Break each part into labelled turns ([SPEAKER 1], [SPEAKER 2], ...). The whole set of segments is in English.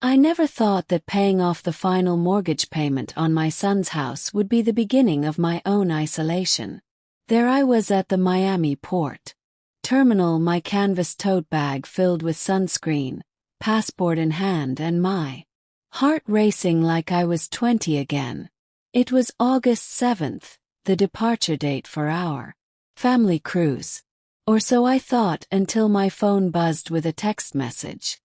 [SPEAKER 1] I never thought that paying off the final mortgage payment on my son's house would be the beginning of my own isolation. There I was at the Miami port terminal, my canvas tote bag filled with sunscreen, passport in hand, and my heart racing like I was 20 again. It was August 7th, the departure date for our family cruise. Or so I thought until my phone buzzed with a text message.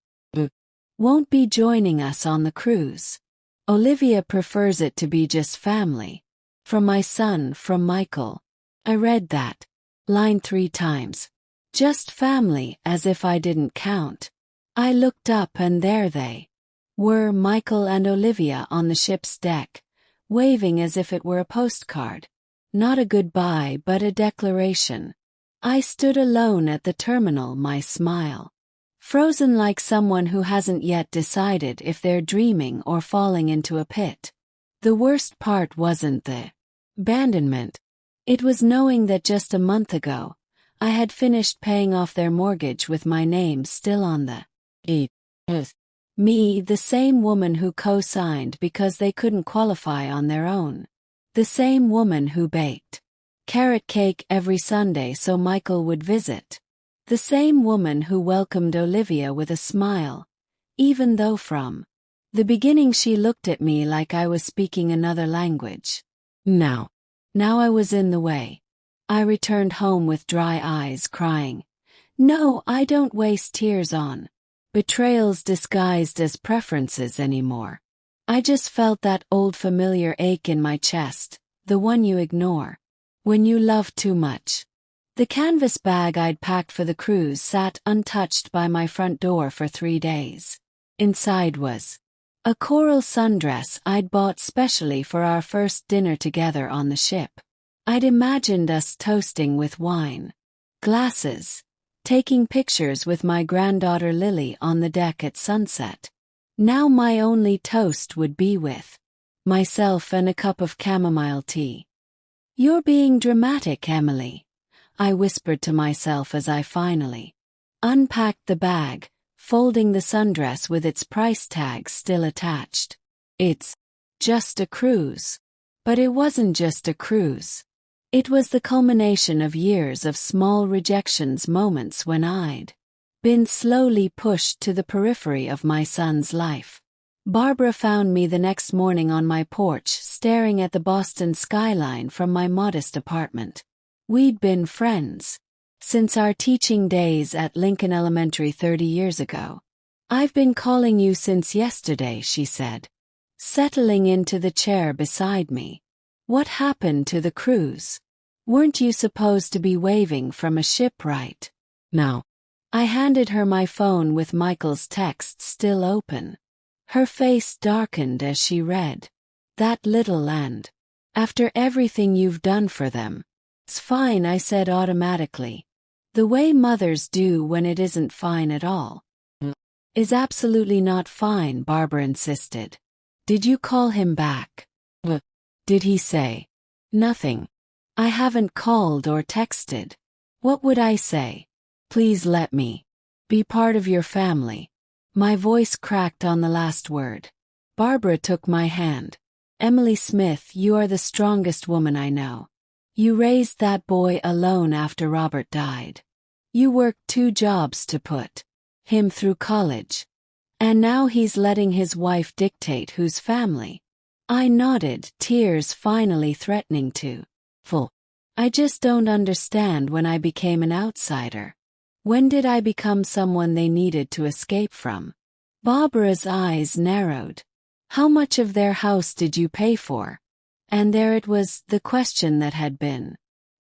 [SPEAKER 1] Won't be joining us on the cruise. Olivia prefers it to be just family. From my son, from Michael. I read that line 3 times. Just family, as if I didn't count. I looked up and there they were, Michael and Olivia on the ship's deck, waving as if it were a postcard. Not a goodbye but a declaration. I stood alone at the terminal, my smile frozen like someone who hasn't yet decided if they're dreaming or falling into a pit. The worst part wasn't the abandonment. It was knowing that just a month ago, I had finished paying off their mortgage with my name still on the deed. Me, the same woman who co-signed because they couldn't qualify on their own. The same woman who baked carrot cake every Sunday so Michael would visit. The same woman who welcomed Olivia with a smile, even though from the beginning she looked at me like I was speaking another language. Now I was in the way. I returned home with dry eyes, crying. No, I don't waste tears on betrayals disguised as preferences anymore. I just felt that old familiar ache in my chest, the one you ignore when you love too much. The canvas bag I'd packed for the cruise sat untouched by my front door for 3 days. Inside was a coral sundress I'd bought specially for our first dinner together on the ship. I'd imagined us toasting with wine glasses, taking pictures with my granddaughter Lily on the deck at sunset. Now my only toast would be with myself and a cup of chamomile tea. You're being dramatic, Emily, I whispered to myself as I finally unpacked the bag, folding the sundress with its price tag still attached. It's just a cruise. But it wasn't just a cruise. It was the culmination of years of small rejections, moments when I'd been slowly pushed to the periphery of my son's life. Barbara found me the next morning on my porch, staring at the Boston skyline from my modest apartment. We'd been friends since our teaching days at Lincoln Elementary 30 years ago. I've been calling you since yesterday, she said, settling into the chair beside me. What happened to the cruise? Weren't you supposed to be waving from a ship right now? I handed her my phone with Michael's text still open. Her face darkened as she read. That little and after everything you've done for them. It's fine, I said automatically. The way mothers do when it isn't fine at all. Is absolutely not fine, Barbara insisted. Did you call him back? Did he say? Nothing. I haven't called or texted. What would I say? Please let me be part of your family. My voice cracked on the last word. Barbara took my hand. Emily Smith, you are the strongest woman I know. You raised that boy alone after Robert died. You worked 2 jobs to put him through college. And now he's letting his wife dictate whose family. I nodded, tears finally threatening to fall. I just don't understand when I became an outsider. When did I become someone they needed to escape from? Barbara's eyes narrowed. How much of their house did you pay for? And there it was, the question that had been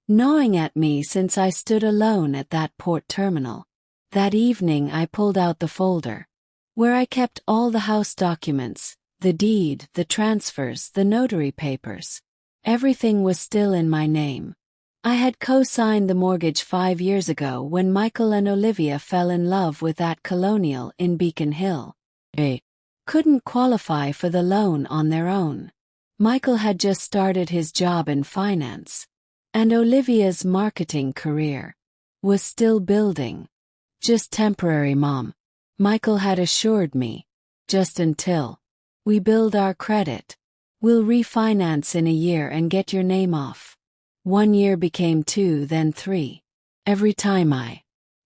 [SPEAKER 1] gnawing at me since I stood alone at that port terminal. That evening I pulled out the folder where I kept all the house documents, the deed, the transfers, the notary papers. Everything was still in my name. I had co-signed the mortgage 5 years ago when Michael and Olivia fell in love with that colonial in Beacon Hill. They couldn't qualify for the loan on their own. Michael had just started his job in finance, and Olivia's marketing career was still building. Just temporary, Mom, Michael had assured me. Just until we build our credit. We'll refinance in a year and get your name off. 1 year became 2, then 3. Every time I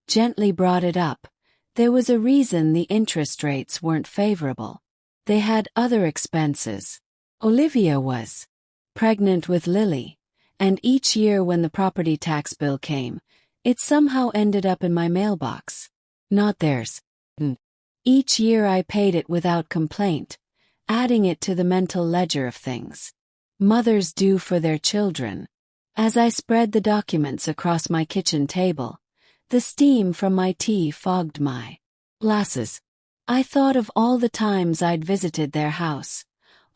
[SPEAKER 1] gently brought it up, there was a reason the interest rates weren't favorable. They had other expenses. Olivia was pregnant with Lily, and each year when the property tax bill came, it somehow ended up in my mailbox. Not theirs. Each year I paid it without complaint, adding it to the mental ledger of things mothers do for their children. As I spread the documents across my kitchen table, the steam from my tea fogged my glasses. I thought of all the times I'd visited their house,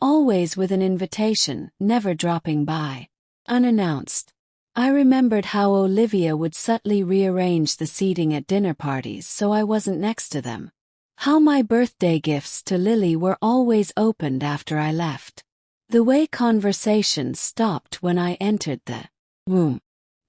[SPEAKER 1] always with an invitation, never dropping by unannounced. I remembered how Olivia would subtly rearrange the seating at dinner parties so I wasn't next to them. How my birthday gifts to Lily were always opened after I left. The way conversations stopped when I entered the room.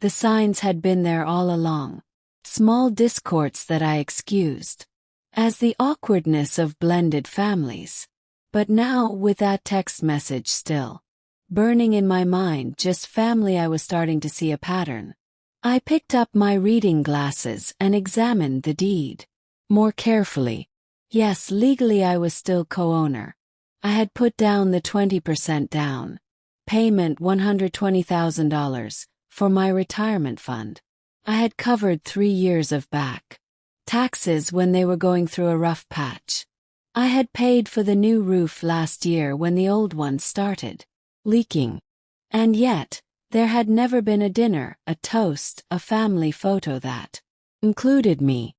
[SPEAKER 1] The signs had been there all along. Small discords that I excused as the awkwardness of blended families. But now, with that text message still burning in my mind, just family, I was starting to see a pattern. I picked up my reading glasses and examined the deed more carefully. Yes, legally I was still co-owner. I had put down the 20% down payment, $120,000, for my retirement fund. I had covered 3 years of back taxes when they were going through a rough patch. I had paid for the new roof last year when the old one started leaking. And yet, there had never been a dinner, a toast, a family photo that included me.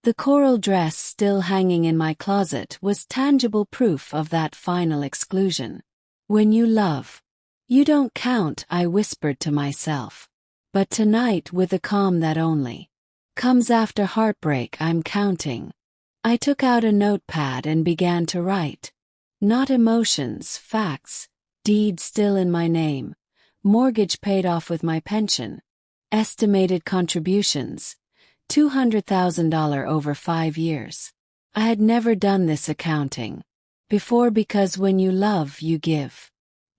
[SPEAKER 1] The coral dress still hanging in my closet was tangible proof of that final exclusion. When you love, you don't count, I whispered to myself. But tonight, with the calm that only comes after heartbreak, I'm counting. I took out a notepad and began to write. Not emotions, facts, deed still in my name, mortgage paid off with my pension, estimated contributions, $200,000 over 5 years. I had never done this accounting before because when you love, you give.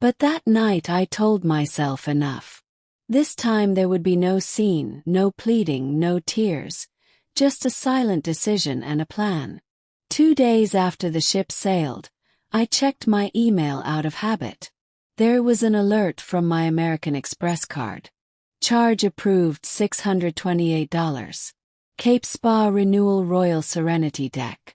[SPEAKER 1] But that night I told myself enough. This time there would be no scene, no pleading, no tears, just a silent decision and a plan. 2 days after the ship sailed, I checked my email out of habit. There was an alert from my American Express card. Charge approved, $628. Cape Spa renewal, Royal Serenity deck.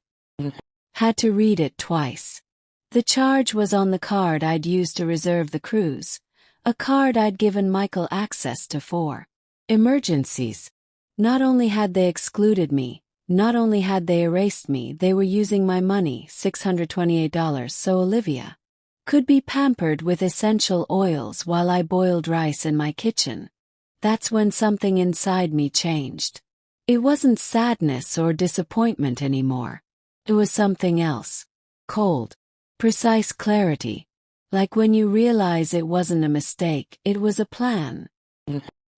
[SPEAKER 1] Had to read it twice. The charge was on the card I'd used to reserve the cruise, a card I'd given Michael access to for emergencies. Not only had they excluded me, not only had they erased me, they were using my money, $628, so Olivia could be pampered with essential oils while I boiled rice in my kitchen. That's when something inside me changed. It wasn't sadness or disappointment anymore. It was something else. Cold, precise clarity. Like when you realize it wasn't a mistake, it was a plan.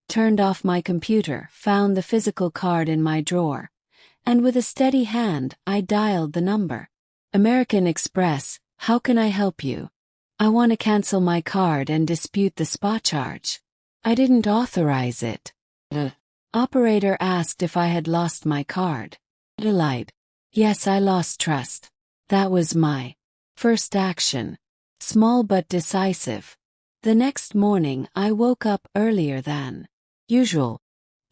[SPEAKER 1] Turned off my computer, found the physical card in my drawer, and with a steady hand, I dialed the number. American Express, how can I help you? I want to cancel my card and dispute the spa charge. I didn't authorize it. Operator asked if I had lost my card. I lied. Yes, I lost trust. That was my first action. Small but decisive. The next morning I woke up earlier than usual.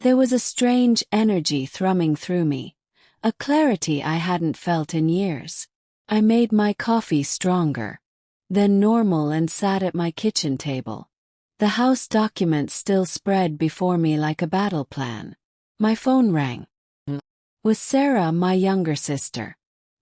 [SPEAKER 1] There was a strange energy thrumming through me, a clarity I hadn't felt in years. I made my coffee stronger than normal and sat at my kitchen table. The house documents still spread before me like a battle plan. My phone rang. Was Sarah, my younger sister.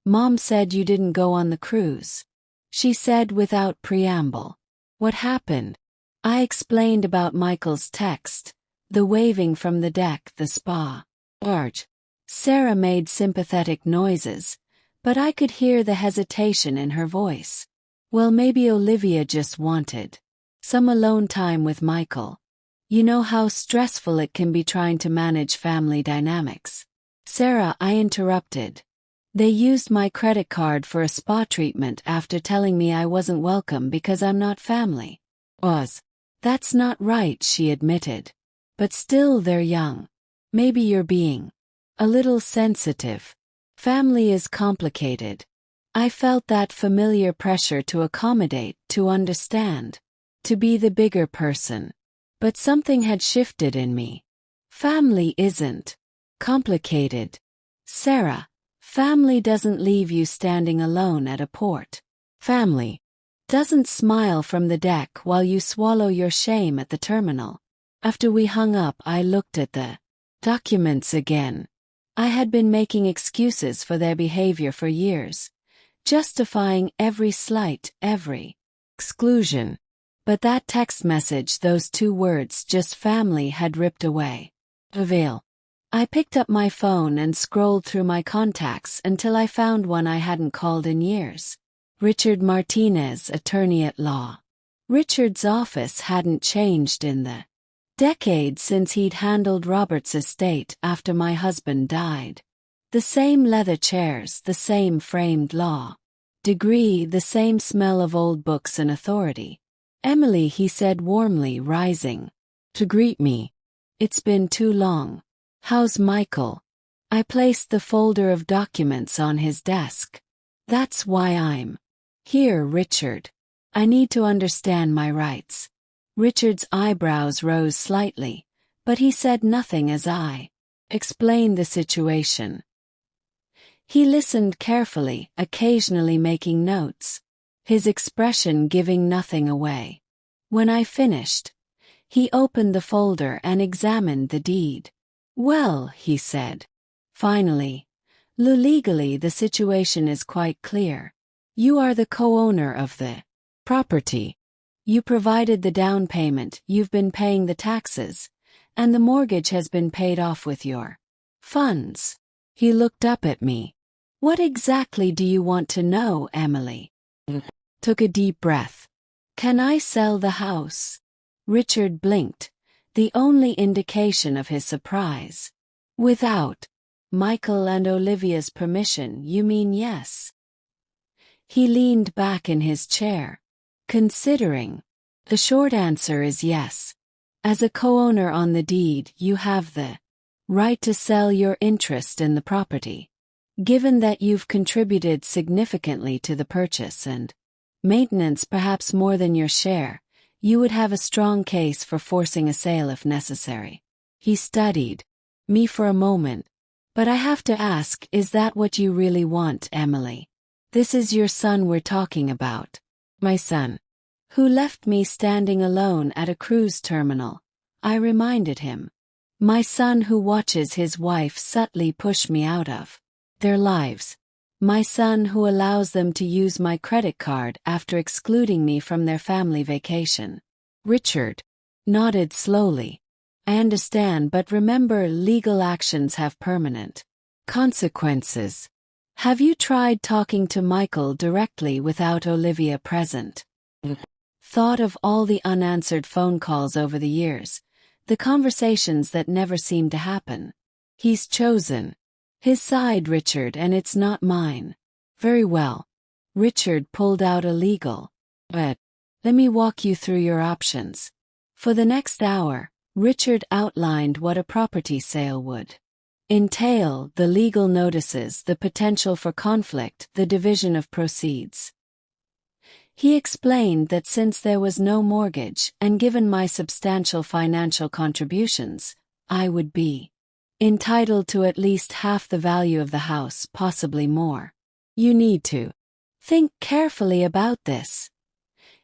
[SPEAKER 1] Mom said you didn't go on the cruise. She said without preamble. What happened? I explained about Michael's text, the waving from the deck, the spa. Large. Sarah made sympathetic noises, but I could hear the hesitation in her voice. Well, maybe Olivia just wanted some alone time with Michael. You know how stressful it can be trying to manage family dynamics. Sarah, I interrupted. They used my credit card for a spa treatment after telling me I wasn't welcome because I'm not family. That's not right, she admitted. But still, they're young. Maybe you're being a little sensitive. Family is complicated. I felt that familiar pressure to accommodate, to understand, to be the bigger person. But something had shifted in me. Family isn't complicated, Sarah. Family doesn't leave you standing alone at a port. Family doesn't smile from the deck while you swallow your shame at the terminal. After we hung up, I looked at the documents again. I had been making excuses for their behavior for years, justifying every slight, every exclusion. But that text message, those 2 words, just family, had ripped away. Upheaval. I picked up my phone and scrolled through my contacts until I found one I hadn't called in years. Richard Martinez, attorney at law. Richard's office hadn't changed in the decade since he'd handled Robert's estate after my husband died. The same leather chairs, the same framed law degree, the same smell of old books and authority. Emily, he said warmly, rising to greet me. It's been too long. How's Michael? I placed the folder of documents on his desk. That's why I'm here, Richard. I need to understand my rights. Richard's eyebrows rose slightly, but he said nothing as I explained the situation. He listened carefully, occasionally making notes, his expression giving nothing away. When I finished, he opened the folder and examined the deed. Well, he said. Finally, legally the situation is quite clear. You are the co-owner of the property. You provided the down payment, you've been paying the taxes, and the mortgage has been paid off with your funds. He looked up at me. What exactly do you want to know, Emily? Took a deep breath. Can I sell the house? Richard blinked, the only indication of his surprise. Without Michael and Olivia's permission, you mean yes? He leaned back in his chair, considering. The short answer is yes. As a co-owner on the deed, you have the right to sell your interest in the property. Given that you've contributed significantly to the purchase and maintenance, perhaps more than your share, you would have a strong case for forcing a sale if necessary. He studied me for a moment. But I have to ask, is that what you really want, Emily? This is your son we're talking about. My son, who left me standing alone at a cruise terminal, I reminded him. My son who watches his wife subtly push me out of their lives. My son who allows them to use my credit card after excluding me from their family vacation. Richard nodded slowly. I understand, but remember, legal actions have permanent consequences. Have you tried talking to Michael directly without Olivia present? Thought of all the unanswered phone calls over the years, the conversations that never seemed to happen. He's chosen his side, Richard, and it's not mine. Very well. Richard pulled out a legal ad. Let me walk you through your options. For the next hour, Richard outlined what a property sale would entail, the legal notices, the potential for conflict, the division of proceeds. He explained that since there was no mortgage, and given my substantial financial contributions, I would be entitled to at least half the value of the house, possibly more. You need to think carefully about this,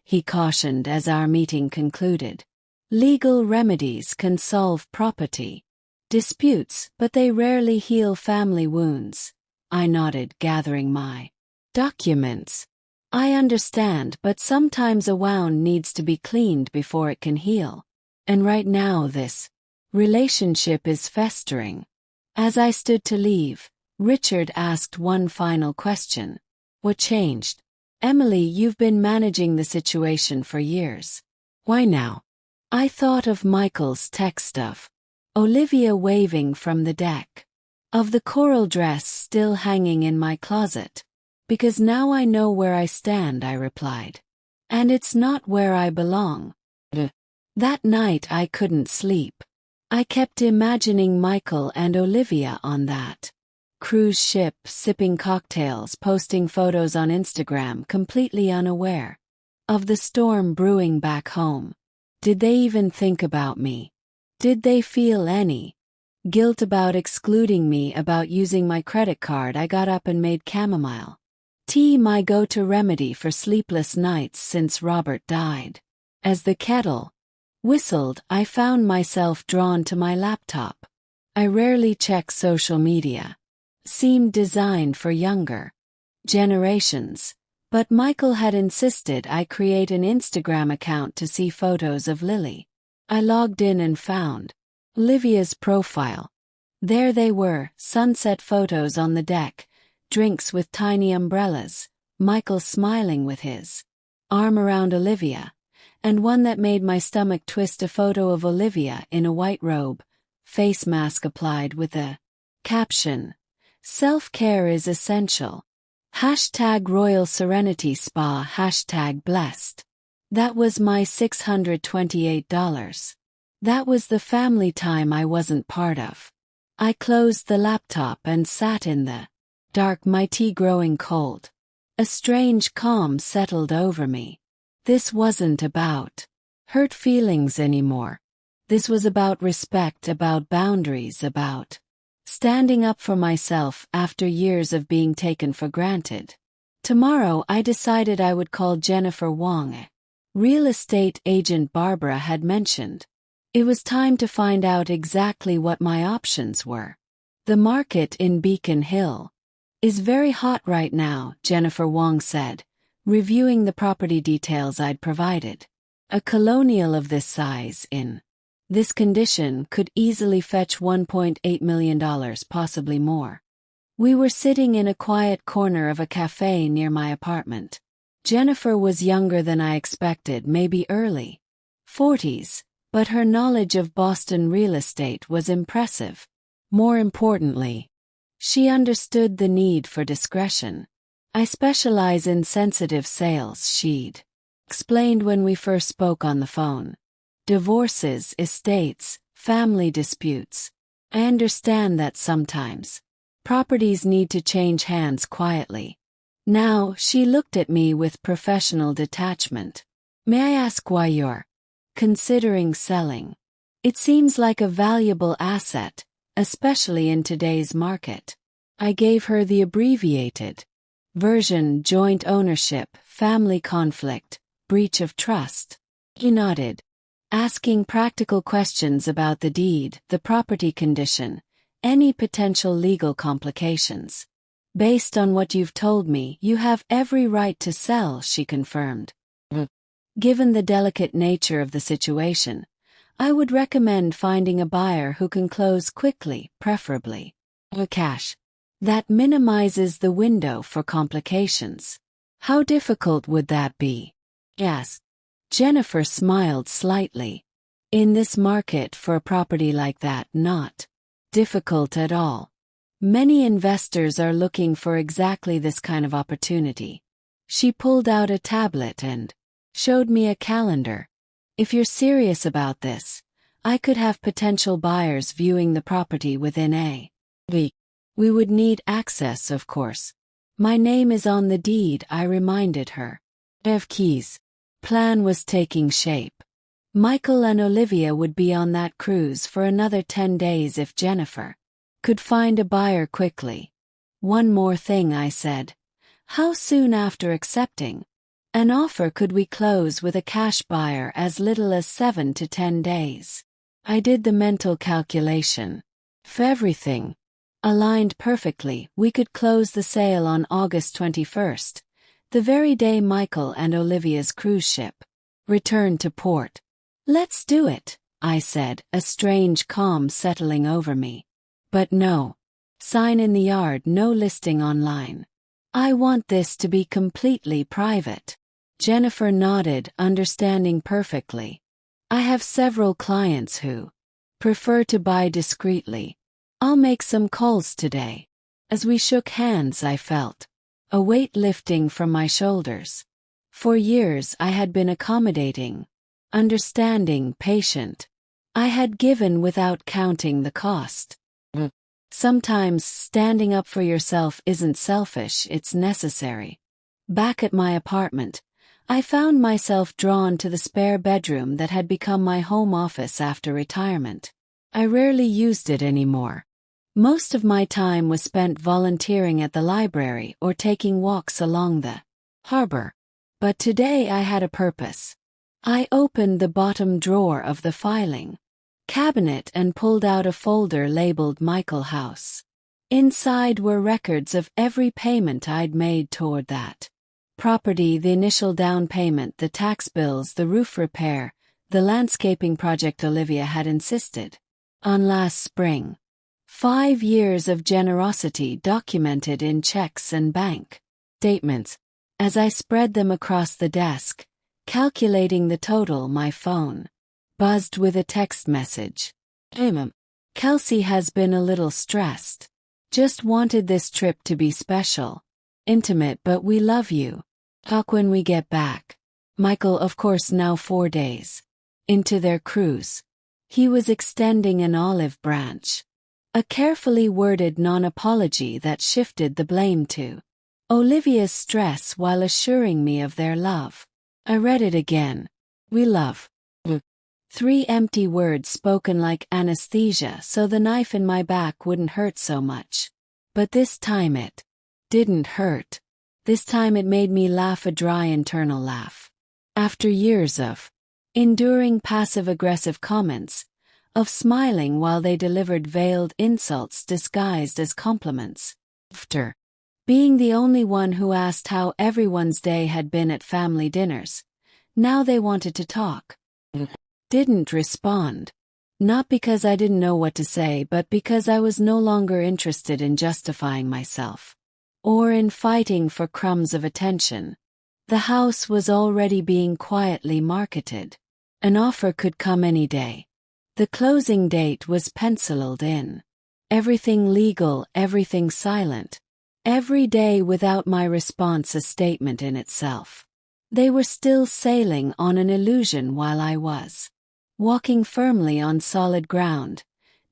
[SPEAKER 1] he cautioned as our meeting concluded. Legal remedies can solve property disputes, but they rarely heal family wounds. I nodded, gathering my documents. I understand, but sometimes a wound needs to be cleaned before it can heal. And right now this relationship is festering. As I stood to leave, Richard asked one final question. What changed? Emily, you've been managing the situation for years. Why now? I thought of Michael's text of Olivia waving from the deck. Of the coral dress still hanging in my closet. Because now I know where I stand, I replied. And it's not where I belong. That night I couldn't sleep. I kept imagining Michael and Olivia on that cruise ship, sipping cocktails, posting photos on Instagram, completely unaware of the storm brewing back home. Did they even think about me? Did they feel any guilt about excluding me, about using my credit card? I got up and made chamomile tea my go-to remedy for sleepless nights since Robert died. As the kettle whistled, I found myself drawn to my laptop. I rarely check social media. Seemed designed for younger generations. But Michael had insisted I create an Instagram account to see photos of Lily. I logged in and found Olivia's profile. There they were, sunset photos on the deck, drinks with tiny umbrellas, Michael smiling with his arm around Olivia, and one that made my stomach twist, a photo of Olivia in a white robe, face mask applied with a caption, "Self-care is essential. #Royal Serenity Spa, #blessed. That was my $628. That was the family time I wasn't part of. I closed the laptop and sat in the dark, my tea growing cold. A strange calm settled over me. This wasn't about hurt feelings anymore. This was about respect, about boundaries, about standing up for myself after years of being taken for granted. Tomorrow I decided I would call Jennifer Wong, a real estate agent Barbara had mentioned. It was time to find out exactly what my options were. The market in Beacon Hill is very hot right now, Jennifer Wong said, reviewing the property details I'd provided. A colonial of this size, in this condition, could easily fetch $1.8 million, possibly more. We were sitting in a quiet corner of a cafe near my apartment. Jennifer was younger than I expected, maybe early 40s, but her knowledge of Boston real estate was impressive. More importantly, she understood the need for discretion. I specialize in sensitive sales, she'd explained when we first spoke on the phone. Divorces, estates, family disputes. I understand that sometimes properties need to change hands quietly. Now, she looked at me with professional detachment. May I ask why you're considering selling? It seems like a valuable asset, especially in today's market. I gave her the abbreviated version: joint ownership, family conflict, breach of trust. He nodded, asking practical questions about the deed, the property condition, any potential legal complications. Based on what you've told me, you have every right to sell, she confirmed. Given the delicate nature of the situation, I would recommend finding a buyer who can close quickly, preferably cash. That minimizes the window for complications. How difficult would that be? Yes. Jennifer smiled slightly. In this market, for a property like that, not difficult at all. Many investors are looking for exactly this kind of opportunity. She pulled out a tablet and showed me a calendar. If you're serious about this, I could have potential buyers viewing the property within a week. We would need access, of course. My name is on the deed, I reminded her. Keys. Plan was taking shape. Michael and Olivia would be on that cruise for another 10 days if Jennifer could find a buyer quickly. One more thing, I said. How soon after accepting an offer could we close with a cash buyer? As little as 7 to 10 days. I did the mental calculation. If everything aligned perfectly, we could close the sale on August 21st, the very day Michael and Olivia's cruise ship returned to port. Let's do it, I said, a strange calm settling over me. But no sign in the yard, no listing online. I want this to be completely private. Jennifer nodded, understanding perfectly. I have several clients who prefer to buy discreetly. I'll make some calls today. As we shook hands, I felt a weight lifting from my shoulders. For years I had been accommodating, understanding, patient. I had given without counting the cost. Sometimes standing up for yourself isn't selfish, it's necessary. Back at my apartment, I found myself drawn to the spare bedroom that had become my home office after retirement. I rarely used it anymore. Most of my time was spent volunteering at the library or taking walks along the harbor. But today I had a purpose. I opened the bottom drawer of the filing cabinet and pulled out a folder labeled Michael House. Inside were records of every payment I'd made toward that property, the initial down payment, the tax bills, the roof repair, the landscaping project Olivia had insisted on last spring. 5 years of generosity documented in checks and bank statements. As I spread them across the desk, calculating the total, my phone buzzed with a text message. "Hey, Mom. Kelsey has been a little stressed. Just wanted this trip to be special. Intimate, but we love you. Talk when we get back." Michael, of course, now 4 days into their cruise. He was extending an olive branch. A carefully worded non-apology that shifted the blame to Olivia's stress while assuring me of their love. I read it again. "We love." 3 empty words spoken like anesthesia so the knife in my back wouldn't hurt so much. But this time it didn't hurt. This time it made me laugh, a dry internal laugh. After years of enduring passive-aggressive comments, of smiling while they delivered veiled insults disguised as compliments, after being the only one who asked how everyone's day had been at family dinners, now they wanted to talk. Didn't respond. Not because I didn't know what to say, but because I was no longer interested in justifying myself or in fighting for crumbs of attention. The house was already being quietly marketed. An offer could come any day. The closing date was penciled in. Everything legal, everything silent. Every day without my response a statement in itself. They were still sailing on an illusion while I was walking firmly on solid ground,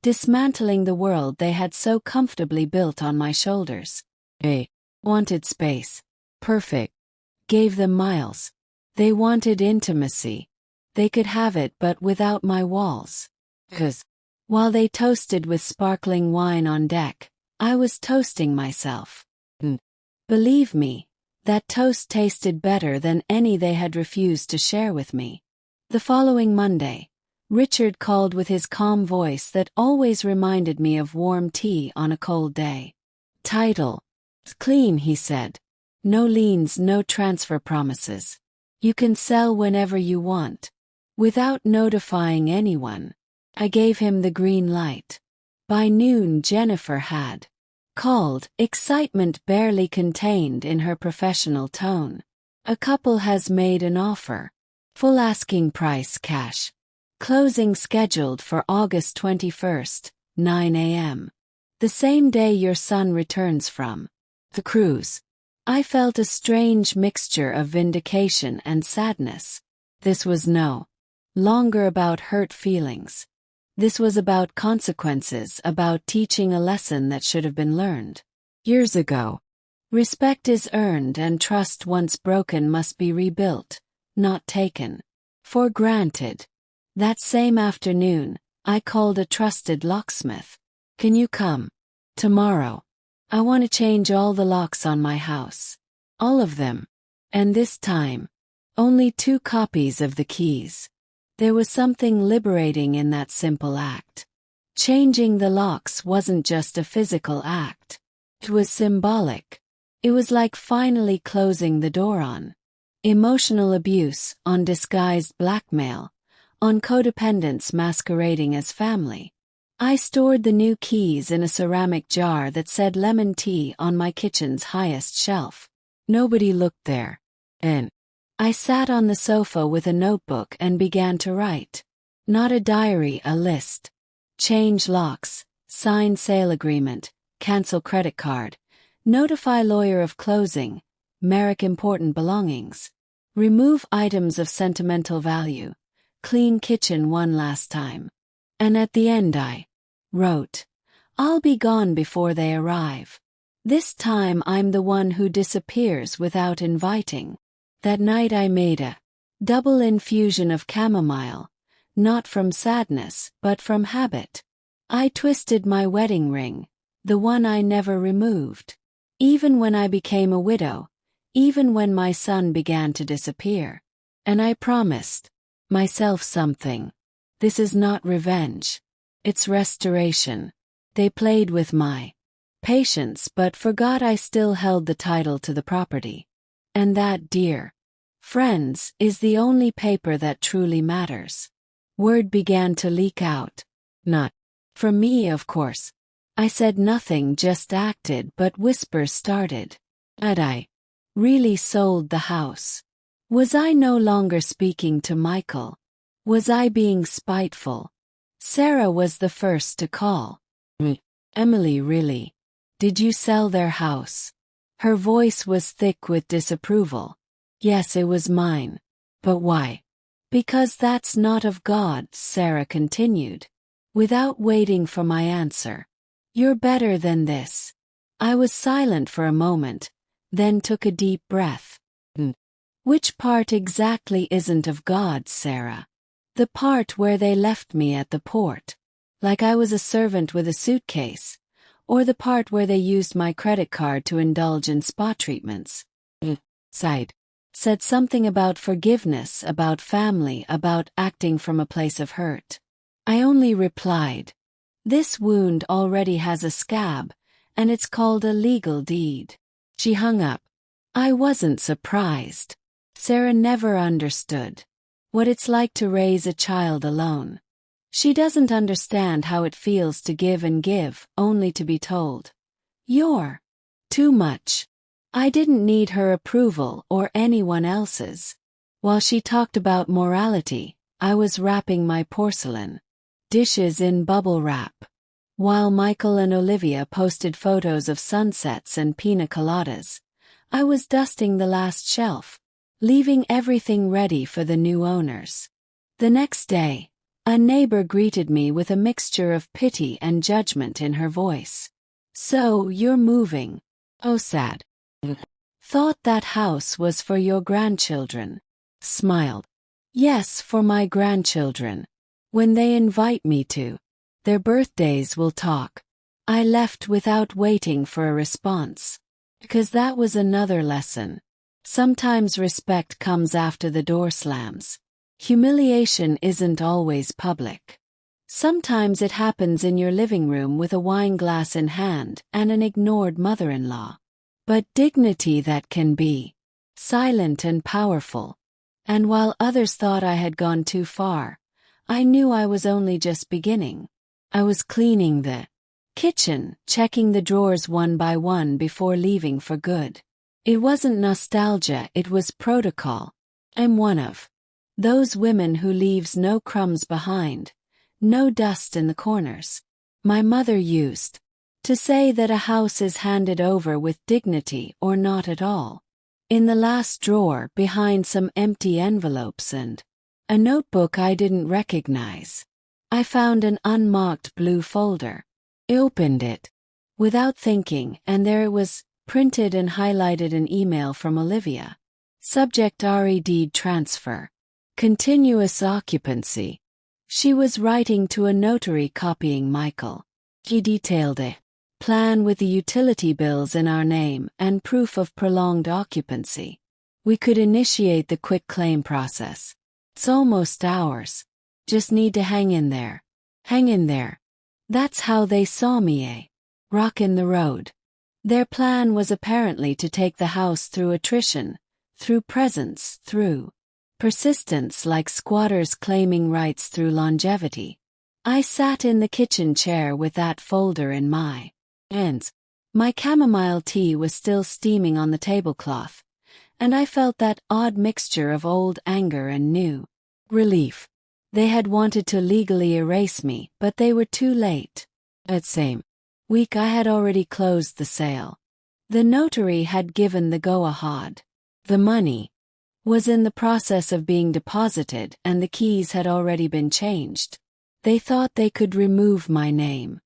[SPEAKER 1] dismantling the world they had so comfortably built on my shoulders. They wanted space. Perfect. Gave them miles. They wanted intimacy. They could have it, but without my walls. 'Cause while they toasted with sparkling wine on deck, I was toasting myself. Believe me, that toast tasted better than any they had refused to share with me. The following Monday, Richard called with his calm voice that always reminded me of warm tea on a cold day. Title: Clean, he said. No liens, no transfer promises. You can sell whenever you want. Without notifying anyone. I gave him the green light. By noon, Jennifer had called, excitement barely contained in her professional tone. "A couple has made an offer. Full asking price cash. Closing scheduled for August 21st, 9 a.m. The same day your son returns from the cruise." I felt a strange mixture of vindication and sadness. This was no longer about hurt feelings. This was about consequences, about teaching a lesson that should have been learned years ago. Respect is earned, and trust once broken must be rebuilt, not taken for granted. That same afternoon, I called a trusted locksmith. "Can you come tomorrow? I want to change all the locks on my house. All of them. And this time, only 2 copies of the keys." There was something liberating in that simple act. Changing the locks wasn't just a physical act. It was symbolic. It was like finally closing the door on emotional abuse, on disguised blackmail, on codependence masquerading as family. I stored the new keys in a ceramic jar that said lemon tea on my kitchen's highest shelf. Nobody looked there. And I sat on the sofa with a notebook and began to write. Not a diary, a list. Change locks. sign sale agreement, cancel credit card, notify lawyer of closing, mark important belongings, remove items of sentimental value, clean kitchen one last time. And at the end I wrote, I'll be gone before they arrive. This time I'm the one who disappears without inviting. That night I made a double infusion of chamomile, not from sadness but from habit. I twisted my wedding ring, the one I never removed. Even when I became a widow, even when my son began to disappear. And I promised myself something. This is not revenge. It's restoration. They played with my patience but forgot I still held the title to the property. And that, dear friends, is the only paper that truly matters. Word began to leak out. Not from me, of course. I said nothing, just acted, but whispers started. Had I really sold the house? Was I no longer speaking to Michael? Was I being spiteful? Sarah was the first to call. Emily, really? Did you sell their house? Her voice was thick with disapproval. Yes, it was mine. But why? Because that's not of God, Sarah continued, without waiting for my answer. You're better than this. I was silent for a moment, then took a deep breath. Which part exactly isn't of God, Sarah? The part where they left me at the port, like I was a servant with a suitcase, or the part where they used my credit card to indulge in spa treatments? Sighed. Said something about forgiveness, about family, about acting from a place of hurt. I only replied, this wound already has a scab, and it's called a legal deed. She hung up. I wasn't surprised. Sarah never understood what it's like to raise a child alone. She doesn't understand how it feels to give and give, only to be told, you're too much. I didn't need her approval or anyone else's. While she talked about morality, I was wrapping my porcelain dishes in bubble wrap. While Michael and Olivia posted photos of sunsets and pina coladas, I was dusting the last shelf, leaving everything ready for the new owners. The next day, a neighbor greeted me with a mixture of pity and judgment in her voice. So, you're moving. Oh, sad. Thought that house was for your grandchildren. Smiled. Yes, for my grandchildren. When they invite me to their birthdays, we'll talk. I left without waiting for a response. Because that was another lesson. Sometimes respect comes after the door slams. Humiliation isn't always public. Sometimes it happens in your living room with a wine glass in hand and an ignored mother-in-law. But dignity that can be silent and powerful. And while others thought I had gone too far, I knew I was only just beginning. I was cleaning the kitchen, checking the drawers one by one before leaving for good. It wasn't nostalgia, it was protocol. I'm one of those women who leaves no crumbs behind, no dust in the corners. My mother used to say that a house is handed over with dignity or not at all. In the last drawer, behind some empty envelopes and a notebook I didn't recognize, I found an unmarked blue folder. I opened it without thinking, and there it was, printed and highlighted, an email from Olivia. Subject: RE deed transfer. Continuous occupancy. She was writing to a notary copying Michael. He detailed a plan with the utility bills in our name and proof of prolonged occupancy. We could initiate the quick claim process. It's almost ours. Just need to hang in there. Hang in there. That's how they saw me, rock in the road. Their plan was apparently to take the house through attrition, through presence, through persistence, like squatters claiming rights through longevity. I sat in the kitchen chair with that folder in my hands. My chamomile tea was still steaming on the tablecloth, and I felt that odd mixture of old anger and new relief. They had wanted to legally erase me, but they were too late. That same week I had already closed the sale. The notary had given the go-ahead. The money was in the process of being deposited and the keys had already been changed. They thought they could remove my name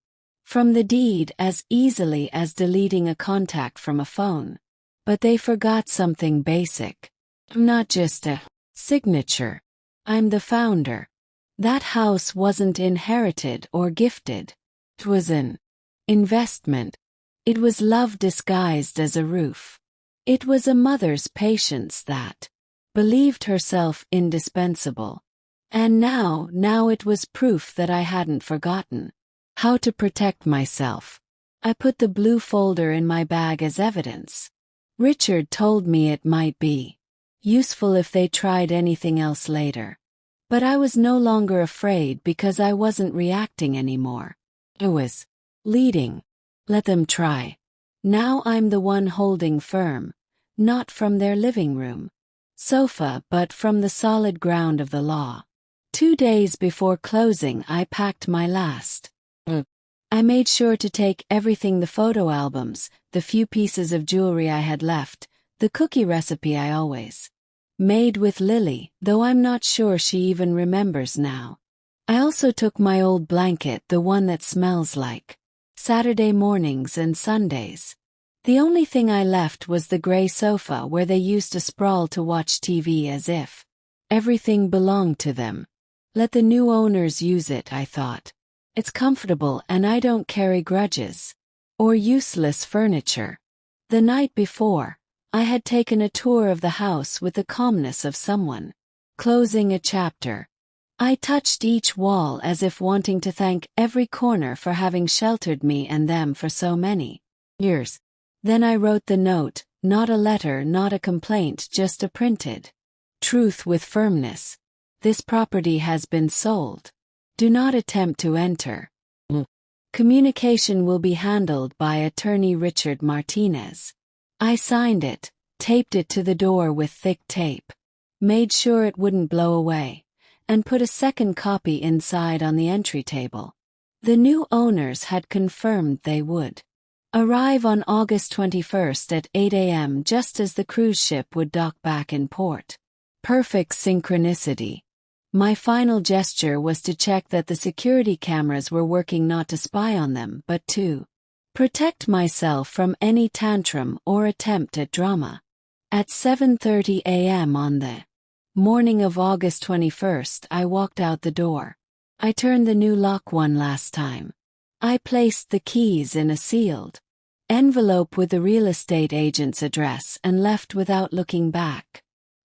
[SPEAKER 1] from the deed as easily as deleting a contact from a phone. But they forgot something basic. I'm not just a signature. I'm the founder. That house wasn't inherited or gifted. It was an investment. It was love disguised as a roof. It was a mother's patience that believed herself indispensable. And now it was proof that I hadn't forgotten how to protect myself. I put the blue folder in my bag as evidence. Richard told me it might be useful if they tried anything else later. But I was no longer afraid because I wasn't reacting anymore. I was leading. Let them try. Now I'm the one holding firm, not from their living room sofa but from the solid ground of the law. 2 days before closing I packed my last. I made sure to take everything, the photo albums, the few pieces of jewelry I had left, the cookie recipe I always made with Lily, though I'm not sure she even remembers now. I also took my old blanket, the one that smells like Saturday mornings and Sundays. The only thing I left was the gray sofa where they used to sprawl to watch TV as if everything belonged to them. Let the new owners use it, I thought. It's comfortable and I don't carry grudges or useless furniture. The night before, I had taken a tour of the house with the calmness of someone closing a chapter. I touched each wall as if wanting to thank every corner for having sheltered me and them for so many years. Then I wrote the note, not a letter, not a complaint, just a printed truth with firmness. This property has been sold. Do not attempt to enter. Communication will be handled by attorney Richard Martinez. I signed it, taped it to the door with thick tape, made sure it wouldn't blow away, and put a second copy inside on the entry table. The new owners had confirmed they would arrive on August 21st at 8 a.m. just as the cruise ship would dock back in port. Perfect synchronicity. My final gesture was to check that the security cameras were working, not to spy on them but to protect myself from any tantrum or attempt at drama. At 7:30 a.m. on the morning of August 21st, I walked out the door. I turned the new lock one last time. I placed the keys in a sealed envelope with the real estate agent's address and left without looking back.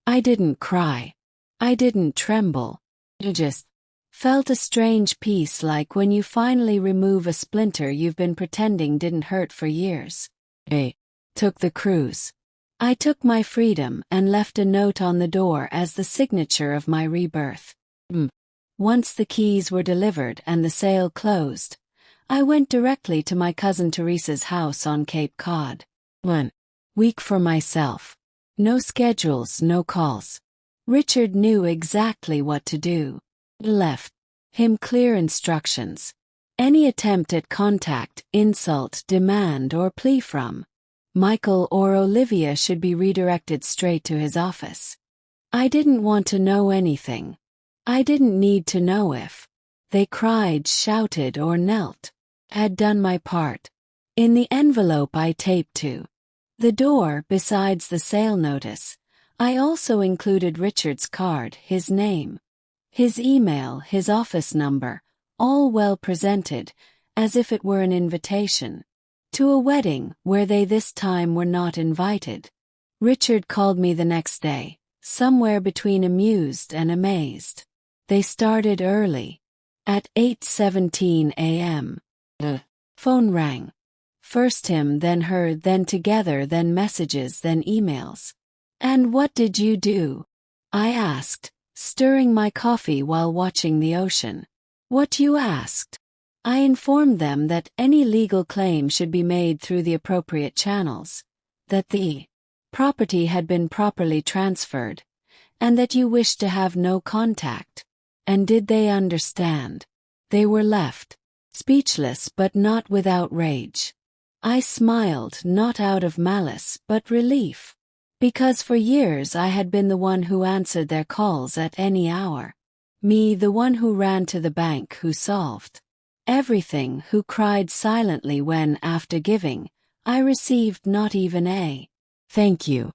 [SPEAKER 1] I didn't cry. I didn't tremble. I just felt a strange peace, like when you finally remove a splinter you've been pretending didn't hurt for years. I took the cruise. I took my freedom and left a note on the door as the signature of my rebirth. Once the keys were delivered and the sale closed, I went directly to my cousin Teresa's house on Cape Cod. 1 week for myself. No schedules, no calls. Richard knew exactly what to do. Left him clear instructions. Any attempt at contact, insult, demand, or plea from Michael or Olivia should be redirected straight to his office. I didn't want to know anything. I didn't need to know if they cried, shouted, or knelt. I had done my part. In the envelope I taped to the door, besides the sale notice, I also included Richard's card, his name, his email, his office number, all well presented, as if it were an invitation to a wedding where they this time were not invited. Richard called me the next day, somewhere between amused and amazed. They started early. At 8:17 a.m. The phone rang. First him, then her, then together, then messages, then emails. "And what did you do?" I asked, stirring my coffee while watching the ocean. "What you asked?" I informed them that any legal claim should be made through the appropriate channels, that the property had been properly transferred, and that you wished to have no contact. And did they understand? They were left speechless but not without rage. I smiled, not out of malice but relief. Because for years I had been the one who answered their calls at any hour. Me, the one who ran to the bank, who solved everything, who cried silently when, after giving, I received not even a thank you.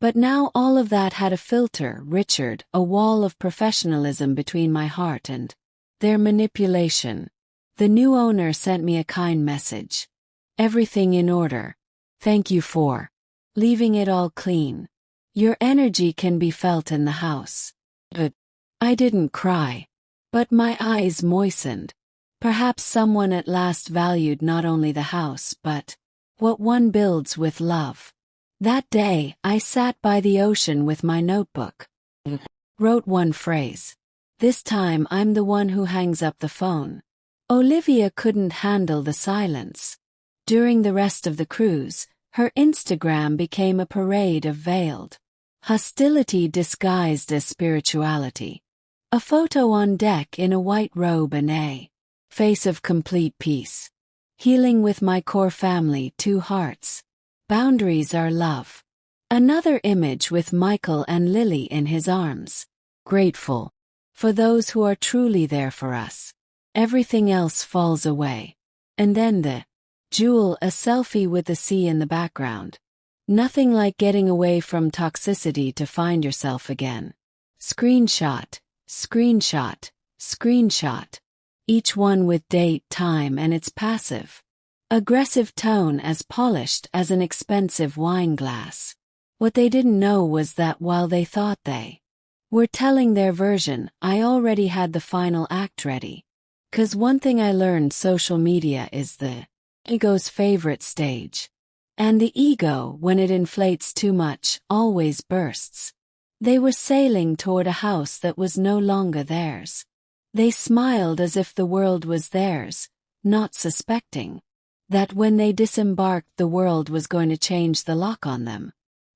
[SPEAKER 1] But now all of that had a filter, Richard, a wall of professionalism between my heart and their manipulation. The new owner sent me a kind message. Everything in order. Thank you for leaving it all clean. Your energy can be felt in the house. But I didn't cry. But my eyes moistened. Perhaps someone at last valued not only the house but what one builds with love. That day, I sat by the ocean with my notebook. Wrote one phrase. This time I'm the one who hangs up the phone. Olivia couldn't handle the silence. During the rest of the cruise, her Instagram became a parade of veiled hostility disguised as spirituality. A photo on deck in a white robe and a face of complete peace. Healing with my core family, 2 hearts. Boundaries are love. Another image with Michael and Lily in his arms. Grateful for those who are truly there for us. Everything else falls away. And then the jewel, a selfie with the sea in the background. Nothing like getting away from toxicity to find yourself again. Screenshot, screenshot, screenshot. Each one with date, time, and its passive aggressive tone as polished as an expensive wine glass. What they didn't know was that while they thought they were telling their version, I already had the final act ready. 'Cause one thing I learned, social media is the ego's favorite stage. And the ego, when it inflates too much, always bursts. They were sailing toward a house that was no longer theirs. They smiled as if the world was theirs, not suspecting that when they disembarked the world was going to change the lock on them.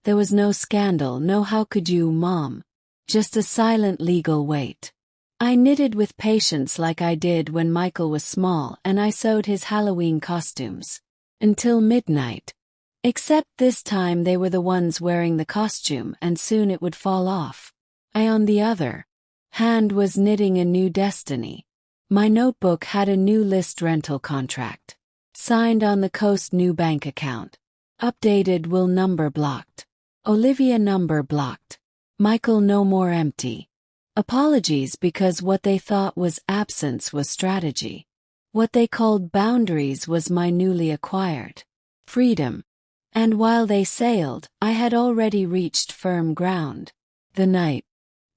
[SPEAKER 1] There was no scandal, no how could you, Mom. Just a silent legal wait. I knitted with patience like I did when Michael was small and I sewed his Halloween costumes. Until midnight. Except this time they were the ones wearing the costume and soon it would fall off. I, on the other hand, was knitting a new destiny. My notebook had a new list rental contract. Signed on the coast, new bank account. Updated will number blocked. Olivia number blocked. Michael no more empty. Apologies because what they thought was absence was strategy. What they called boundaries was my newly acquired freedom. And while they sailed, I had already reached firm ground. The night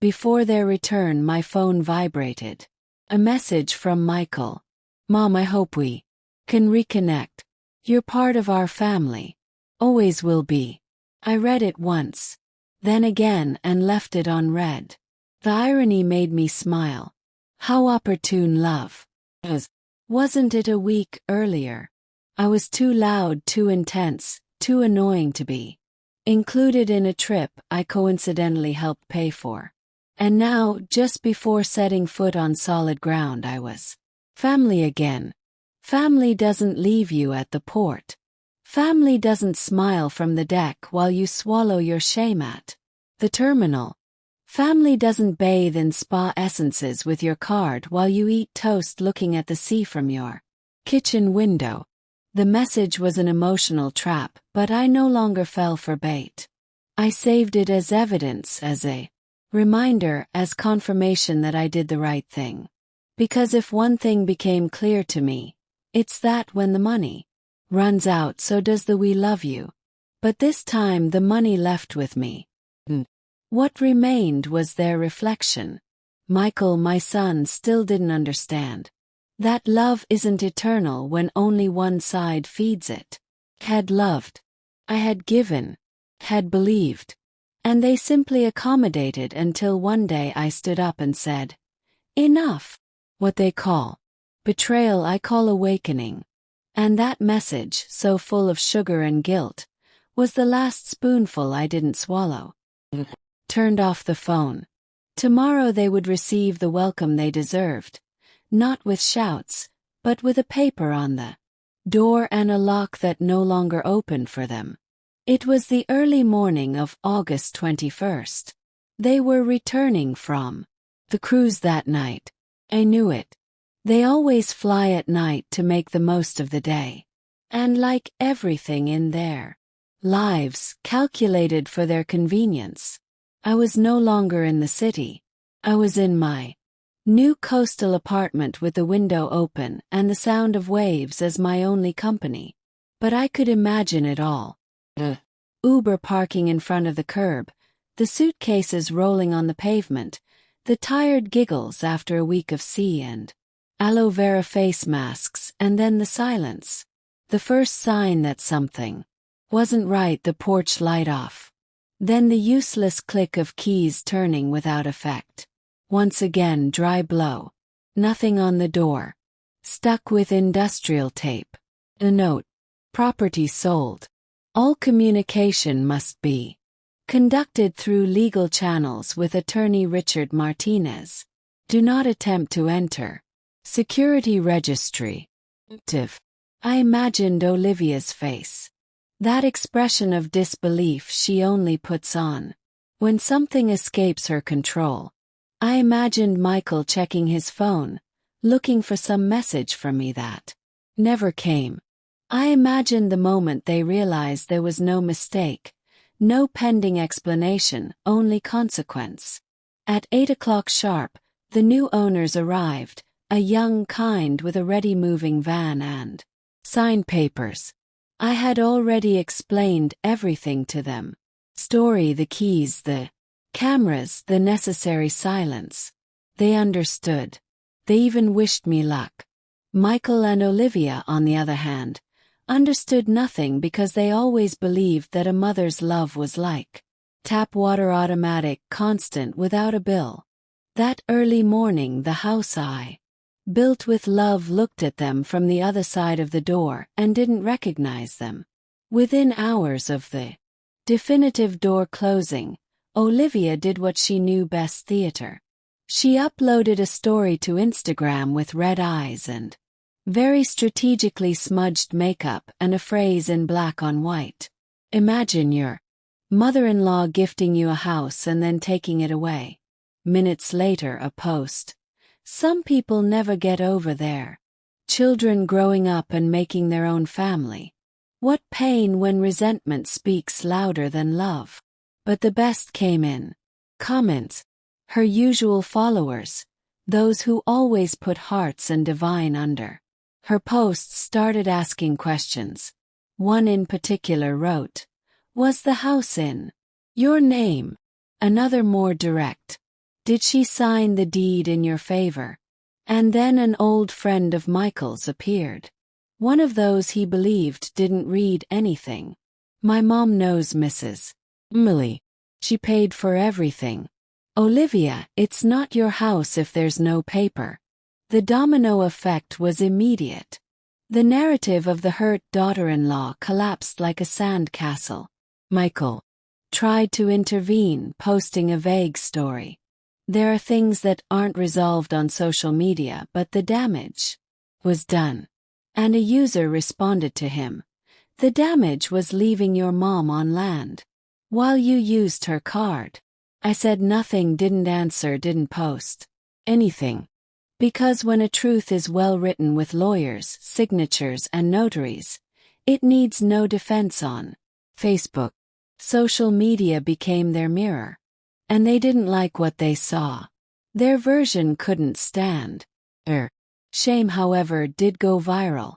[SPEAKER 1] before their return, my phone vibrated. A message from Michael. Mom, I hope we can reconnect. You're part of our family. Always will be. I read it once. Then again and left it unread. The irony made me smile. How opportune love is. Wasn't it a week earlier? I was too loud, too intense, too annoying to be included in a trip I coincidentally helped pay for. And now, just before setting foot on solid ground, I was family again. Family doesn't leave you at the port. Family doesn't smile from the deck while you swallow your shame at the terminal. Family doesn't bathe in spa essences with your card while you eat toast looking at the sea from your kitchen window. The message was an emotional trap, but I no longer fell for bait. I saved it as evidence, as a reminder, as confirmation that I did the right thing. Because if one thing became clear to me, it's that when the money runs out, so does the we love you. But this time the money left with me. What remained was their reflection. Michael, my son, still didn't understand that love isn't eternal when only one side feeds it. Had loved. I had given. Had believed. And they simply accommodated until one day I stood up and said, enough. What they call betrayal I call awakening. And that message, so full of sugar and guilt, was the last spoonful I didn't swallow. Turned off the phone. Tomorrow they would receive the welcome they deserved. Not with shouts, but with a paper on the door and a lock that no longer opened for them. It was the early morning of August 21st. They were returning from the cruise that night. I knew it. They always fly at night to make the most of the day. And like everything in their lives calculated for their convenience, I was no longer in the city. I was in my new coastal apartment with the window open and the sound of waves as my only company. But I could imagine it all. Uber parking in front of the curb, the suitcases rolling on the pavement, the tired giggles after a week of sea and aloe vera face masks, and then the silence. The first sign that something wasn't right, the porch light off. Then the useless click of keys turning without effect. Once again dry blow. Nothing on the door. Stuck with industrial tape. A note. Property sold. All communication must be conducted through legal channels with attorney Richard Martinez. Do not attempt to enter. Security registry. I imagined Olivia's face. That expression of disbelief she only puts on when something escapes her control. I imagined Michael checking his phone, looking for some message from me that never came. I imagined the moment they realized there was no mistake, no pending explanation, only consequence. At 8 o'clock sharp, the new owners arrived, a young kind with a ready-moving van and signed papers. I had already explained everything to them. Story, the keys, the cameras, the necessary silence. They understood. They even wished me luck. Michael and Olivia, on the other hand, understood nothing because they always believed that a mother's love was like tap water, automatic, constant, without a bill. That early morning the house I built with love looked at them from the other side of the door and didn't recognize them. Within hours of the definitive door closing, Olivia did what she knew best: theater. She uploaded a story to Instagram with red eyes and very strategically smudged makeup and a phrase in black on white. Imagine your mother-in-law gifting you a house and then taking it away. Minutes later, a post. Some people never get over their children growing up and making their own family. What pain when resentment speaks louder than love. But the best came in comments. Her usual followers, those who always put hearts and divine under her posts, started asking questions. One in particular wrote, "Was the house in your name?" Another more direct, "Did she sign the deed in your favor?" And then an old friend of Michael's appeared. One of those he believed didn't read anything. "My mom knows Mrs. Emily. She paid for everything. Olivia, it's not your house if there's no paper." The domino effect was immediate. The narrative of the hurt daughter-in-law collapsed like a sand castle. Michael tried to intervene, posting a vague story. There are things that aren't resolved on social media, but the damage was done. And a user responded to him. "The damage was leaving your mom on land while you used her card." I said nothing, didn't answer, didn't post anything. Because when a truth is well written with lawyers, signatures, and notaries, it needs no defense on Facebook. Social media became their mirror. And they didn't like what they saw. Their version couldn't stand. Shame, however, did go viral.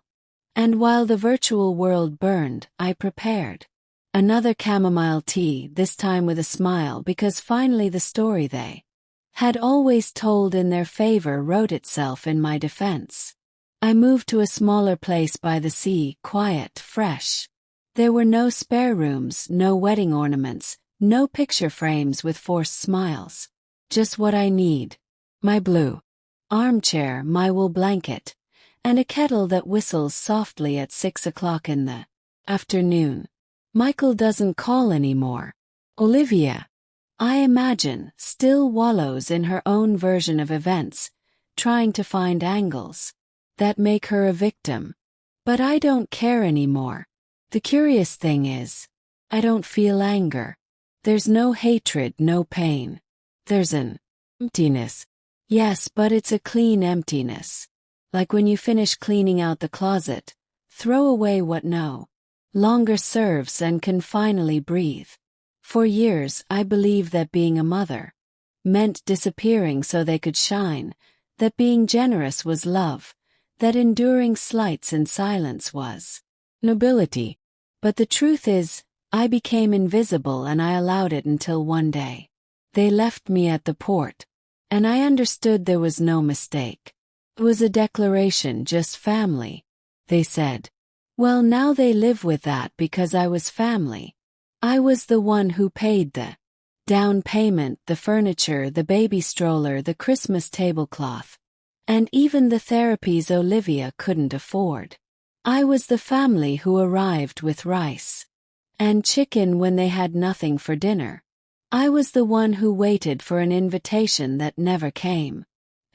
[SPEAKER 1] And while the virtual world burned, I prepared another chamomile tea, this time with a smile, because finally the story they had always told in their favor wrote itself in my defense. I moved to a smaller place by the sea, quiet, fresh. There were no spare rooms, no wedding ornaments, no picture frames with forced smiles. Just what I need. My blue armchair, my wool blanket, and a kettle that whistles softly at 6 o'clock in the afternoon. Michael doesn't call anymore. Olivia, I imagine, still wallows in her own version of events, trying to find angles that make her a victim. But I don't care anymore. The curious thing is, I don't feel anger. There's no hatred, no pain. There's an emptiness. Yes, but it's a clean emptiness. Like when you finish cleaning out the closet, throw away what no longer serves and can finally breathe. For years, I believed that being a mother meant disappearing so they could shine, that being generous was love, that enduring slights in silence was nobility. But the truth is, I became invisible and I allowed it until one day they left me at the port. And I understood there was no mistake. It was a declaration, just family. They said. Well, now they live with that because I was family. I was the one who paid the down payment, the furniture, the baby stroller, the Christmas tablecloth, and even the therapies Olivia couldn't afford. I was the family who arrived with rice and chicken when they had nothing for dinner. I was the one who waited for an invitation that never came.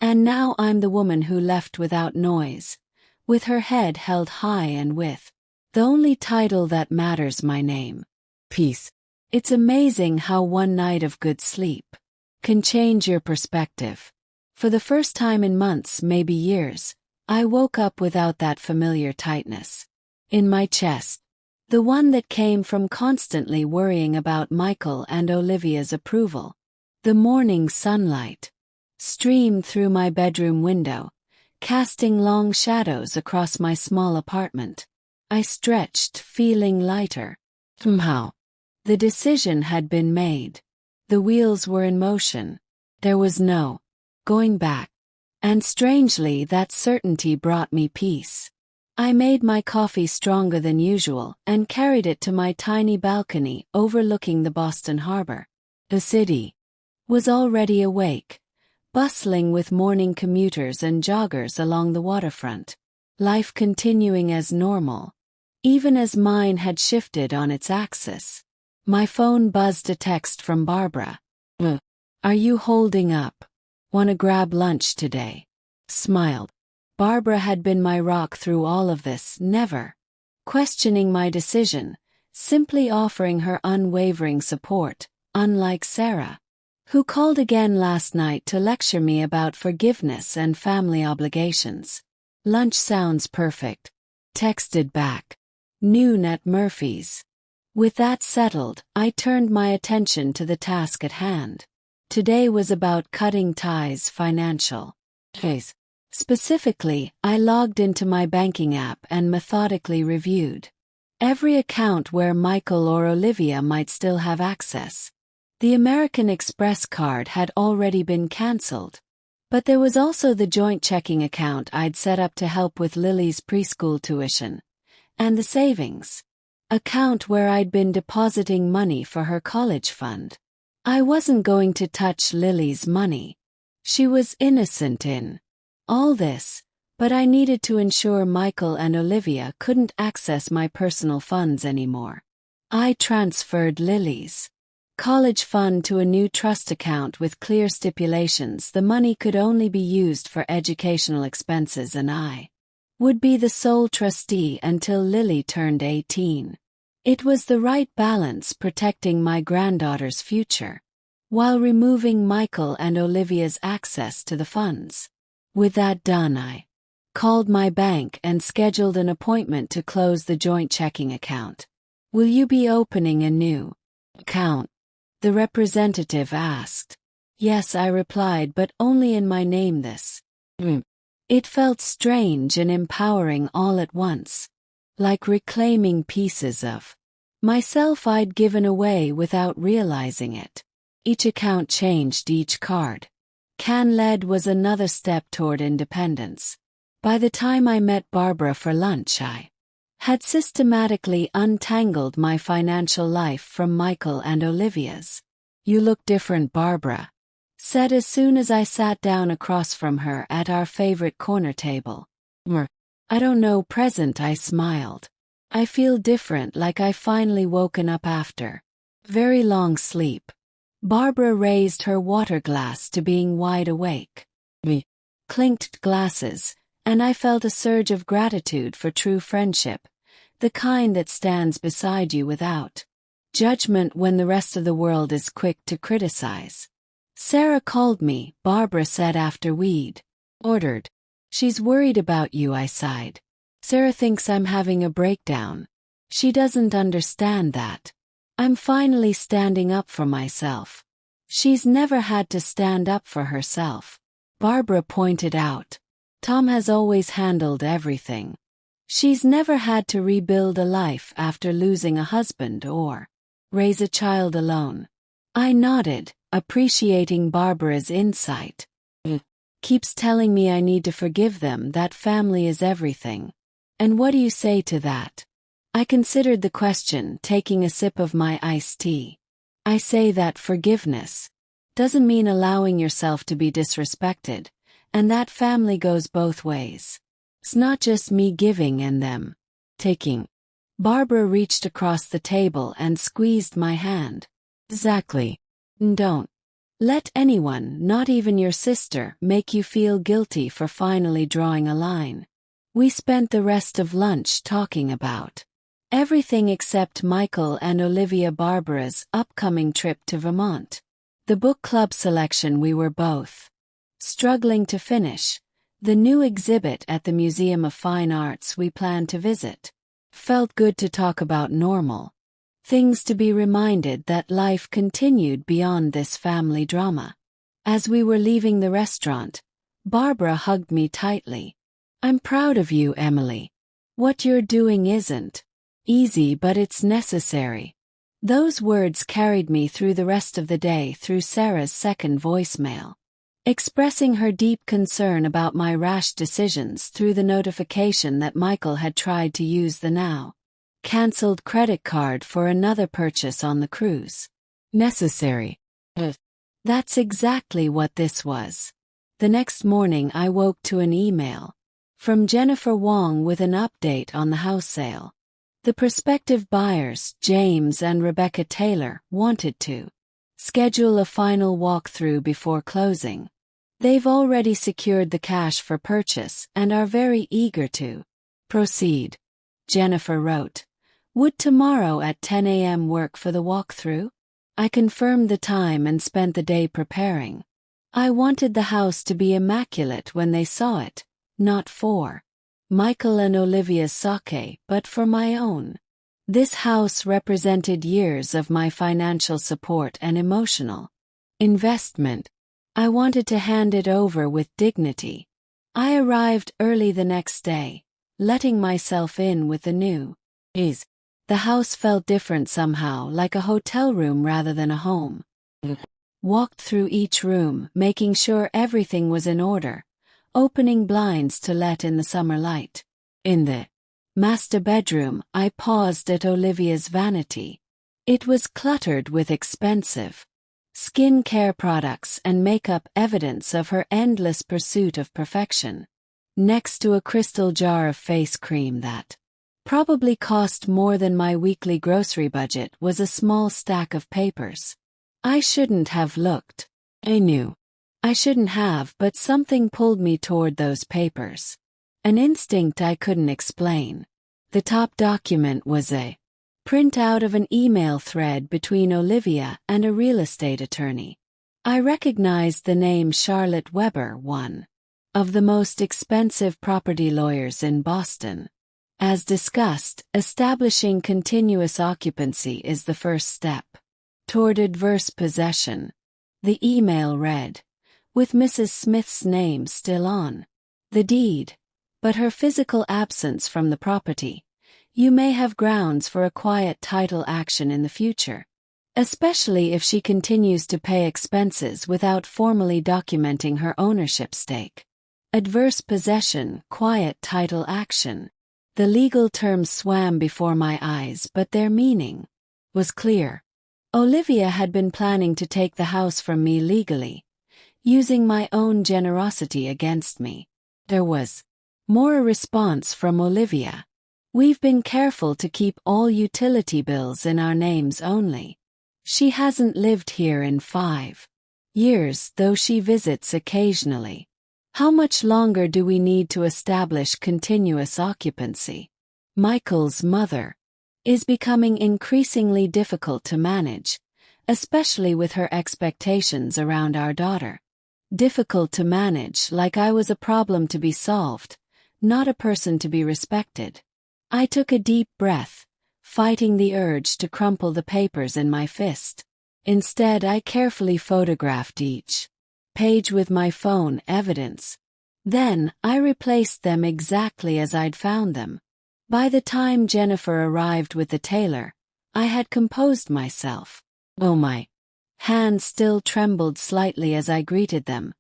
[SPEAKER 1] And now I'm the woman who left without noise, with her head held high and with the only title that matters, my name. Peace. It's amazing how one night of good sleep can change your perspective. For the first time in months, maybe years, I woke up without that familiar tightness in my chest. The one that came from constantly worrying about Michael and Olivia's approval. The morning sunlight streamed through my bedroom window, casting long shadows across my small apartment. I stretched, feeling lighter. Somehow, the decision had been made. The wheels were in motion. There was no going back. And strangely, that certainty brought me peace. I made my coffee stronger than usual and carried it to my tiny balcony overlooking the Boston Harbor. The city was already awake, bustling with morning commuters and joggers along the waterfront, life continuing as normal, even as mine had shifted on its axis. My phone buzzed, a text from Barbara. Are you holding up? Want to grab lunch today? Smiled. Barbara had been my rock through all of this, never questioning my decision, simply offering her unwavering support, unlike Sarah, who called again last night to lecture me about forgiveness and family obligations. Lunch sounds perfect. Texted back. Noon at Murphy's. With that settled, I turned my attention to the task at hand. Today was about cutting ties, financial ties. Specifically, I logged into my banking app and methodically reviewed every account where Michael or Olivia might still have access. The American Express card had already been cancelled, but there was also the joint checking account I'd set up to help with Lily's preschool tuition, and the savings account where I'd been depositing money for her college fund. I wasn't going to touch Lily's money. She was innocent in all this, but I needed to ensure Michael and Olivia couldn't access my personal funds anymore. I transferred Lily's college fund to a new trust account with clear stipulations. The money could only be used for educational expenses and I would be the sole trustee until Lily turned 18. It was the right balance, protecting my granddaughter's future, while removing Michael and Olivia's access to the funds. With that done, I called my bank and scheduled an appointment to close the joint checking account. Will you be opening a new account? The representative asked. Yes, I replied, but only in my name this. It felt strange and empowering all at once, like reclaiming pieces of myself I'd given away without realizing it. Each account changed, each card led was another step toward independence. By the time I met Barbara for lunch, I had systematically untangled my financial life from Michael and Olivia's. You look different, Barbara said as soon as I sat down across from her at our favorite corner table. I don't know, present, I smiled. I feel different, like I finally woken up after very long sleep. Barbara raised her water glass to being wide awake. We clinked glasses, and I felt a surge of gratitude for true friendship, the kind that stands beside you without judgment when the rest of the world is quick to criticize. Sarah called me, Barbara said after we'd ordered. She's worried about you, I sighed. Sarah thinks I'm having a breakdown. She doesn't understand that. I'm finally standing up for myself. She's never had to stand up for herself. Barbara pointed out. Tom has always handled everything. She's never had to rebuild a life after losing a husband or raise a child alone. I nodded, appreciating Barbara's insight. Keeps telling me I need to forgive them, that family is everything. And what do you say to that? I considered the question, taking a sip of my iced tea. I say that forgiveness doesn't mean allowing yourself to be disrespected, and that family goes both ways. It's not just me giving and them taking. Barbara reached across the table and squeezed my hand. Exactly. Don't let anyone, not even your sister, make you feel guilty for finally drawing a line. We spent the rest of lunch talking about everything except Michael and Olivia Barbara's upcoming trip to Vermont. The book club selection we were both struggling to finish. The new exhibit at the Museum of Fine Arts we planned to visit. Felt good to talk about normal things, to be reminded that life continued beyond this family drama. As we were leaving the restaurant, Barbara hugged me tightly. I'm proud of you, Emily. What you're doing isn't easy, but it's necessary. Those words carried me through the rest of the day, through Sarah's second voicemail, expressing her deep concern about my rash decisions, through the notification that Michael had tried to use the now cancelled credit card for another purchase on the cruise. Necessary. That's exactly what this was. The next morning I woke to an email from Jennifer Wong with an update on the house sale. The prospective buyers, James and Rebecca Taylor, wanted to schedule a final walkthrough before closing. They've already secured the cash for purchase and are very eager to proceed. Jennifer wrote, "Would tomorrow at 10 a.m. work for the walkthrough?" I confirmed the time and spent the day preparing. I wanted the house to be immaculate when they saw it, not for Michael and Olivia's sake, but for my own. This house represented years of my financial support and emotional investment. I wanted to hand it over with dignity. I arrived early the next day, letting myself in with the new is. The house felt different somehow, like a hotel room rather than a home. Walked through each room, making sure everything was in order, opening blinds to let in the summer light. In the master bedroom, I paused at Olivia's vanity. It was cluttered with expensive skin care products and makeup, evidence of her endless pursuit of perfection. Next to a crystal jar of face cream that probably cost more than my weekly grocery budget was a small stack of papers. I shouldn't have looked. I knew I shouldn't have, but something pulled me toward those papers. An instinct I couldn't explain. The top document was a printout of an email thread between Olivia and a real estate attorney. I recognized the name Charlotte Weber, one of the most expensive property lawyers in Boston. As discussed, establishing continuous occupancy is the first step toward adverse possession. The email read, with Mrs. Smith's name still on the deed, but her physical absence from the property, you may have grounds for a quiet title action in the future, especially if she continues to pay expenses without formally documenting her ownership stake. Adverse possession, quiet title action. The legal terms swam before my eyes, but their meaning was clear. Olivia had been planning to take the house from me legally, using my own generosity against me. There was more a response from Olivia. We've been careful to keep all utility bills in our names only. She hasn't lived here in 5 years, though she visits occasionally. How much longer do we need to establish continuous occupancy? Michael's mother is becoming increasingly difficult to manage, especially with her expectations around our daughter. Difficult to manage, like I was a problem to be solved, not a person to be respected. I took a deep breath, fighting the urge to crumple the papers in my fist. Instead, I carefully photographed each page with my phone evidence. Then, I replaced them exactly as I'd found them. By the time Jennifer arrived with the tailor, I had composed myself. Oh, my hands still trembled slightly as I greeted them.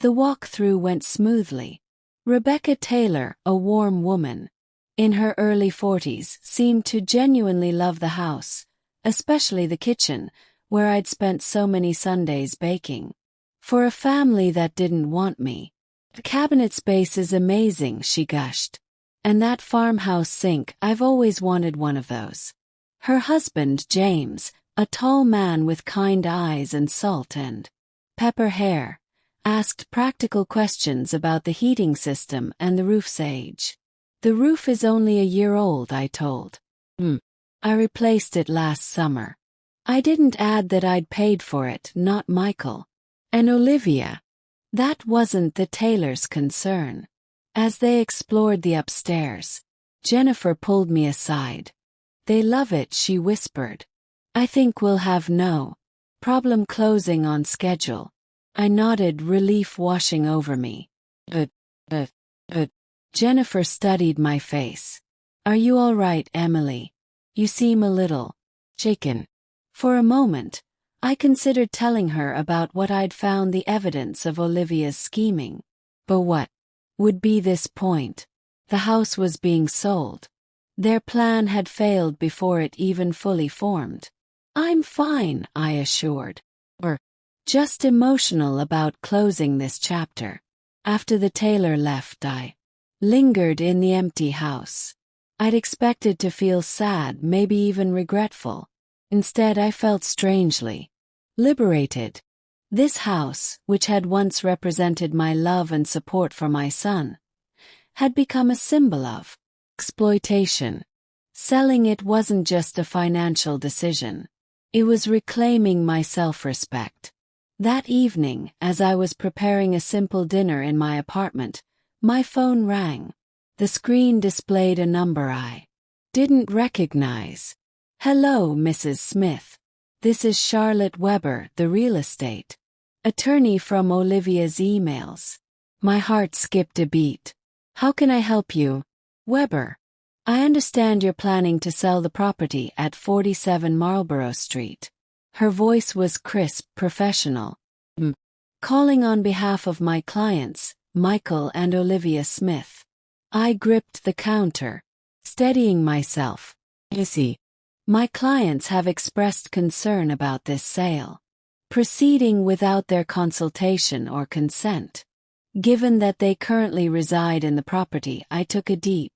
[SPEAKER 1] The walk-through went smoothly. Rebecca Taylor, a warm woman in her early 40s, seemed to genuinely love the house, especially the kitchen, where I'd spent so many Sundays baking. For a family that didn't want me. The cabinet space is amazing, she gushed. And that farmhouse sink, I've always wanted one of those. Her husband, James, a tall man with kind eyes and salt and pepper hair, asked practical questions about the heating system and the roof's age. The roof is only a year old, I told. I replaced it last summer. I didn't add that I'd paid for it, not Michael. And Olivia. That wasn't the tailor's concern. As they explored the upstairs, Jennifer pulled me aside. They love it, she whispered. I think we'll have no problem closing on schedule. I nodded, relief washing over me. Jennifer studied my face. Are you all right, Emily? You seem a little shaken. For a moment, I considered telling her about what I'd found the evidence of Olivia's scheming. But what would be this point? The house was being sold. Their plan had failed before it even fully formed. I'm fine, I assured. Or just emotional about closing this chapter. After the tailor left, I lingered in the empty house. I'd expected to feel sad, maybe even regretful. Instead, I felt strangely liberated. This house, which had once represented my love and support for my son, had become a symbol of exploitation. Selling it wasn't just a financial decision. It was reclaiming my self-respect. That evening, as I was preparing a simple dinner in my apartment, my phone rang. The screen displayed a number I didn't recognize. Hello, Mrs. Smith. This is Charlotte Weber, the real estate attorney from Olivia's emails. My heart skipped a beat. How can I help you? Weber. I understand you're planning to sell the property at 47 Marlborough Street. Her voice was crisp, professional. Calling on behalf of my clients, Michael and Olivia Smith. I gripped the counter, steadying myself. You see, my clients have expressed concern about this sale, proceeding without their consultation or consent. Given that they currently reside in the property, I took a deep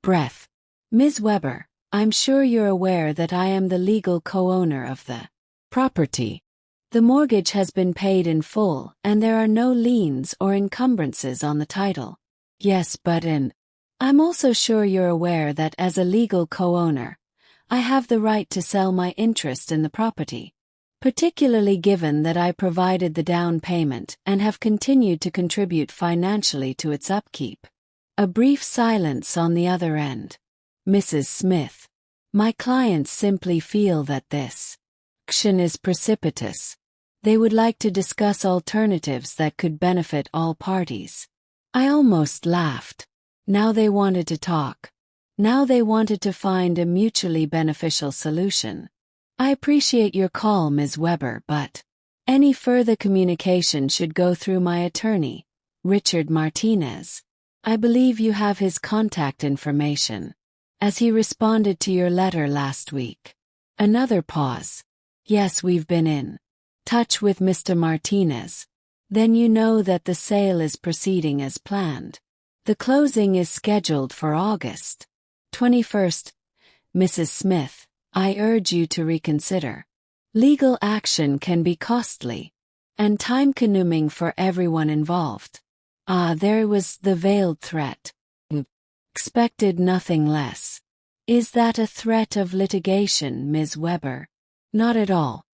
[SPEAKER 1] breath. Ms. Weber, I'm sure you're aware that I am the legal co-owner of the property. The mortgage has been paid in full, and there are no liens or encumbrances on the title. Yes, but I'm also sure you're aware that as a legal co-owner, I have the right to sell my interest in the property, particularly given that I provided the down payment and have continued to contribute financially to its upkeep. A brief silence on the other end. Mrs. Smith, my clients simply feel that this action is precipitous. They would like to discuss alternatives that could benefit all parties. I almost laughed. Now they wanted to talk. Now they wanted to find a mutually beneficial solution. I appreciate your call, Ms. Weber, but any further communication should go through my attorney, Richard Martinez. I believe you have his contact information, as he responded to your letter last week. Another pause. Yes, we've been in touch with Mr. Martinez. Then you know that the sale is proceeding as planned. The closing is scheduled for August 21st. Mrs. Smith, I urge you to reconsider. Legal action can be costly and time-consuming for everyone involved. Ah, there was the veiled threat. Expected nothing less. Is that a threat of litigation, Ms. Weber? Not at all.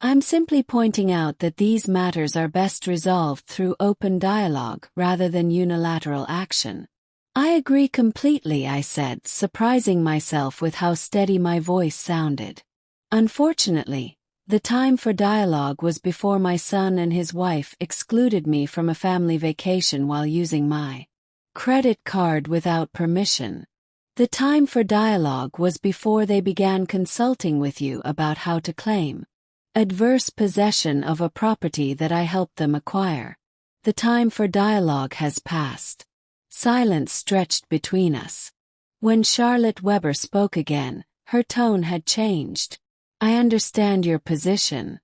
[SPEAKER 1] I'm simply pointing out that these matters are best resolved through open dialogue rather than unilateral action. I agree completely, I said, surprising myself with how steady my voice sounded. Unfortunately, the time for dialogue was before my son and his wife excluded me from a family vacation while using my credit card without permission. The time for dialogue was before they began consulting with you about how to claim adverse possession of a property that I helped them acquire. The time for dialogue has passed. Silence stretched between us. When Charlotte Weber spoke again, her tone had changed. I understand your position,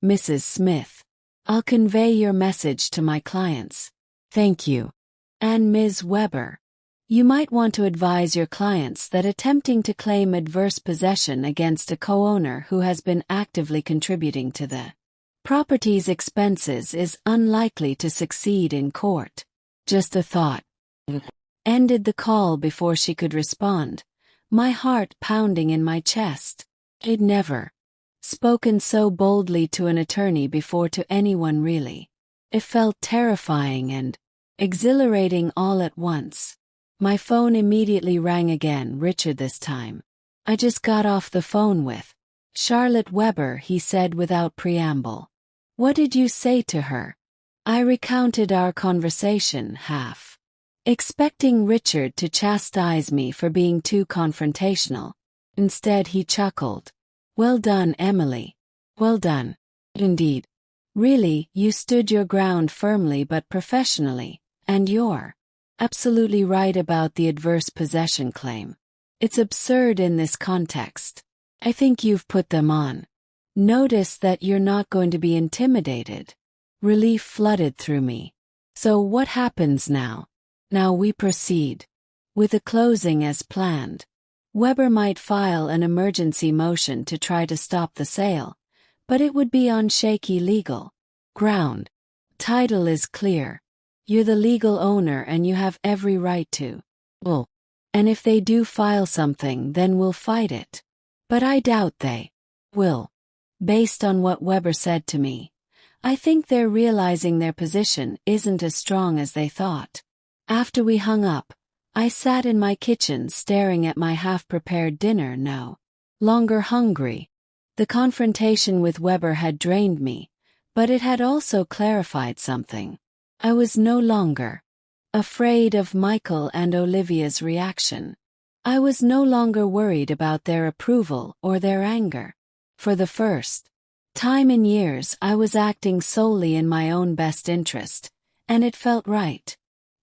[SPEAKER 1] Mrs. Smith. I'll convey your message to my clients. Thank you. And Ms. Weber, you might want to advise your clients that attempting to claim adverse possession against a co-owner who has been actively contributing to the property's expenses is unlikely to succeed in court. Just a thought. Ended the call before she could respond, my heart pounding in my chest. I'd never spoken so boldly to an attorney before, to anyone really. It felt terrifying and exhilarating all at once. My phone immediately rang again, Richard this time. I just got off the phone with Charlotte Weber, he said without preamble. What did you say to her? I recounted our conversation, half expecting Richard to chastise me for being too confrontational. Instead he chuckled. Well done, Emily. Well done. Indeed. Really, you stood your ground firmly but professionally, and you're absolutely right about the adverse possession claim. It's absurd in this context. I think you've put them on. Notice that you're not going to be intimidated. Relief flooded through me. So what happens now? Now we proceed with the closing as planned. Weber might file an emergency motion to try to stop the sale, but it would be on shaky legal ground. Title is clear. You're the legal owner and you have every right to. Well, and if they do file something, then we'll fight it. But I doubt they will. Based on what Weber said to me, I think they're realizing their position isn't as strong as they thought. After we hung up, I sat in my kitchen staring at my half-prepared dinner, no longer hungry. The confrontation with Weber had drained me, but it had also clarified something. I was no longer afraid of Michael and Olivia's reaction. I was no longer worried about their approval or their anger. For the first time in years, I was acting solely in my own best interest, and it felt right.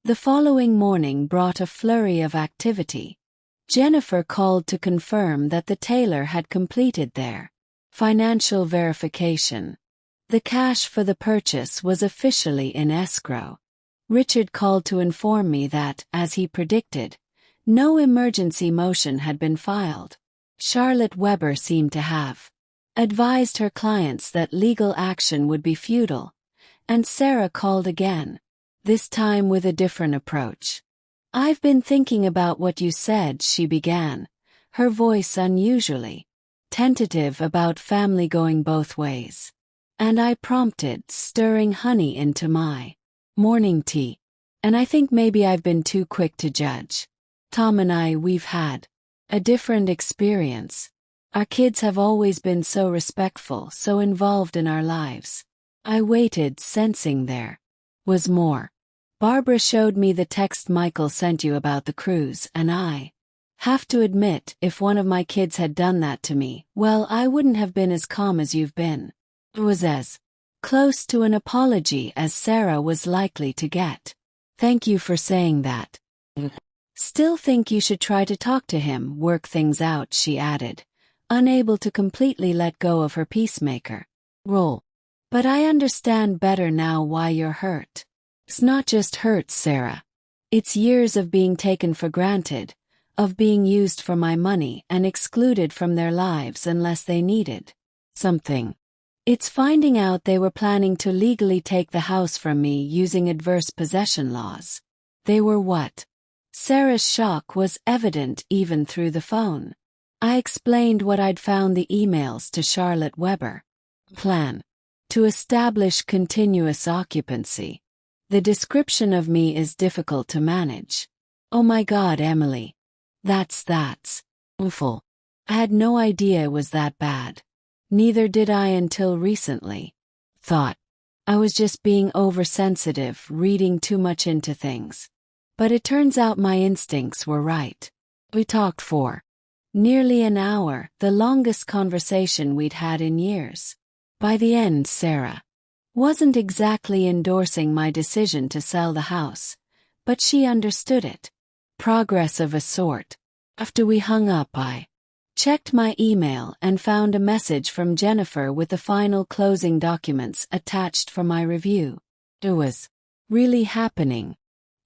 [SPEAKER 1] The following morning brought a flurry of activity. Jennifer called to confirm that the tailor had completed their financial verification. The cash for the purchase was officially in escrow. Richard called to inform me that, as he predicted, no emergency motion had been filed. Charlotte Weber seemed to have advised her clients that legal action would be futile, and Sarah called again, this time with a different approach. I've been thinking about what you said, she began, her voice unusually tentative about family going both ways. And I prompted, stirring honey into my morning tea. And I think maybe I've been too quick to judge. Tom and we've had a different experience. Our kids have always been so respectful, so involved in our lives. I waited, sensing there was more. Barbara showed me the text Michael sent you about the cruise, and I have to admit, if one of my kids had done that to me, well, I wouldn't have been as calm as you've been. It was as close to an apology as Sarah was likely to get. Thank you for saying that. Still think you should try to talk to him, work things out, she added, unable to completely let go of her peacemaker role. But I understand better now why you're hurt. It's not just hurt, Sarah. It's years of being taken for granted, of being used for my money and excluded from their lives unless they needed something. It's finding out they were planning to legally take the house from me using adverse possession laws. They were what? Sarah's shock was evident even through the phone. I explained what I'd found the emails to Charlotte Weber. Plan. To establish continuous occupancy. The description of me is difficult to manage. Oh my God, Emily. That's awful. I had no idea it was that bad. Neither did I until recently. Thought I was just being oversensitive, reading too much into things. But it turns out my instincts were right. We talked for nearly an hour, the longest conversation we'd had in years. By the end, Sarah wasn't exactly endorsing my decision to sell the house, but she understood it. Progress of a sort. After we hung up, I checked my email and found a message from Jennifer with the final closing documents attached for my review. It was really happening.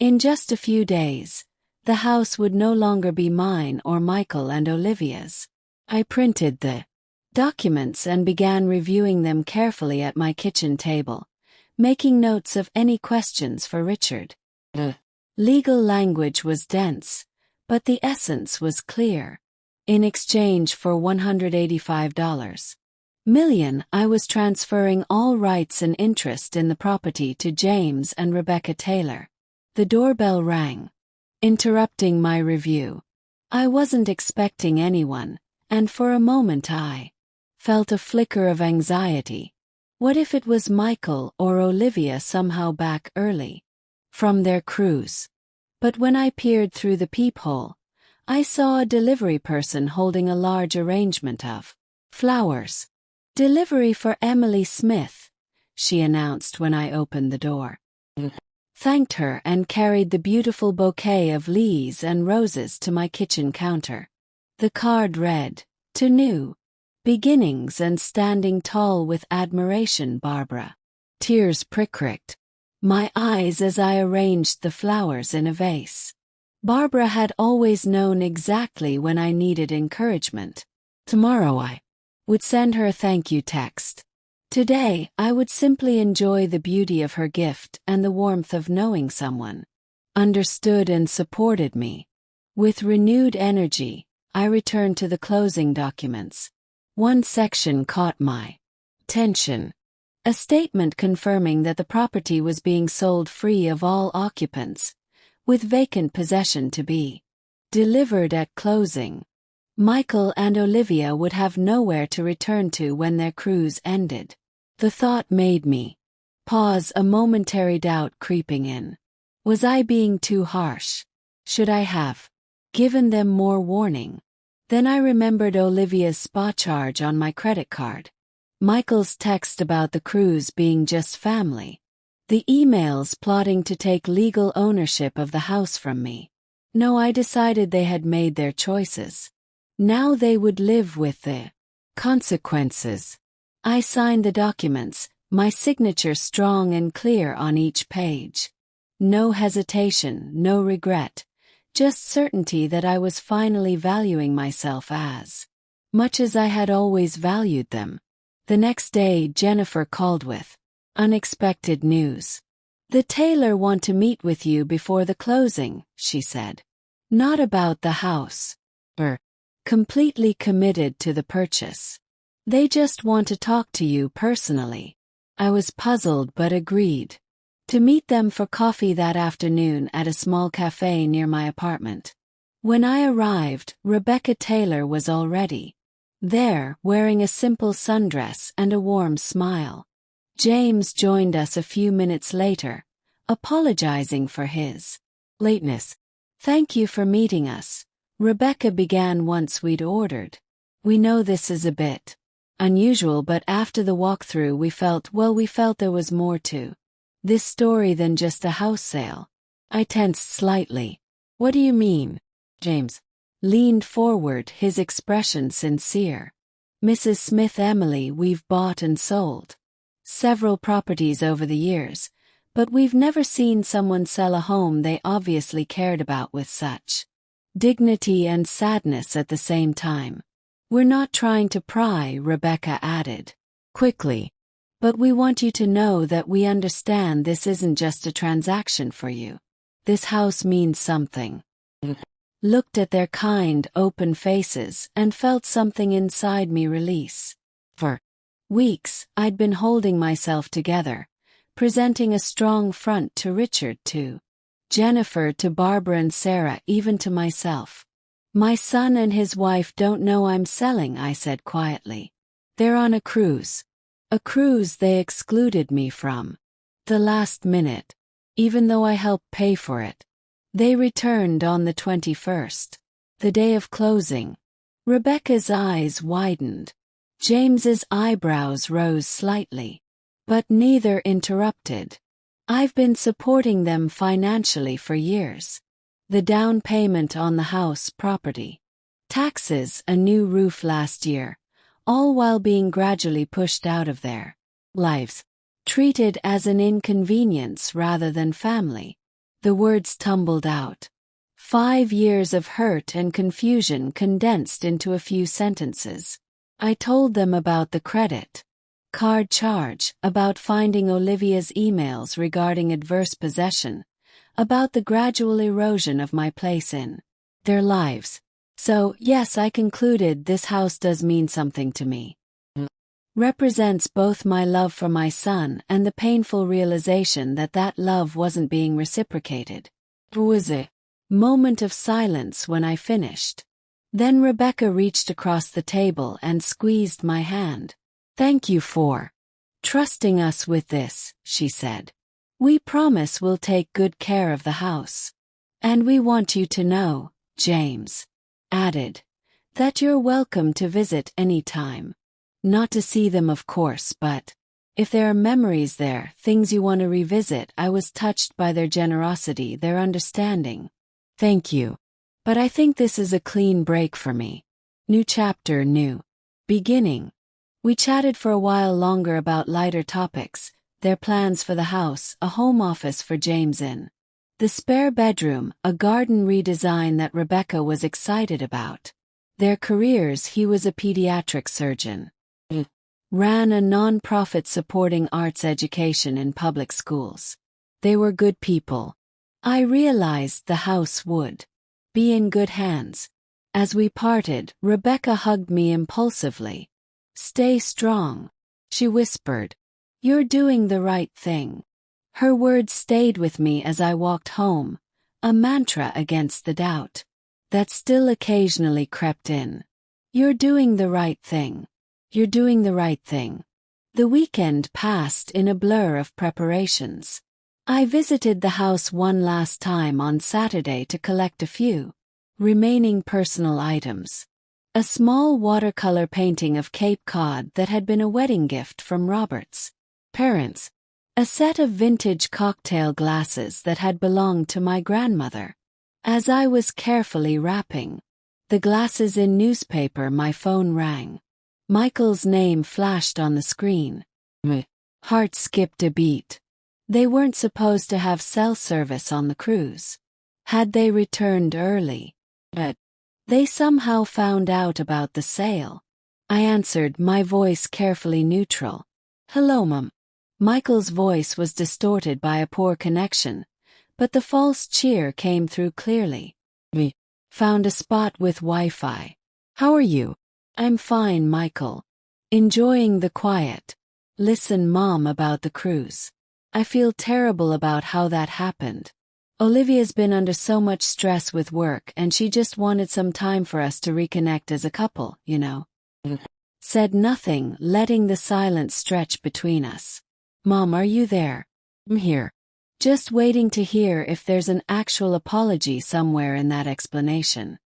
[SPEAKER 1] In just a few days, the house would no longer be mine or Michael and Olivia's. I printed the documents and began reviewing them carefully at my kitchen table, making notes of any questions for Richard. The legal language was dense, but the essence was clear. In exchange for $185 million, I was transferring all rights and interest in the property to James and Rebecca Taylor. The doorbell rang, interrupting my review. I wasn't expecting anyone, and for a moment I felt a flicker of anxiety. What if it was Michael or Olivia somehow back early from their cruise? But when I peered through the peephole, I saw a delivery person holding a large arrangement of flowers. Delivery for Emily Smith, she announced when I opened the door. Thanked her and carried the beautiful bouquet of lilies and roses to my kitchen counter. The card read, "To new beginnings and standing tall with admiration, Barbara." Tears pricked my eyes as I arranged the flowers in a vase. Barbara had always known exactly when I needed encouragement. Tomorrow I would send her a thank you text. Today I would simply enjoy the beauty of her gift and the warmth of knowing someone understood and supported me. With renewed energy, I returned to the closing documents. One section caught my attention. A statement confirming that the property was being sold free of all occupants, with vacant possession to be delivered at closing. Michael and Olivia would have nowhere to return to when their cruise ended. The thought made me pause, a momentary doubt creeping in. Was I being too harsh? Should I have given them more warning? Then I remembered Olivia's spa charge on my credit card. Michael's text about the cruise being just family. The emails plotting to take legal ownership of the house from me. No, I decided they had made their choices. Now they would live with the consequences. I signed the documents, my signature strong and clear on each page. No hesitation, no regret, just certainty that I was finally valuing myself as much as I had always valued them. The next day, Jennifer called with unexpected news. "The Taylor want to meet with you before the closing," she said. "Not about the house. Completely committed to the purchase. They just want to talk to you personally." I was puzzled but agreed to meet them for coffee that afternoon at a small cafe near my apartment. When I arrived, Rebecca Taylor was already there, wearing a simple sundress and a warm smile. James joined us a few minutes later, apologizing for his lateness. "Thank you for meeting us," Rebecca began once we'd ordered. "We know this is a bit unusual, but after the walkthrough we felt there was more to this story than just a house sale." I tensed slightly. "What do you mean?" James leaned forward, his expression sincere. "Mrs. Smith, Emily, we've bought and sold several properties over the years, but we've never seen someone sell a home they obviously cared about with such dignity and sadness at the same time. We're not trying to pry," Rebecca added quickly. But we want you to know that we understand this isn't just a transaction for you. This house means something. Looked at their kind, open faces and felt something inside me release. For weeks, I'd been holding myself together, presenting a strong front to Richard, to Jennifer, to Barbara and Sarah, even to myself. My son and his wife don't know I'm selling, I said quietly. They're on a cruise. A cruise they excluded me from. The last minute. Even though I helped pay for it. They returned on the 21st. The day of closing. Rebecca's eyes widened. James's eyebrows rose slightly. But neither interrupted. I've been supporting them financially for years. The down payment on the house property. Taxes, a new roof last year. All while being gradually pushed out of their lives. Treated as an inconvenience rather than family. The words tumbled out. 5 years of hurt and confusion condensed into a few sentences. I told them about the credit card charge, about finding Olivia's emails regarding adverse possession, about the gradual erosion of my place in their lives. So, yes, I concluded this house does mean something to me. Represents both my love for my son and the painful realization that that love wasn't being reciprocated. It was a moment of silence when I finished. Then Rebecca reached across the table and squeezed my hand. Thank you for trusting us with this, she said. We promise we'll take good care of the house. And we want you to know, James added, that you're welcome to visit any time. Not to see them, of course, but if there are memories there, things you want to revisit. I was touched by their generosity, their understanding. Thank you. But I think this is a clean break for me. New chapter, new beginning. We chatted for a while longer about lighter topics, their plans for the house, a home office for James in the spare bedroom, a garden redesign that Rebecca was excited about. Their careers, he was a pediatric surgeon. Ran a non-profit supporting arts education in public schools. They were good people. I realized the house would be in good hands. As we parted, Rebecca hugged me impulsively. Stay strong, she whispered. You're doing the right thing. Her words stayed with me as I walked home, a mantra against the doubt that still occasionally crept in. You're doing the right thing. You're doing the right thing. The weekend passed in a blur of preparations. I visited the house one last time on Saturday to collect a few remaining personal items. A small watercolor painting of Cape Cod that had been a wedding gift from Robert's parents. A set of vintage cocktail glasses that had belonged to my grandmother. As I was carefully wrapping the glasses in newspaper, my phone rang. Michael's name flashed on the screen. My heart skipped a beat. They weren't supposed to have cell service on the cruise. Had they returned early? But they somehow found out about the sale. I answered, my voice carefully neutral. Hello, Mum. Michael's voice was distorted by a poor connection, but the false cheer came through clearly. We found a spot with Wi-Fi. How are you? I'm fine, Michael. Enjoying the quiet. Listen, Mom, about the cruise. I feel terrible about how that happened. Olivia's been under so much stress with work and she just wanted some time for us to reconnect as a couple, you know. Said nothing, letting the silence stretch between us. Mom, are you there? I'm here. Just waiting to hear if there's an actual apology somewhere in that explanation.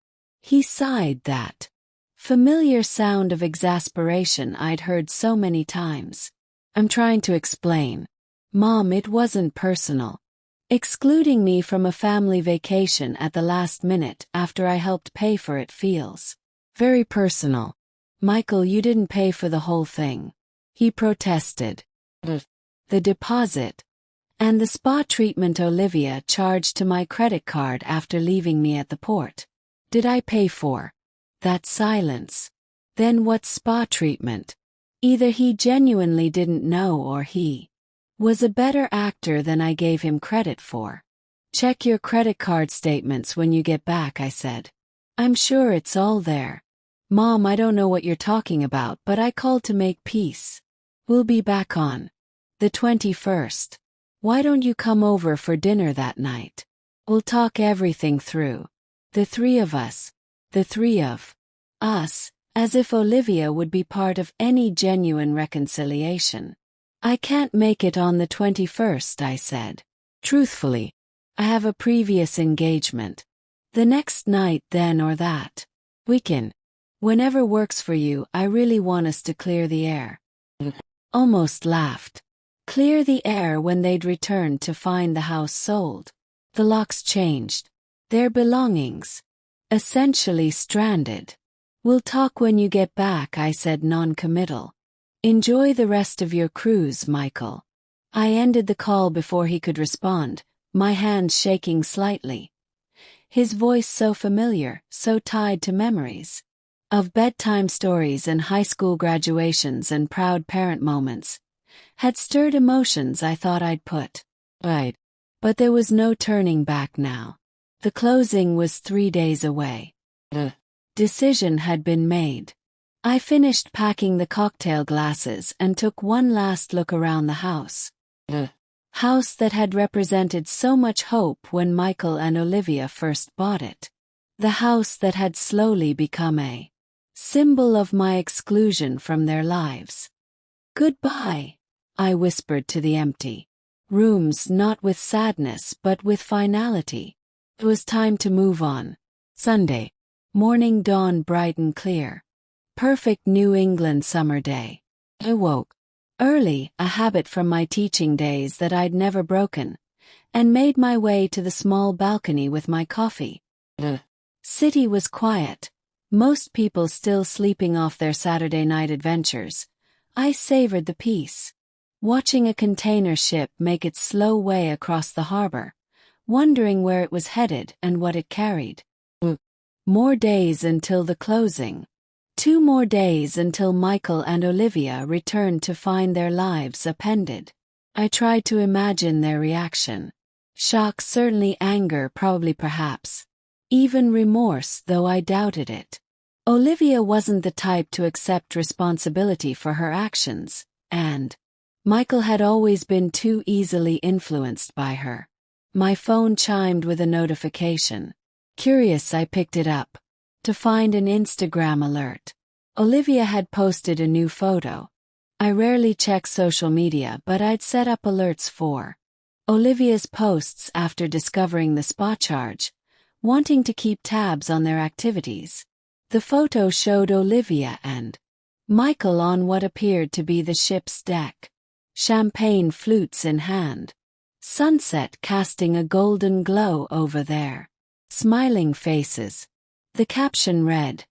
[SPEAKER 1] He sighed, that familiar sound of exasperation I'd heard so many times. I'm trying to explain. Mom, it wasn't personal. Excluding me from a family vacation at the last minute after I helped pay for it feels very personal. Michael, you didn't pay for the whole thing. He protested. The deposit and the spa treatment Olivia charged to my credit card after leaving me at the port. Did I pay for that silence? Then what spa treatment? Either he genuinely didn't know or he was a better actor than I gave him credit for. Check your credit card statements when you get back, I said. I'm sure it's all there. Mom, I don't know what you're talking about, but I called to make peace. We'll be back on the 21st. Why don't you come over for dinner that night? We'll talk everything through. The three of us. The three of us, as if Olivia would be part of any genuine reconciliation. I can't make it on the 21st, I said. Truthfully, I have a previous engagement. The next night then or that. We can. Whenever works for you, I really want us to clear the air. Almost laughed. Clear the air when they'd returned to find the house sold. The locks changed. Their belongings. Essentially stranded. We'll talk when you get back, I said non-committal. Enjoy the rest of your cruise, Michael. I ended the call before he could respond, my hands shaking slightly. His voice so familiar, so tied to memories of bedtime stories and high school graduations and proud parent moments, had stirred emotions I thought I'd put right. But there was no turning back now. The closing was 3 days away. The decision had been made. I finished packing the cocktail glasses and took one last look around the house. The house that had represented so much hope when Michael and Olivia first bought it. The house that had slowly become a symbol of my exclusion from their lives. Goodbye, I whispered to the empty rooms, not with sadness but with finality. It was time to move on. Sunday. Morning dawn bright and clear. Perfect New England summer day. I woke early, a habit from my teaching days that I'd never broken, and made my way to the small balcony with my coffee. The city was quiet. Most people still sleeping off their Saturday night adventures. I savored the peace. Watching a container ship make its slow way across the harbor, wondering where it was headed and what it carried. More days until the closing. 2 more days until Michael and Olivia returned to find their lives upended. I tried to imagine their reaction. Shock, certainly anger, probably perhaps. Even remorse, though I doubted it. Olivia wasn't the type to accept responsibility for her actions, and Michael had always been too easily influenced by her. My phone chimed with a notification. Curious, I picked it up to find an Instagram alert. Olivia had posted a new photo. I rarely check social media, but I'd set up alerts for Olivia's posts after discovering the spa charge, wanting to keep tabs on their activities. The photo showed Olivia and Michael on what appeared to be the ship's deck. Champagne flutes in hand. Sunset casting a golden glow over their smiling faces. The caption read,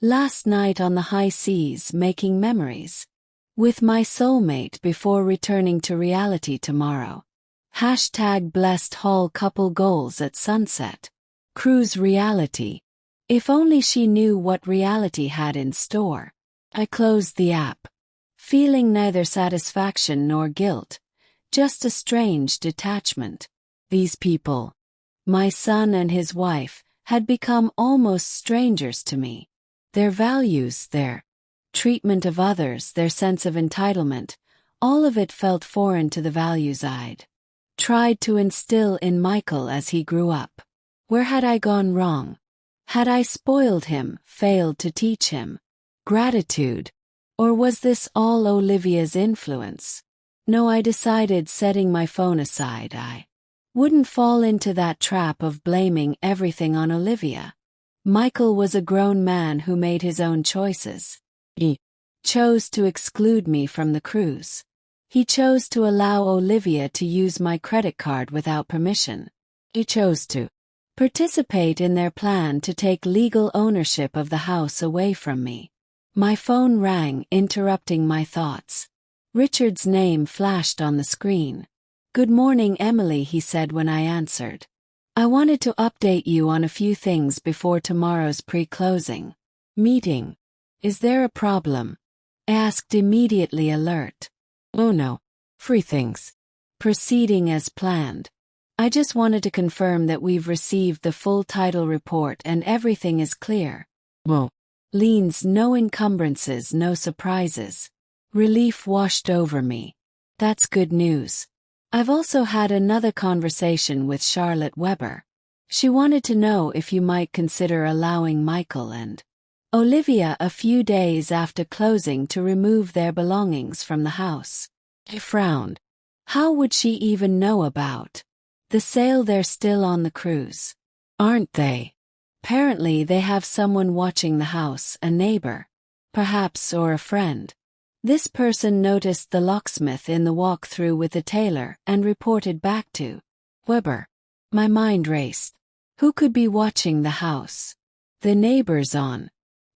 [SPEAKER 1] "Last night on the high seas making memories. With my soulmate before returning to reality tomorrow. Hashtag blessed haul couple goals at sunset. Cruise reality." If only she knew what reality had in store. I closed the app, feeling neither satisfaction nor guilt, just a strange detachment. These people, my son and his wife, had become almost strangers to me. Their values, their treatment of others, their sense of entitlement, all of it felt foreign to the values I'd tried to instill in Michael as he grew up. Where had I gone wrong? Had I spoiled him, failed to teach him gratitude? Or was this all Olivia's influence? No, I decided, setting my phone aside, I wouldn't fall into that trap of blaming everything on Olivia. Michael was a grown man who made his own choices. He chose to exclude me from the cruise. He chose to allow Olivia to use my credit card without permission. He chose to participate in their plan to take legal ownership of the house away from me. My phone rang, interrupting my thoughts. Richard's name flashed on the screen. "Good morning, Emily," he said when I answered. "I wanted to update you on a few things before tomorrow's pre-closing meeting. Is there a problem?" asked, immediately alert.
[SPEAKER 2] Oh no. Free things.
[SPEAKER 1] Proceeding as planned. I just wanted to confirm that we've received the full title report and everything is clear.
[SPEAKER 2] Well,
[SPEAKER 1] Leans, no encumbrances, no surprises. Relief washed over me. That's good news. I've also had another conversation with Charlotte Weber. She wanted to know if you might consider allowing Michael and Olivia a few days after closing to remove their belongings from the house.
[SPEAKER 2] I frowned.
[SPEAKER 1] How would she even know about the sale? They're still on the cruise,
[SPEAKER 2] Aren't they?
[SPEAKER 1] Apparently they have someone watching the house, a neighbor, perhaps, or a friend. This person noticed the locksmith in the walk-through with the tailor and reported back to Weber. My mind raced. Who could be watching the house? The neighbors on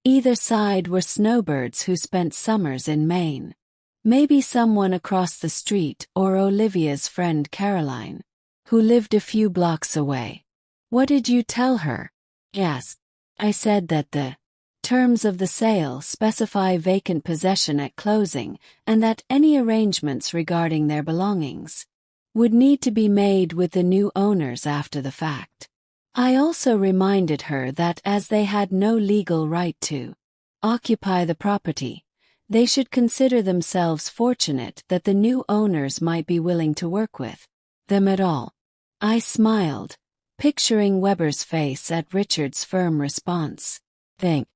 [SPEAKER 1] either side were snowbirds who spent summers in Maine. Maybe someone across the street, or Olivia's friend Caroline, who lived a few blocks away. What did you tell her? Yes. I said that the terms of the sale specify vacant possession at closing and that any arrangements regarding their belongings would need to be made with the new owners after the fact. I also reminded her that as they had no legal right to occupy the property, they should consider themselves fortunate that the new owners might be willing to work with them at all. I smiled, picturing Weber's face at Richard's firm response.
[SPEAKER 2] Thank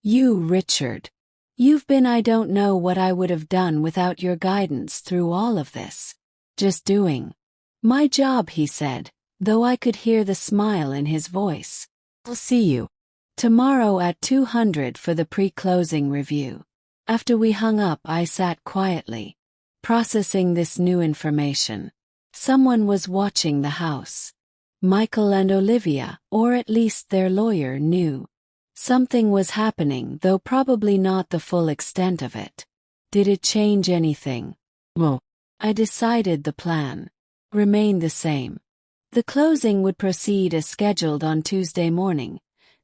[SPEAKER 1] you, Richard. You've been, I don't know what I would have done without your guidance through all of this. Just doing my job, he said, though I could hear the smile in his voice.
[SPEAKER 2] I'll see you
[SPEAKER 1] tomorrow at 200 for the pre-closing review. After we hung up, I sat quietly, processing this new information. Someone was watching the house. Michael and Olivia, or at least their lawyer, knew something was happening, though probably not the full extent of it. Did it change anything?
[SPEAKER 2] Well,
[SPEAKER 1] I decided the plan remained the same. The closing would proceed as scheduled on Tuesday morning,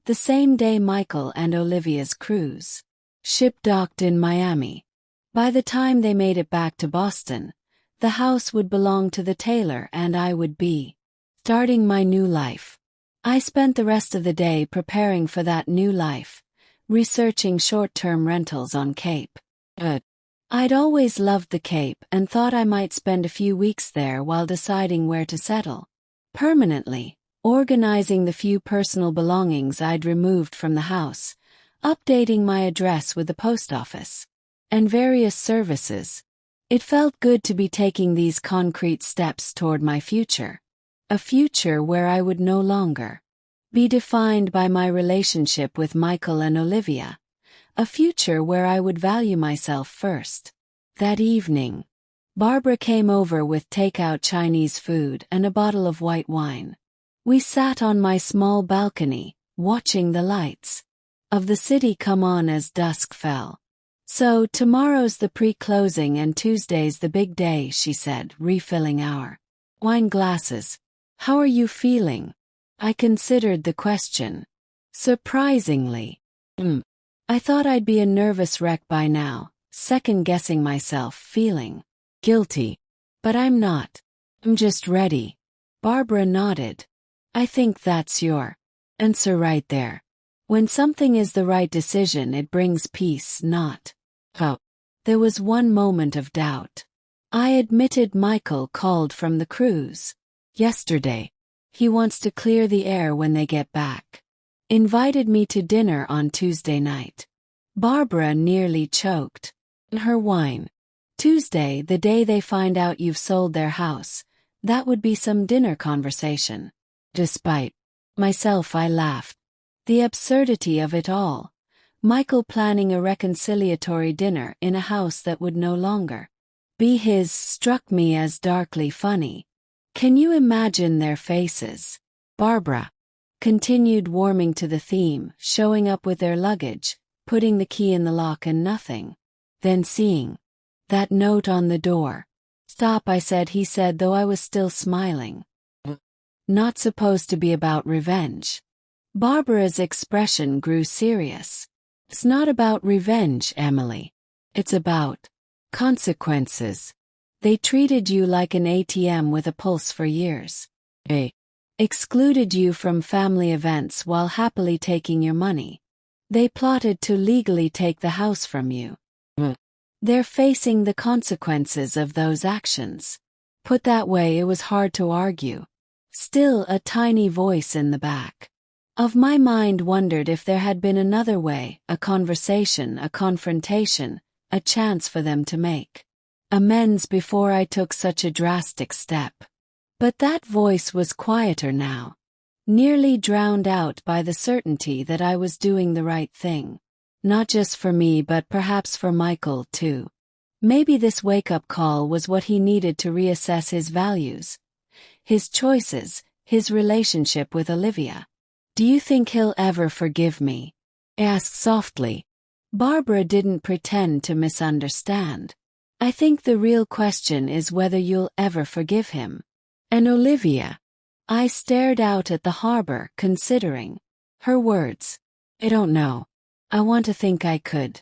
[SPEAKER 1] the same day Michael and Olivia's cruise ship docked in Miami. By the time they made it back to Boston, the house would belong to the tailor and I would be starting my new life. I spent the rest of the day preparing for that new life, researching short-term rentals on Cape. I'd always loved the Cape and thought I might spend a few weeks there while deciding where to settle permanently, organizing the few personal belongings I'd removed from the house, updating my address with the post office, and various services. It felt good to be taking these concrete steps toward my future. A future where I would no longer be defined by my relationship with Michael and Olivia. A future where I would value myself first. That evening, Barbara came over with takeout Chinese food and a bottle of white wine. We sat on my small balcony, watching the lights of the city come on as dusk fell. So, tomorrow's the pre-closing and Tuesday's the big day, she said, refilling our wine glasses. How are you feeling? I considered the question. Surprisingly. I thought I'd be a nervous wreck by now, second-guessing myself, feeling guilty. But I'm not. I'm just ready. Barbara nodded. I think that's your answer right there. When something is the right decision, it brings peace, not hope. There was one moment of doubt. I admitted Michael called from the cruise yesterday. He wants to clear the air when they get back. Invited me to dinner on Tuesday night. Barbara nearly choked. Her wine. Tuesday, the day they find out you've sold their house. That would be some dinner conversation. Despite myself, I laughed. The absurdity of it all. Michael planning a reconciliatory dinner in a house that would no longer be his struck me as darkly funny. Can you imagine their faces? Barbara continued, warming to the theme, showing up with their luggage, putting the key in the lock and nothing. Then seeing that note on the door. Stop, I said, he said, though I was still smiling. Not supposed to be about revenge. Barbara's expression grew serious. It's not about revenge, Emily.
[SPEAKER 2] It's about consequences. They treated you like an ATM with a pulse for years. They excluded you from family events while happily taking your money. They plotted to legally take the house from you. They're facing the consequences of those actions. Put that way, it was hard to argue. Still, a tiny voice in the back of my mind wondered if there had been another way, a conversation, a confrontation, a chance for them to make amends before I took such a drastic step. But that voice was quieter now, nearly drowned out by the certainty that I was doing the right thing. Not just for me but perhaps for Michael too. Maybe this wake-up call was what he needed to reassess his values, his choices, his relationship with Olivia. "Do you think he'll ever forgive me?" I asked softly. Barbara didn't pretend to misunderstand. "I think the real question is whether you'll ever forgive him." "And Olivia?" I stared out at the harbor, considering her words. "I don't know. I want to think I could.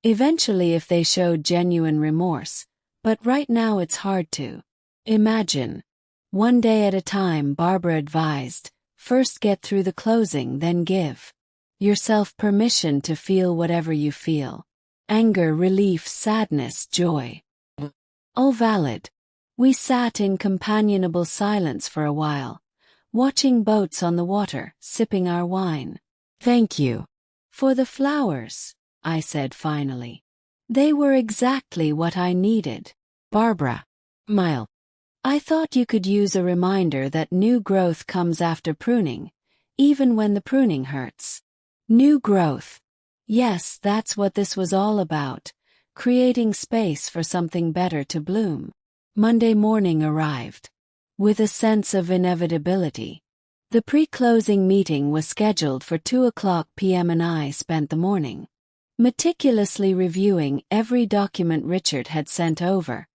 [SPEAKER 2] Eventually if they showed genuine remorse, but right now it's hard to imagine." "One day at a time," Barbara advised. "First get through the closing, then give yourself permission to feel whatever you feel. Anger, relief, sadness, joy. All valid." We sat in companionable silence for a while, watching boats on the water, sipping our wine. "Thank you for the flowers," I said finally. "They were exactly what I needed." Barbara smiled. "I thought you could use a reminder that new growth comes after pruning, even when the pruning hurts." New growth. Yes, that's what this was all about, creating space for something better to bloom. Monday morning arrived with a sense of inevitability. The pre-closing meeting was scheduled for 2:00 p.m. and I spent the morning meticulously reviewing every document Richard had sent over,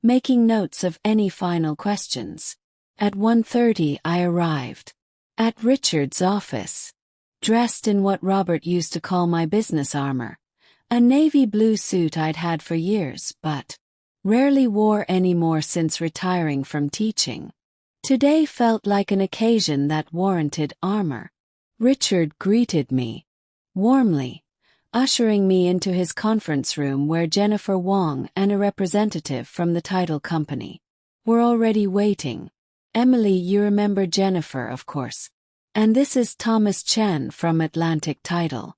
[SPEAKER 2] making notes of any final questions. At 1:30 I arrived at Richard's office, dressed in what Robert used to call my business armor, a navy blue suit I'd had for years but rarely wore anymore since retiring from teaching. Today felt like an occasion that warranted armor. Richard greeted me warmly, ushering me into his conference room where Jennifer Wong and a representative from the title company were already waiting. "Emily, you remember Jennifer, of course. And this is Thomas Chen from Atlantic Title."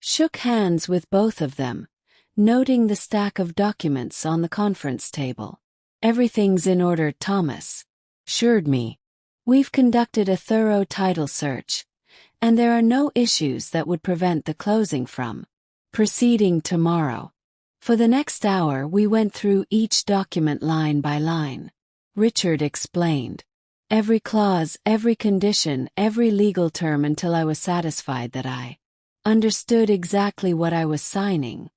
[SPEAKER 2] Shook hands with both of them, noting the stack of documents on the conference table. "Everything's in order," Thomas assured me. "We've conducted a thorough title search, and there are no issues that would prevent the closing from proceeding tomorrow." For the next hour we went through each document line by line. Richard explained every clause, every condition, every legal term until I was satisfied that I understood exactly what I was signing.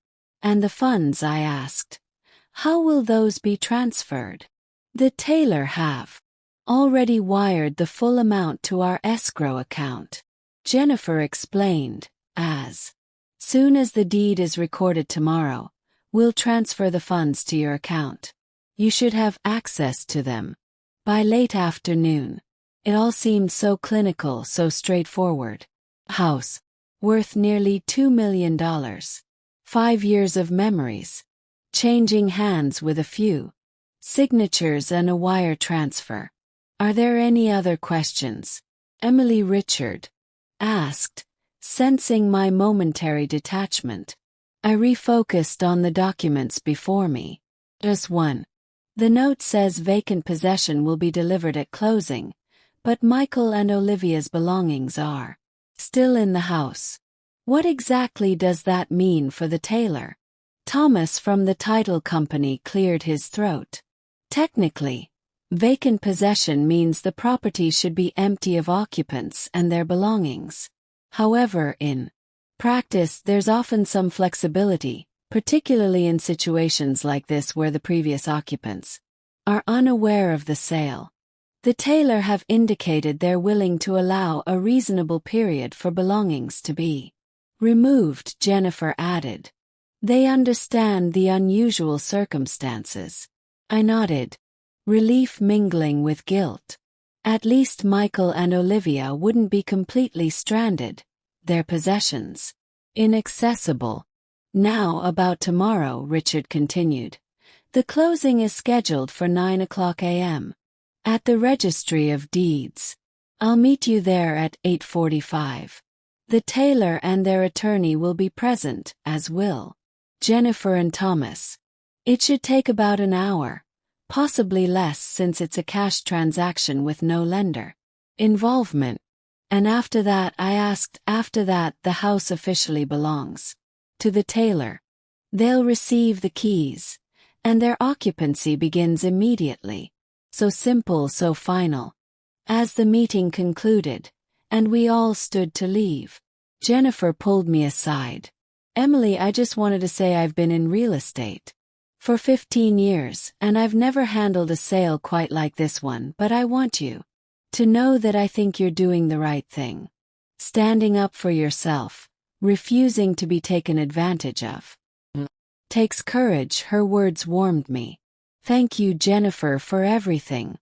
[SPEAKER 2] "And the funds?" I asked. "How will those be transferred?" "The tailor have already wired the full amount to our escrow account," Jennifer explained. "As soon as the deed is recorded tomorrow, we'll transfer the funds to your account. You should have access to them by late afternoon." It all seemed so clinical, so straightforward. House worth nearly $2 million. 5 years of memories, changing hands with a few signatures and a wire transfer. "Are there any other questions?" Emily, Richard asked, sensing my momentary detachment. I refocused on the documents before me. Just one. The note says vacant possession will be delivered at closing, but Michael and Olivia's belongings are still in the house. What exactly does that mean for the tailor? Thomas from the title company cleared his throat. Technically, vacant possession means the property should be empty of occupants and their belongings. However, in practice, there's often some flexibility, particularly in situations like this where the previous occupants are unaware of the sale. The tailor have indicated they're willing to allow a reasonable period for belongings to be removed, Jennifer added.
[SPEAKER 1] They understand the unusual circumstances. I nodded, relief mingling with guilt. At least Michael and Olivia wouldn't be completely stranded, their possessions inaccessible. Now about tomorrow, Richard continued. The closing is scheduled for 9 a.m. at the Registry of Deeds. I'll meet you there at 8:45. The tailor and their attorney will be present, as will Jennifer and Thomas. It should take about an hour, possibly less since it's a cash transaction with no lender involvement. And after that, I asked, after that the house officially belongs to the tailor. They'll receive the keys, and their occupancy begins immediately. So simple, so final. As the meeting concluded, and we all stood to leave, Jennifer pulled me aside. Emily, I just wanted to say I've been in real estate for 15 years, and I've never handled a sale quite like this one, but I want you to know that I think you're doing the right thing. Standing up for yourself, refusing to be taken advantage of. Takes courage, her words warmed me. Thank you, Jennifer, for everything.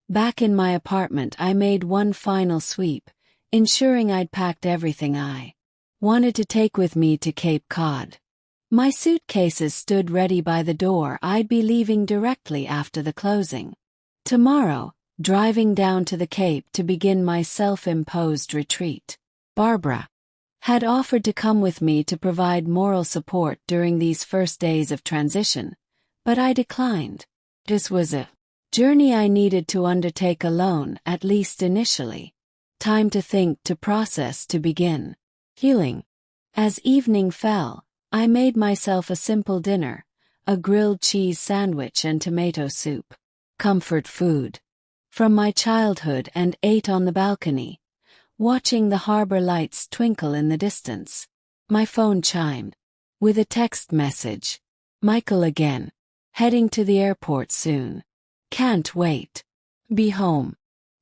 [SPEAKER 1] Back in my apartment, I made one final sweep, ensuring I'd packed everything I wanted to take with me to Cape Cod. My suitcases stood ready by the door. I'd be leaving directly after the closing. Tomorrow, driving down to the Cape to begin my self-imposed retreat. Barbara had offered to come with me to provide moral support during these first days of transition, but I declined. This was a journey I needed to undertake alone, at least initially. Time to think, to process, to begin healing. As evening fell, I made myself a simple dinner, a grilled cheese sandwich and tomato soup. Comfort food from my childhood, and ate on the balcony, watching the harbor lights twinkle in the distance. My phone chimed with a text message. Michael again. Heading to the airport soon. Can't wait. Be home.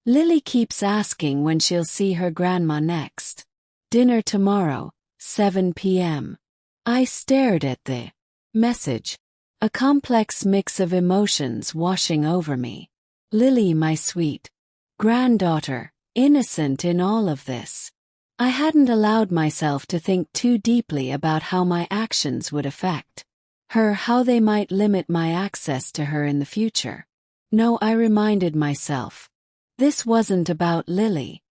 [SPEAKER 1] Lily keeps asking when she'll see her grandma next. Dinner tomorrow, 7 p.m. I stared at the message, a complex mix of emotions washing over me. Lily, my sweet granddaughter, innocent in all of this. I hadn't allowed myself to think too deeply about how my actions would affect her, how they might limit my access to her in the future. No, I reminded myself. This wasn't about Lily.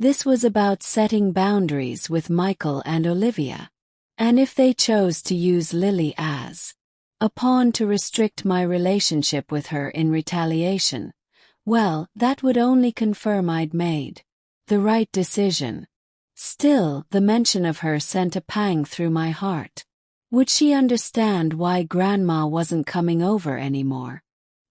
[SPEAKER 1] This was about setting boundaries with Michael and Olivia. And if they chose to use Lily as a pawn to restrict my relationship with her in retaliation, well, that would only confirm I'd made the right decision. Still, the mention of her sent a pang through my heart. Would she understand why Grandma wasn't coming over anymore?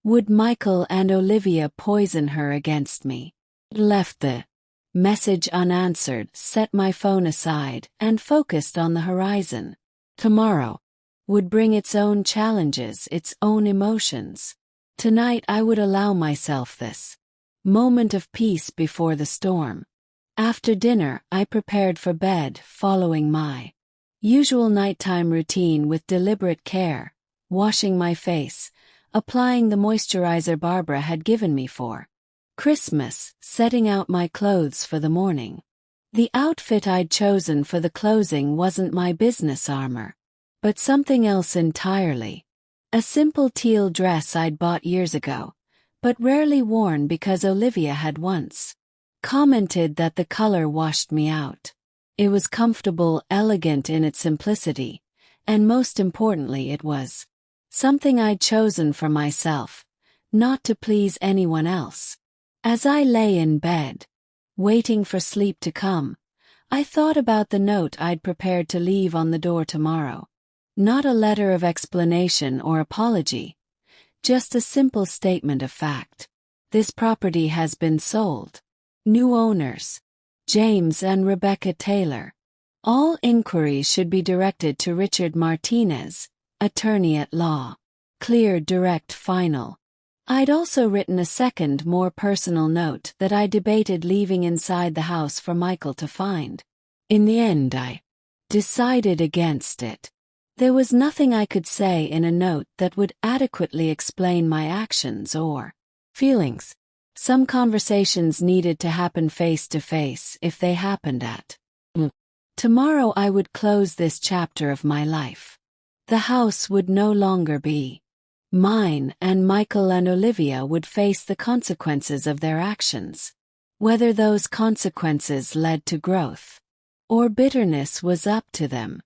[SPEAKER 1] Would Michael and Olivia poison her against me? Left the message unanswered, set my phone aside, and focused on the horizon. Tomorrow would bring its own challenges, its own emotions. Tonight I would allow myself this moment of peace before the storm. After dinner, I prepared for bed, following my usual nighttime routine with deliberate care, washing my face, applying the moisturizer Barbara had given me for Christmas, setting out my clothes for the morning. The outfit I'd chosen for the closing wasn't my business armor, but something else entirely. A simple teal dress I'd bought years ago, but rarely worn because Olivia had once commented that the color washed me out. It was comfortable, elegant in its simplicity, and most importantly, it was something I'd chosen for myself, not to please anyone else. As I lay in bed, waiting for sleep to come, I thought about the note I'd prepared to leave on the door tomorrow. Not a letter of explanation or apology, just a simple statement of fact. This property has been sold. New owners, James and Rebecca Taylor. All inquiries should be directed to Richard Martinez, attorney at law. Clear, direct, final. I'd also written a second, more personal note that I debated leaving inside the house for Michael to find. In the end, I decided against it. There was nothing I could say in a note that would adequately explain my actions or feelings. Some conversations needed to happen face to face if they happened at. Tomorrow I would close this chapter of my life. The house would no longer be mine, and Michael and Olivia would face the consequences of their actions. Whether those consequences led to growth or bitterness was up to them.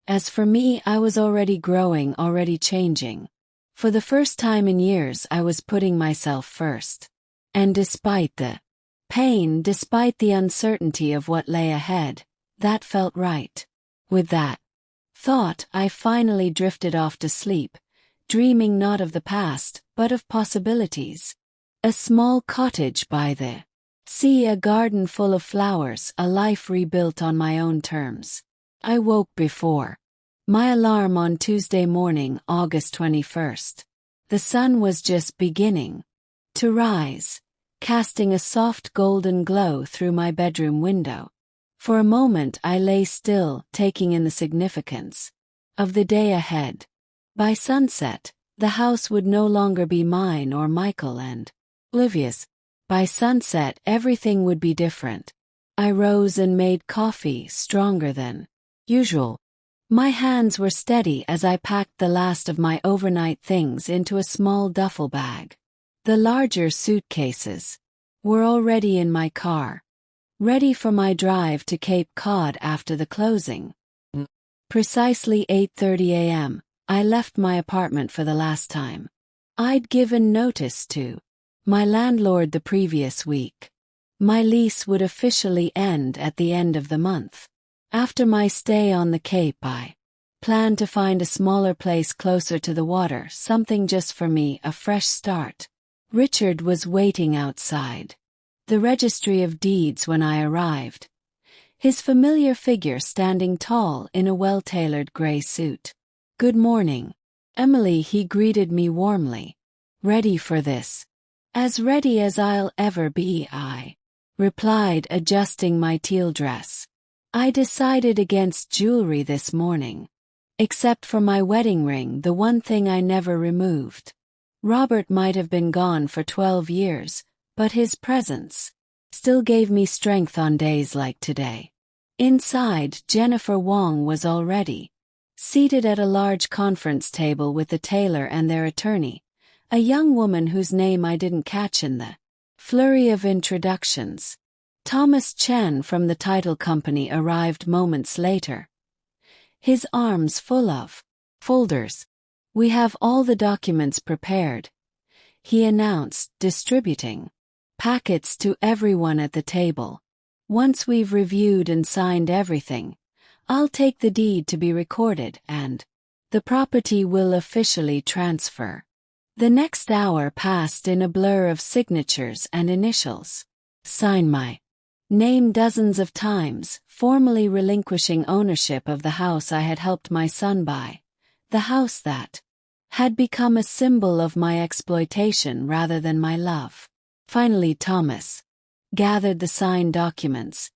[SPEAKER 1] As for me, I was already growing, already changing. For the first time in years, I was putting myself first. And despite the pain, despite the uncertainty of what lay ahead, that felt right. With that thought, I finally drifted off to sleep, dreaming not of the past, but of possibilities. A small cottage by the sea, a garden full of flowers, a life rebuilt on my own terms. I woke before my alarm on Tuesday morning, August 21st. The sun was just beginning to rise, casting a soft golden glow through my bedroom window. For a moment I lay still, taking in the significance of the day ahead. By sunset, the house would no longer be mine or Michael and Olivia's. By sunset, everything would be different. I rose and made coffee, stronger than usual. My hands were steady as I packed the last of my overnight things into a small duffel bag. The larger suitcases were already in my car, ready for my drive to Cape Cod after the closing. Precisely 8:30 a.m., I left my apartment for the last time. I'd given notice to my landlord the previous week. My lease would officially end at the end of the month. After my stay on the Cape, I planned to find a smaller place closer to the water, something just for me, a fresh start. Richard was waiting outside the registry of deeds when I arrived, his familiar figure standing tall in a well-tailored gray suit. "Good morning, Emily," he greeted me warmly. "Ready for this?" "As ready as I'll ever be," I replied, adjusting my teal dress. I decided against jewelry this morning. Except for my wedding ring, the one thing I never removed. Robert might have been gone for 12 years, but his presence still gave me strength on days like today. Inside, Jennifer Wong was already seated at a large conference table with the tailor and their attorney, a young woman whose name I didn't catch in the flurry of introductions. Thomas Chen from the title company arrived moments later, his arms full of folders. "We have all the documents prepared," he announced, distributing packets to everyone at the table. "Once we've reviewed and signed everything, I'll take the deed to be recorded and the property will officially transfer." The next hour passed in a blur of signatures and initials. Sign my name dozens of times, formally relinquishing ownership of the house I had helped my son buy, the house that had become a symbol of my exploitation rather than my love. Finally, Thomas gathered the signed documents,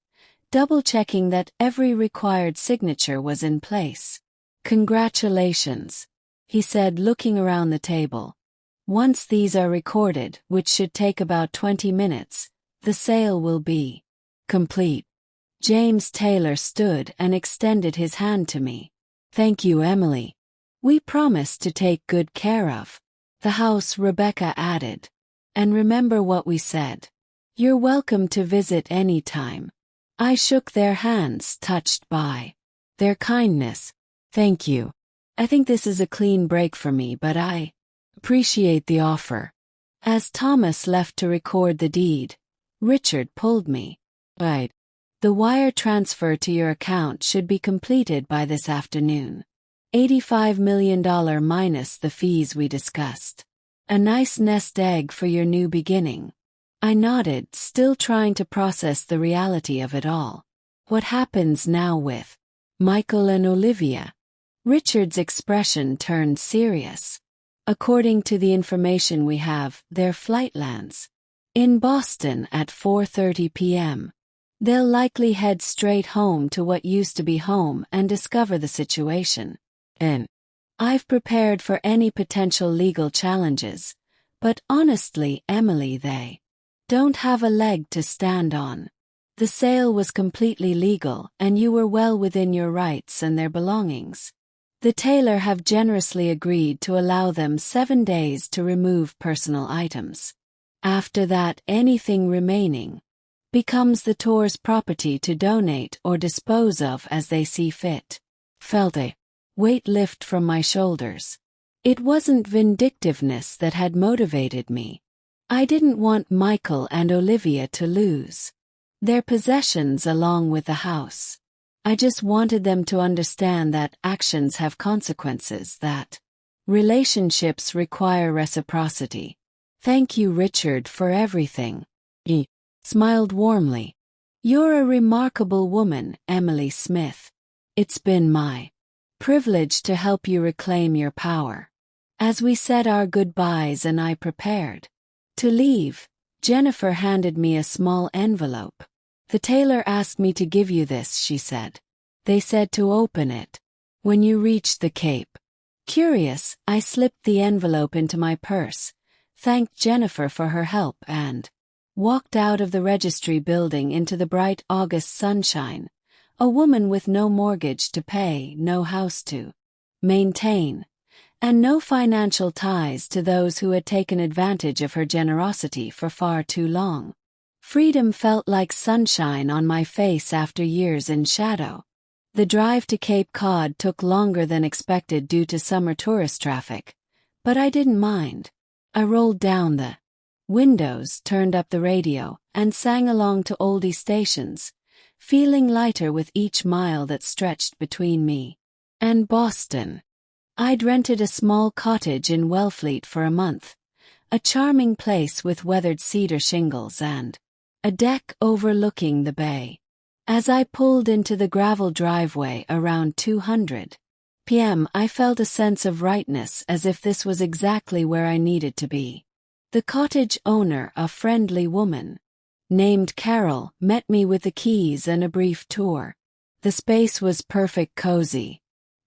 [SPEAKER 1] double-checking that every required signature was in place. "Congratulations," he said, looking around the table. "Once these are recorded, which should take about 20 minutes, the sale will be complete." James Taylor stood and extended his hand to me. "Thank you, Emily. We promise to take good care of the house," Rebecca added. "And remember what we said. You're welcome to visit any time." I shook their hands, touched by their kindness. "Thank you. I think this is a clean break for me, but I appreciate the offer." As Thomas left to record the deed, Richard pulled me. "Right. The wire transfer to your account should be completed by this afternoon. $85 million minus the fees we discussed. A nice nest egg for your new beginning." I nodded, still trying to process the reality of it all. "What happens now with Michael and Olivia?" Richard's expression turned serious. "According to the information we have, their flight lands in Boston at 4:30 p.m. They'll likely head straight home to what used to be home and discover the situation in I've prepared for any potential legal challenges, but honestly, Emily, they don't have a leg to stand on. The sale was completely legal, and you were well within your rights and their belongings. The tailor have generously agreed to allow them 7 days to remove personal items. After that, anything remaining becomes the tour's property to donate or dispose of as they see fit. Felt a weight lift from my shoulders. It wasn't vindictiveness that had motivated me. I didn't want Michael and Olivia to lose their possessions along with the house. I just wanted them to understand that actions have consequences, that relationships require reciprocity. Thank you, Richard, for everything. He smiled warmly. You're a remarkable woman, Emily Smith. It's been my privilege to help you reclaim your power. As we said our goodbyes and I prepared to leave, Jennifer handed me a small envelope. The tailor asked me to give you this, she said. They said to open it when you reached the Cape. Curious, I slipped the envelope into my purse, thanked Jennifer for her help and walked out of the registry building into the bright August sunshine, a woman with no mortgage to pay, no house to maintain, and no financial ties to those who had taken advantage of her generosity for far too long. Freedom felt like sunshine on my face after years in shadow. The drive to Cape Cod took longer than expected due to summer tourist traffic, but I didn't mind. I rolled down the windows, turned up the radio, and sang along to oldie stations, feeling lighter with each mile that stretched between me and Boston. I'd rented a small cottage in Wellfleet for a month, a charming place with weathered cedar shingles and a deck overlooking the bay. As I pulled into the gravel driveway around 2:00 p.m., I felt a sense of rightness, as if this was exactly where I needed to be. The cottage owner, a friendly woman named Carol, met me with the keys and a brief tour. The space was perfect, cozy,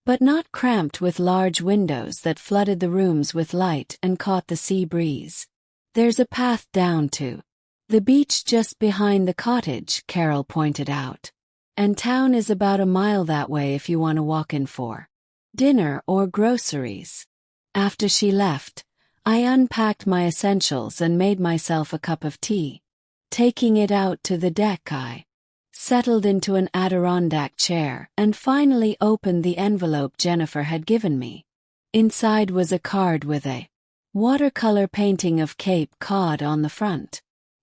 [SPEAKER 1] but not cramped, with large windows that flooded the rooms with light and caught the sea breeze. There's a path down to the beach just behind the cottage, Carol pointed out. And town is about a mile that way if you want to walk in for dinner or groceries. After she left, I unpacked my essentials and made myself a cup of tea. Taking it out to the deck, I settled into an Adirondack chair and finally opened the envelope Jennifer had given me. Inside was a card with a watercolor painting of Cape Cod on the front.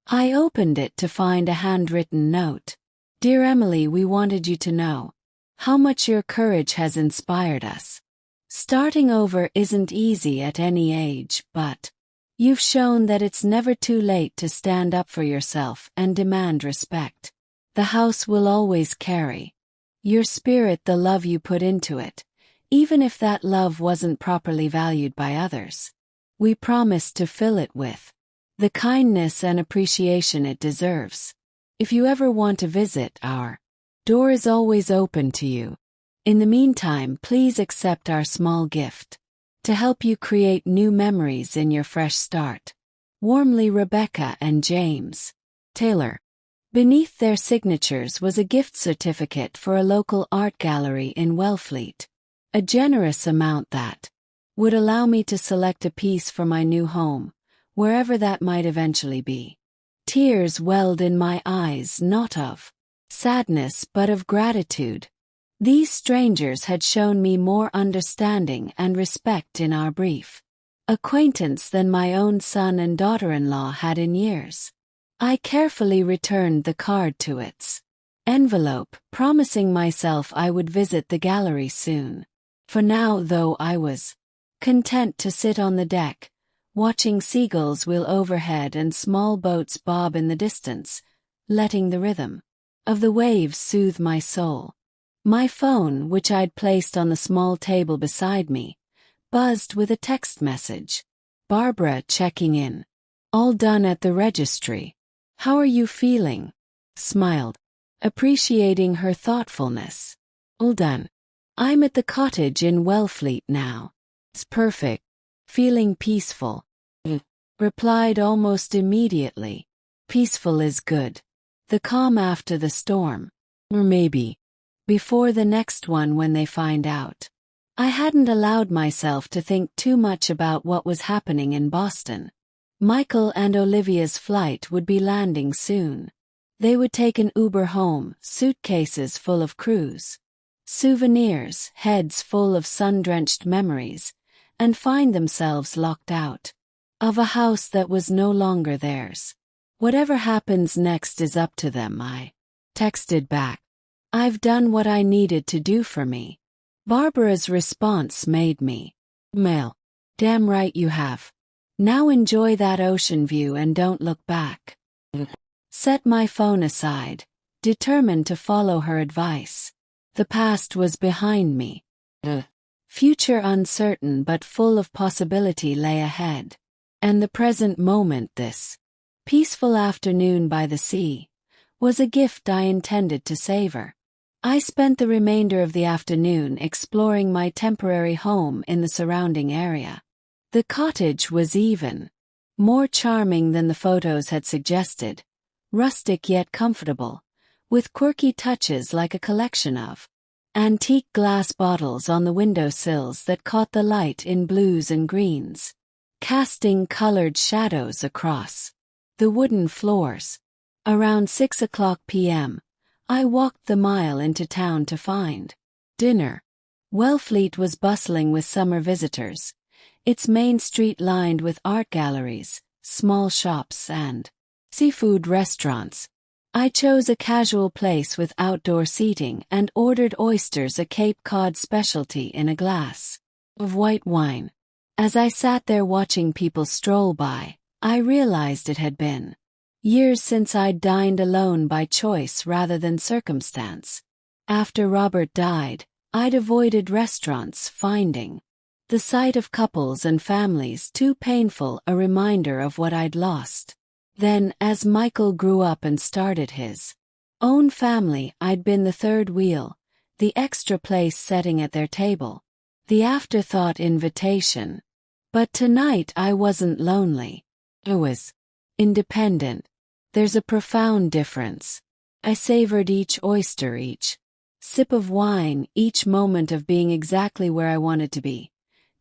[SPEAKER 1] I opened it to find a handwritten note. Dear Emily, we wanted you to know how much your courage has inspired us. Starting over isn't easy at any age, but you've shown that it's never too late to stand up for yourself and demand respect. The house will always carry your spirit, the love you put into it, even if that love wasn't properly valued by others. We promise to fill it with the kindness and appreciation it deserves. If you ever want to visit, our door is always open to you. In the meantime, please accept our small gift to help you create new memories in your fresh start. Warmly, Rebecca and James Taylor. Beneath their signatures was a gift certificate for a local art gallery in Wellfleet, a generous amount that would allow me to select a piece for my new home, wherever that might eventually be. Tears welled in my eyes, not of sadness but of gratitude. These strangers had shown me more understanding and respect in our brief acquaintance than my own son and daughter-in-law had in years. I carefully returned the card to its envelope, promising myself I would visit the gallery soon. For now, though, I was content to sit on the deck, watching seagulls wheel overhead and small boats bob in the distance, letting the rhythm of the waves soothe my soul. My phone, which I'd placed on the small table beside me, buzzed with a text message. Barbara checking in. All done at the registry. How are you feeling? Smiled, appreciating her thoughtfulness. All done. I'm at the cottage in Wellfleet now.
[SPEAKER 2] It's perfect. Feeling peaceful. Replied almost immediately. Peaceful is good. The calm after the storm. Or maybe before the next one when they find out. I hadn't allowed myself to think too much about what was happening in Boston. Michael and Olivia's flight would be landing soon. They would take an Uber home, suitcases full of cruise souvenirs, heads full of sun-drenched memories, and find themselves locked out of a house that was no longer theirs. Whatever happens next is up to them, I texted back. I've done what I needed to do for me. Barbara's response made me male. Damn right you have. Now enjoy that ocean view and don't look back. Set my phone aside, determined to follow her advice. The past was behind me. Future uncertain but full of possibility lay ahead. And the present moment, this peaceful afternoon by the sea, was a gift I intended to savor. I spent the remainder of the afternoon exploring my temporary home in the surrounding area. The cottage was even more charming than the photos had suggested, rustic yet comfortable, with quirky touches like a collection of antique glass bottles on the windowsills that caught the light in blues and greens, casting colored shadows across the wooden floors. Around 6:00 p.m., I walked the mile into town to find dinner. Wellfleet was bustling with summer visitors, its main street lined with art galleries, small shops, and seafood restaurants. I chose a casual place with outdoor seating and ordered oysters, a Cape Cod specialty, in a glass of white wine. As I sat there watching people stroll by, I realized it had been years since I'd dined alone by choice rather than circumstance. After Robert died, I'd avoided restaurants, finding the sight of couples and families too painful a reminder of what I'd lost. Then, as Michael grew up and started his own family, I'd been the third wheel, the extra place setting at their table, the afterthought invitation. But tonight I wasn't lonely. I was independent. There's a profound difference. I savored each oyster, each sip of wine, each moment of being exactly where I wanted to be,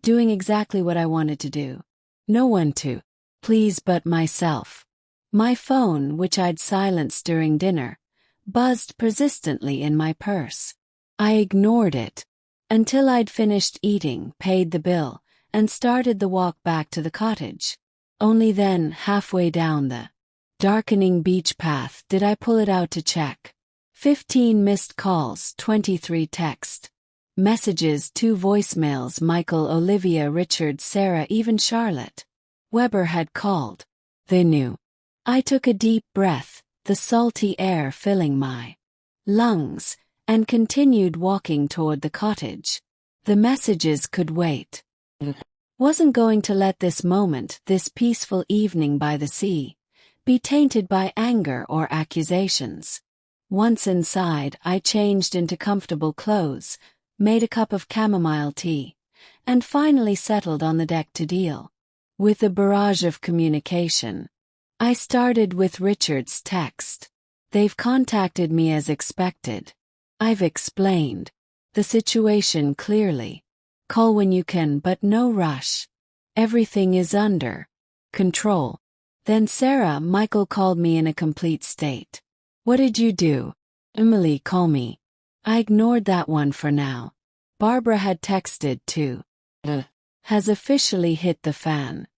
[SPEAKER 2] doing exactly what I wanted to do. No one to please but myself. My phone, which I'd silenced during dinner, buzzed persistently in my purse. I ignored it until I'd finished eating, paid the bill, and started the walk back to the cottage. Only then, halfway down the darkening beach path, did I pull it out to check. 15 missed calls, 23 text messages, 2 voicemails. Michael, Olivia, Richard, Sarah, even Charlotte Weber had called. They knew. I took a deep breath, the salty air filling my lungs, and continued walking toward the cottage. The messages could wait. Wasn't going to let this moment, this peaceful evening by the sea, be tainted by anger or accusations. Once inside, I changed into comfortable clothes, made a cup of chamomile tea, and finally settled on the deck to deal with the barrage of communication. I started with Richard's text. They've contacted me as expected. I've explained the situation clearly. Call when you can, but no rush. Everything is under control. Then Sarah, Michael called me in a complete state. What did you do? Emily, call me. I ignored that one for now. Barbara had texted too. Has officially hit the fan.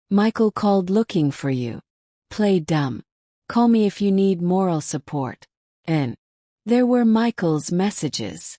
[SPEAKER 2] Michael called looking for you. Play dumb. Call me if you need moral support. And there were Michael's messages.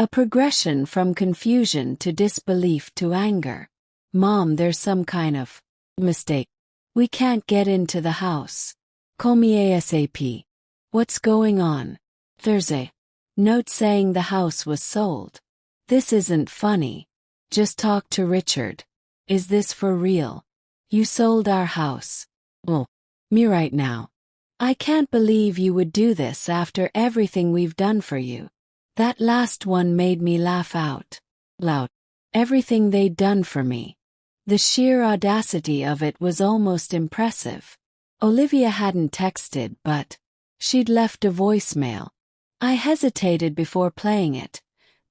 [SPEAKER 2] A progression from confusion to disbelief to anger. Mom, there's some kind of mistake. We can't get into the house. Call me ASAP. What's going on? There's a note saying the house was sold. This isn't funny. Just talk to Richard. Is this for real? You sold our house. Oh. Me right now. I can't believe you would do this after everything we've done for you. That last one made me laugh out loud.
[SPEAKER 1] Everything they'd done for me. The sheer audacity of it was almost impressive. Olivia hadn't texted, but she'd left a voicemail. I hesitated before playing it,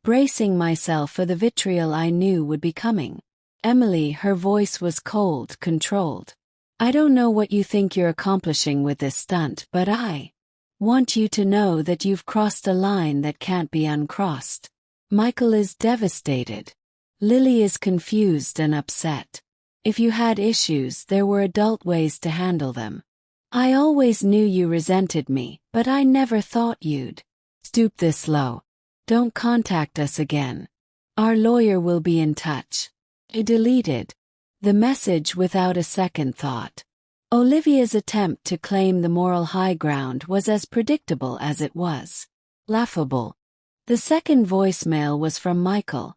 [SPEAKER 1] bracing myself for the vitriol I knew would be coming. Emily, her voice was cold, controlled. I don't know what you think you're accomplishing with this stunt, but I want you to know that you've crossed a line that can't be uncrossed. Michael is devastated. Lily is confused and upset. If you had issues, there were adult ways to handle them. I always knew you resented me, but I never thought you'd stoop this low. Don't contact us again. Our lawyer will be in touch. I deleted the message without a second thought. Olivia's attempt to claim the moral high ground was as predictable as it was laughable. The second voicemail was from Michael,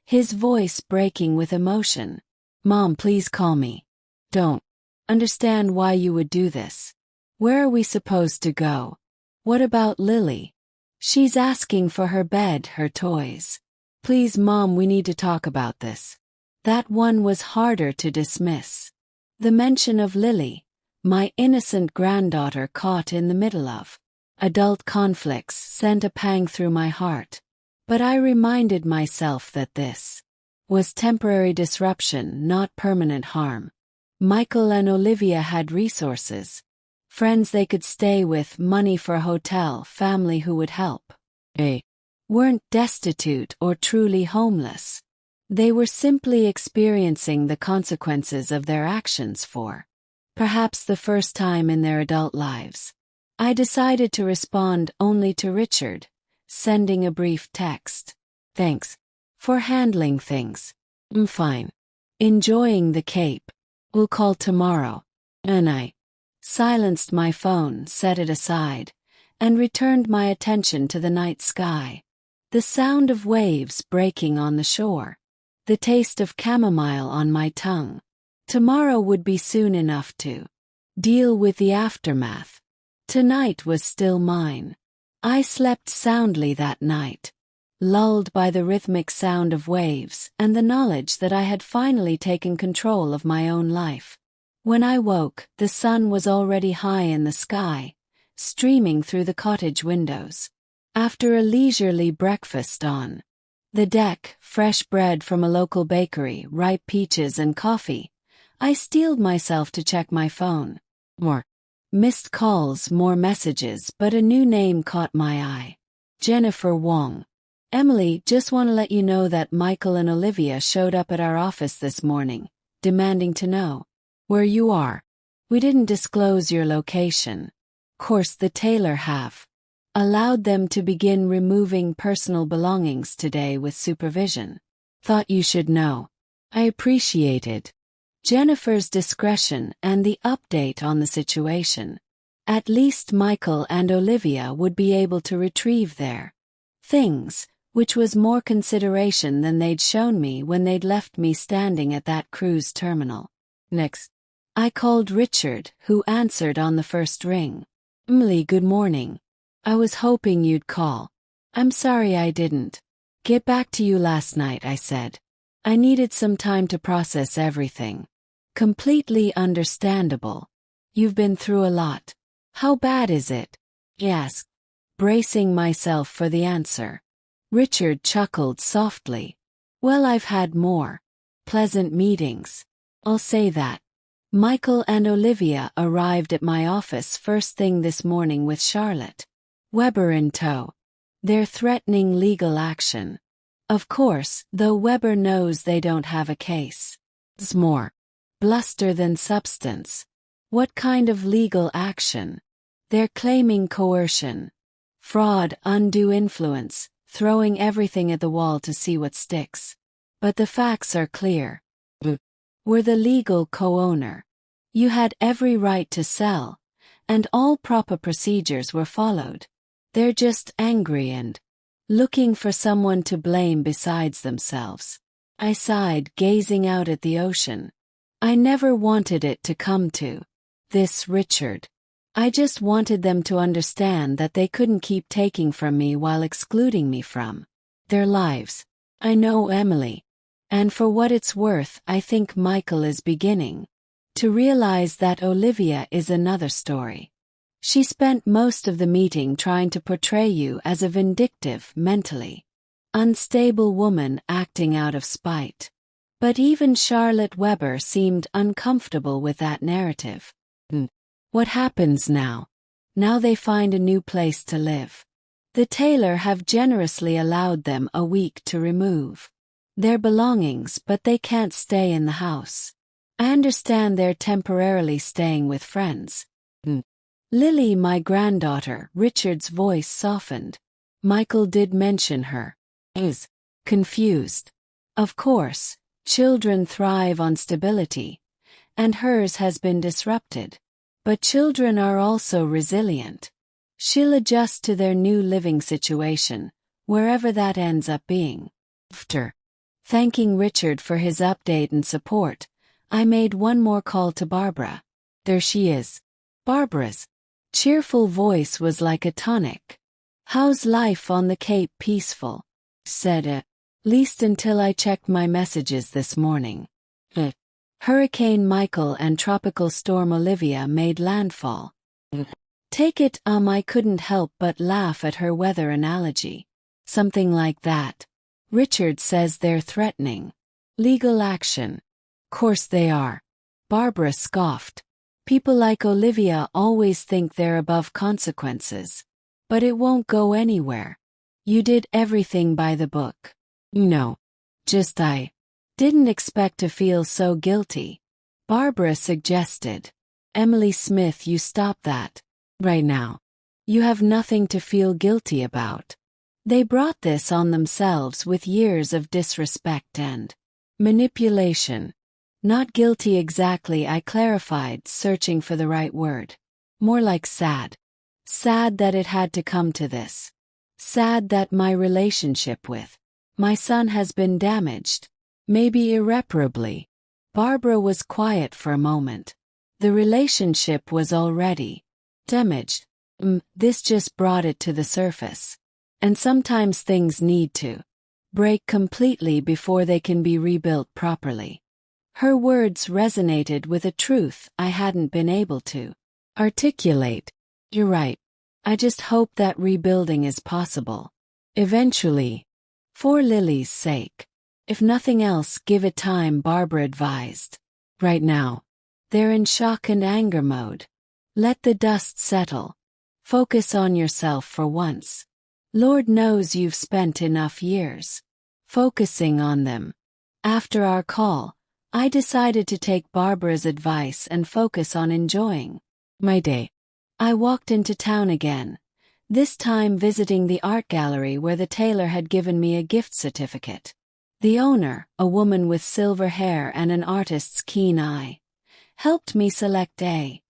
[SPEAKER 1] his voice breaking with emotion. Mom, please call me. Don't understand why you would do this. Where are we supposed to go? What about Lily? She's asking for her bed, her toys. Please, Mom, we need to talk about this. That one was harder to dismiss. The mention of Lily, my innocent granddaughter caught in the middle of adult conflicts, sent a pang through my heart. But I reminded myself that this was temporary disruption, not permanent harm. Michael and Olivia had resources. Friends they could stay with, money for a hotel, family who would help. They weren't destitute or truly homeless. They were simply experiencing the consequences of their actions for perhaps the first time in their adult lives. I decided to respond only to Richard, sending a brief text. Thanks for handling things. I'm fine. Enjoying the Cape. We'll call tomorrow. And I silenced my phone, set it aside, and returned my attention to the night sky. The sound of waves breaking on the shore. The taste of chamomile on my tongue. Tomorrow would be soon enough to deal with the aftermath. Tonight was still mine. I slept soundly that night, lulled by the rhythmic sound of waves and the knowledge that I had finally taken control of my own life. When I woke, the sun was already high in the sky, streaming through the cottage windows. After a leisurely breakfast on the deck, fresh bread from a local bakery, ripe peaches and coffee, I steeled myself to check my phone. More missed calls, more messages, but a new name caught my eye. Jennifer Wong. Emily, just want to let you know that Michael and Olivia showed up at our office this morning, demanding to know where you are. We didn't disclose your location. Course the tailor have allowed them to begin removing personal belongings today with supervision. Thought you should know. I appreciated Jennifer's discretion and the update on the situation. At least Michael and Olivia would be able to retrieve their things, which was more consideration than they'd shown me when they'd left me standing at that cruise terminal. Next, I called Richard, who answered on the first ring. Emily, good morning. I was hoping you'd call. I'm sorry I didn't get back to you last night, I said. I needed some time to process everything. Completely understandable. You've been through a lot. How bad is it? He asked, bracing myself for the answer. Richard chuckled softly. Well, I've had more pleasant meetings. I'll say that. Michael and Olivia arrived at my office first thing this morning with Charlotte Weber in tow. They're threatening legal action. Of course, though Weber knows they don't have a case. It's more bluster than substance. What kind of legal action? They're claiming coercion, fraud, undue influence, throwing everything at the wall to see what sticks. But the facts are clear. We're the legal co-owner. You had every right to sell, and all proper procedures were followed. They're just angry and looking for someone to blame besides themselves. I sighed, gazing out at the ocean. I never wanted it to come to this, Richard. I just wanted them to understand that they couldn't keep taking from me while excluding me from their lives. I know, Emily. And for what it's worth, I think Michael is beginning to realize that Olivia is another story. She spent most of the meeting trying to portray you as a vindictive, mentally unstable woman acting out of spite. But even Charlotte Weber seemed uncomfortable with that narrative. What happens now? Now they find a new place to live. The tailor have generously allowed them a week to remove their belongings, but they can't stay in the house. I understand they're temporarily staying with friends. Lily, my granddaughter, Richard's voice softened. Michael did mention her. Is confused. Of course, children thrive on stability, and hers has been disrupted. But children are also resilient. She'll adjust to their new living situation, wherever that ends up being. After thanking Richard for his update and support, I made one more call to Barbara. There she is. Barbara's cheerful voice was like a tonic. How's life on the Cape? Peaceful, said at least until I checked my messages this morning. Hurricane Michael and Tropical Storm Olivia made landfall. Take it, I couldn't help but laugh at her weather analogy. Something like that. Richard says they're threatening legal action. Course they are. Barbara scoffed. People like Olivia always think they're above consequences. But it won't go anywhere. You did everything by the book. No. Just I didn't expect to feel so guilty. Barbara suggested. Emily Smith, you stop that. Right now. You have nothing to feel guilty about. They brought this on themselves with years of disrespect and manipulation. Not guilty exactly, I clarified, searching for the right word. More like sad. Sad that it had to come to this. Sad that my relationship with my son has been damaged. Maybe irreparably. Barbara was quiet for a moment. The relationship was already damaged. This just brought it to the surface. And sometimes things need to break completely before they can be rebuilt properly. Her words resonated with a truth I hadn't been able to articulate. You're right. I just hope that rebuilding is possible. Eventually. For Lily's sake. If nothing else, give it time, Barbara advised. Right now. They're in shock and anger mode. Let the dust settle. Focus on yourself for once. Lord knows you've spent enough years focusing on them. After our call, I decided to take Barbara's advice and focus on enjoying my day. I walked into town again, this time visiting the art gallery where the tailor had given me a gift certificate. The owner, a woman with silver hair and an artist's keen eye, helped me select a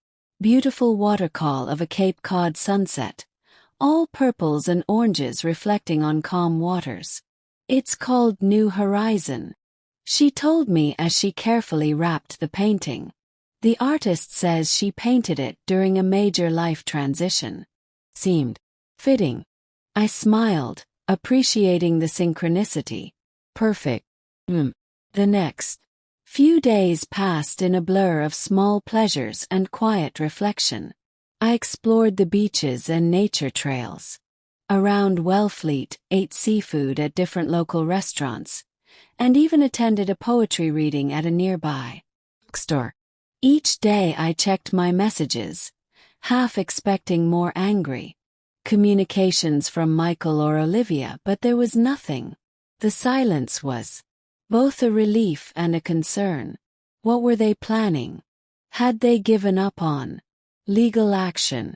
[SPEAKER 1] beautiful watercolor of a Cape Cod sunset, all purples and oranges reflecting on calm waters. It's called New Horizon, she told me as she carefully wrapped the painting. The artist says she painted it during a major life transition. Seemed fitting. I smiled, appreciating the synchronicity. Perfect. The next few days passed in a blur of small pleasures and quiet reflection. I explored the beaches and nature trails around Wellfleet, ate seafood at different local restaurants, and even attended a poetry reading at a nearby bookstore. Each day I checked my messages, half expecting more angry communications from Michael or Olivia, but there was nothing. The silence was both a relief and a concern. What were they planning? Had they given up on legal action?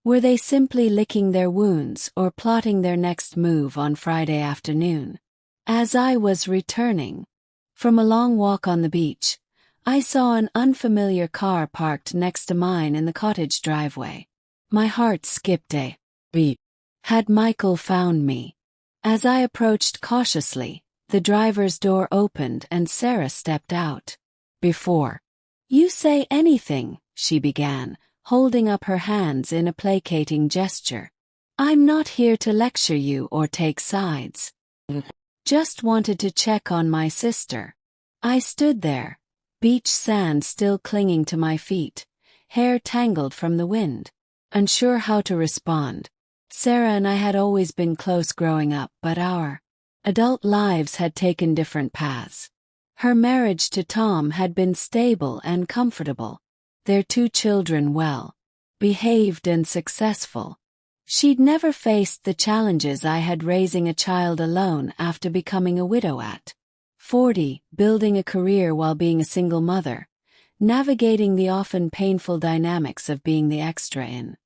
[SPEAKER 1] Were they simply licking their wounds or plotting their next move on Friday afternoon? As I was returning from a long walk on the beach, I saw an unfamiliar car parked next to mine in the cottage driveway. My heart skipped a beat. Had Michael found me? As I approached cautiously, the driver's door opened and Sarah stepped out. Before you say anything, she began, holding up her hands in a placating gesture. I'm not here to lecture you or take sides. Just wanted to check on my sister. I stood there, beach sand still clinging to my feet, hair tangled from the wind, unsure how to respond. Sarah and I had always been close growing up, but our adult lives had taken different paths. Her marriage to Tom had been stable and comfortable, their 2 children well behaved and successful. She'd never faced the challenges I had raising a child alone after becoming a widow at 40, building a career while being a single mother, navigating the often painful dynamics of being the extra in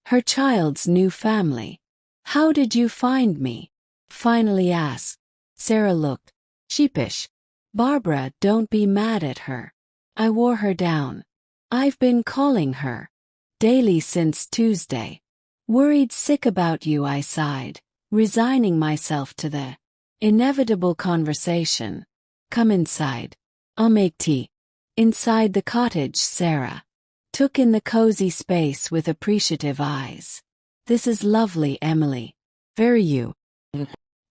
[SPEAKER 1] her child's new family. "How did you find me?" finally asked. Sarah looked sheepish. "Barbara, don't be mad at her. I wore her down. I've been calling her daily since Tuesday. Worried sick about you," I sighed, resigning myself to the inevitable conversation. "Come inside. I'll make tea." Inside the cottage, Sarah took in the cozy space with appreciative eyes. "This is lovely, Emily. Very you."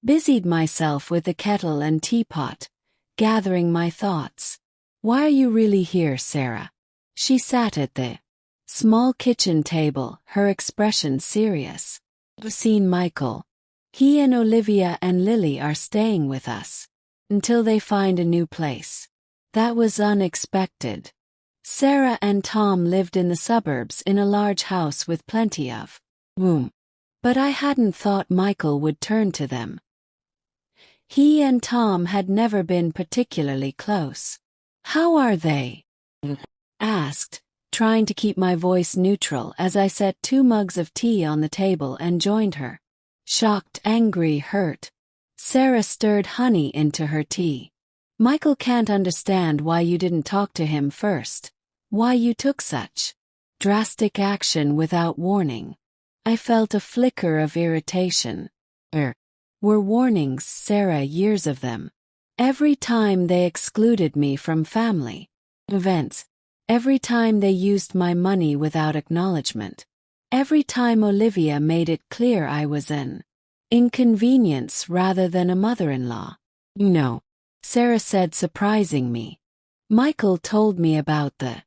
[SPEAKER 1] Busied myself with the kettle and teapot, gathering my thoughts. "Why are you really here, Sarah?" She sat at the small kitchen table, her expression serious. "I've seen Michael. He and Olivia and Lily are staying with us until they find a new place." That was unexpected. Sarah and Tom lived in the suburbs in a large house with plenty of room. But I hadn't thought Michael would turn to them. He and Tom had never been particularly close. "How are they?" asked, trying to keep my voice neutral as I set 2 mugs of tea on the table and joined her. Shocked, angry, hurt. Sarah stirred honey into her tea. "Michael can't understand why you didn't talk to him first, why you took such drastic action without warning." I felt a flicker of irritation. Were warnings, Sarah, years of them. Every time they excluded me from family events. Every time they used my money without acknowledgement. Every time Olivia made it clear I was an inconvenience rather than a mother-in-law. "No," Sarah said, surprising me. "Michael told me about the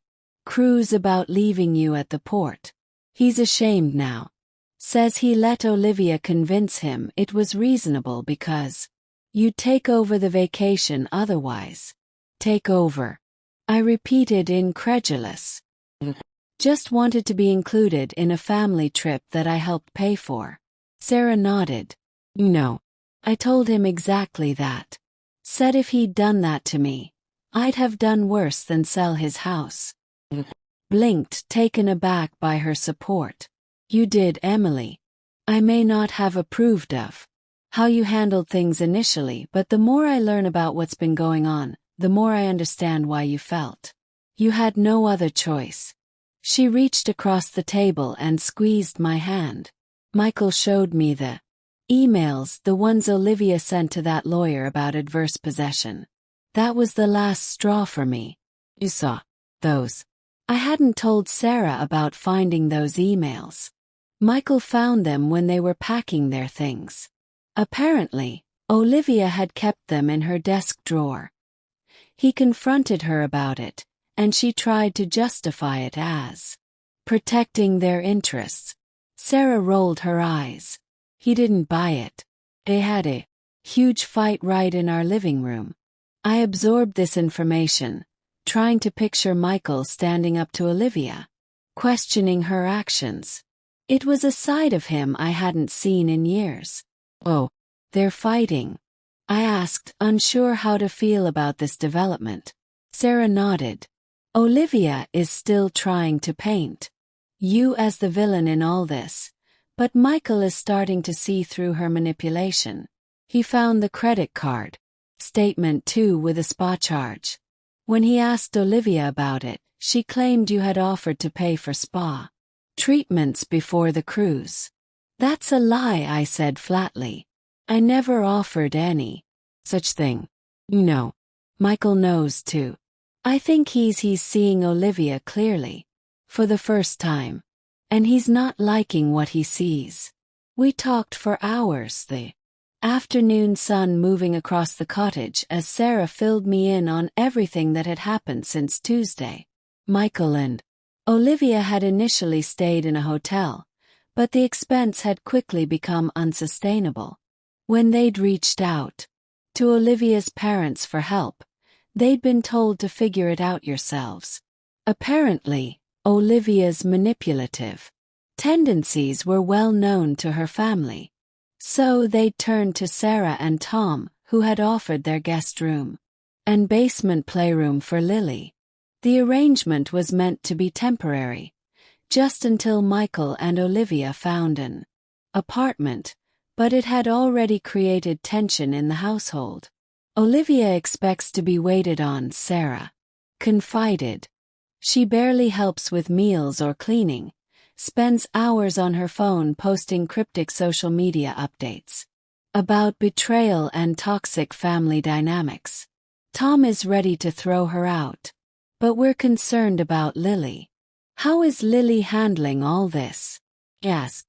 [SPEAKER 1] cruise, about leaving you at the port. He's ashamed now. Says he let Olivia convince him it was reasonable because you'd take over the vacation otherwise." "Take over?" I repeated, incredulous. "Just wanted to be included in a family trip that I helped pay for." Sarah nodded. "No." I told him exactly that. Said if he'd done that to me, I'd have done worse than sell his house. Blinked, taken aback by her support. "You did, Emily. I may not have approved of how you handled things initially, but the more I learn about what's been going on, the more I understand why you felt you had no other choice." She reached across the table and squeezed my hand. "Michael showed me the emails, the ones Olivia sent to that lawyer about adverse possession. That was the last straw for me." "You saw those?" I hadn't told Sarah about finding those emails. Michael found them when they were packing their things. Apparently, Olivia had kept them in her desk drawer. He confronted her about it, and she tried to justify it as protecting their interests. Sarah rolled her eyes. "He didn't buy it. They had a huge fight right in our living room." I absorbed this information, trying to picture Michael standing up to Olivia, questioning her actions. It was a side of him I hadn't seen in years. "Oh, they're fighting?" I asked, unsure how to feel about this development. Sarah nodded. "Olivia is still trying to paint you as the villain in all this, but Michael is starting to see through her manipulation. He found the credit card statement too, with a spa charge. When he asked Olivia about it, she claimed you had offered to pay for spa treatments before the cruise." "That's a lie," I said flatly. "I never offered any such thing." "No. Michael knows too. I think he's seeing Olivia clearly for the first time. And he's not liking what he sees." We talked for hours, the afternoon sun moving across the cottage as Sarah filled me in on everything that had happened since Tuesday. Michael and Olivia had initially stayed in a hotel, but the expense had quickly become unsustainable. When they'd reached out to Olivia's parents for help, they'd been told to figure it out yourselves. Apparently, Olivia's manipulative tendencies were well known to her family, so they'd turned to Sarah and Tom, who had offered their guest room and basement playroom for Lily. The arrangement was meant to be temporary, just until Michael and Olivia found an apartment, but it had already created tension in the household. Olivia expects to be waited on, Sarah confided. She barely helps with meals or cleaning, spends hours on her phone posting cryptic social media updates about betrayal and toxic family dynamics. Tom is ready to throw her out, but we're concerned about Lily. How is Lily handling all this? Yes.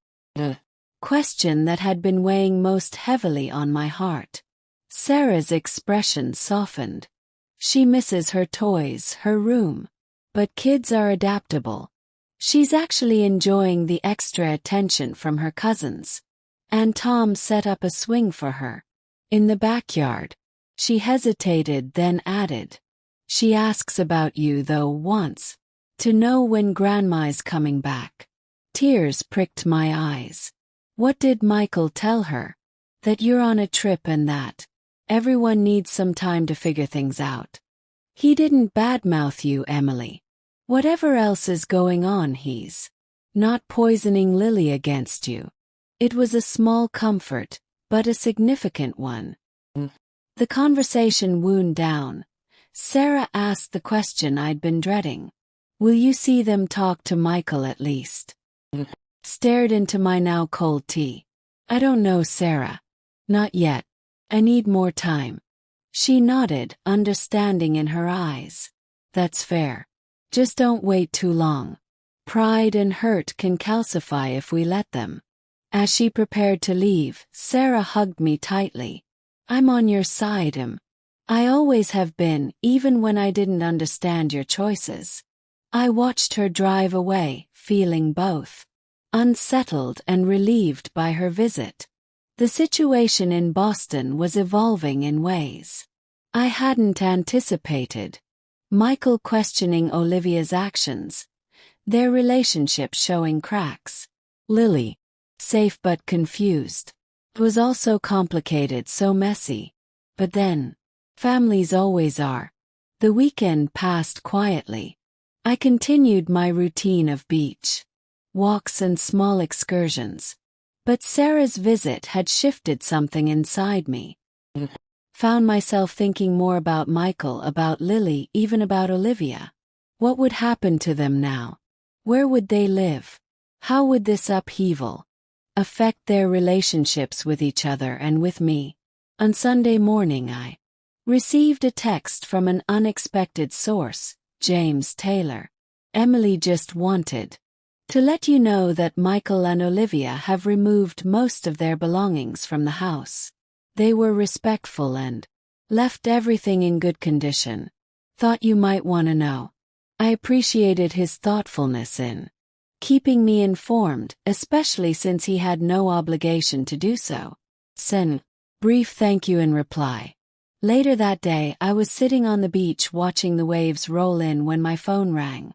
[SPEAKER 1] Question that had been weighing most heavily on my heart. Sarah's expression softened. She misses her toys, her room. But kids are adaptable. She's actually enjoying the extra attention from her cousins. And Tom set up a swing for her in the backyard. She hesitated, then added, "She asks about you though, wants to know when Grandma's coming back." Tears pricked my eyes. What did Michael tell her? That you're on a trip and that everyone needs some time to figure things out. He didn't badmouth you, Emily. Whatever else is going on, he's not poisoning Lily against you. It was a small comfort, but a significant one. The conversation wound down. Sarah asked the question I'd been dreading. Will you see them talk to Michael at least? Stared into my now cold tea. I don't know, Sarah. Not yet. I need more time. She nodded, understanding in her eyes. That's fair. Just don't wait too long. Pride and hurt can calcify if we let them. As she prepared to leave, Sarah hugged me tightly. I'm on your side, Em. I always have been, even when I didn't understand your choices. I watched her drive away, feeling both unsettled and relieved by her visit. The situation in Boston was evolving in ways I hadn't anticipated. Michael questioning Olivia's actions, their relationship showing cracks. Lily, safe but confused. It was all so complicated, so messy. But then, families always are. The weekend passed quietly. I continued my routine of beach walks and small excursions. But Sarah's visit had shifted something inside me. Found myself thinking more about Michael, about Lily, even about Olivia. What would happen to them now? Where would they live? How would this upheaval affect their relationships with each other and with me? On Sunday morning I received a text from an unexpected source, James Taylor. Emily just wanted to let you know that Michael and Olivia have removed most of their belongings from the house. They were respectful and left everything in good condition. Thought you might want to know. I appreciated his thoughtfulness in keeping me informed, especially since he had no obligation to do so. Send brief thank you in reply. Later that day, I was sitting on the beach watching the waves roll in when my phone rang.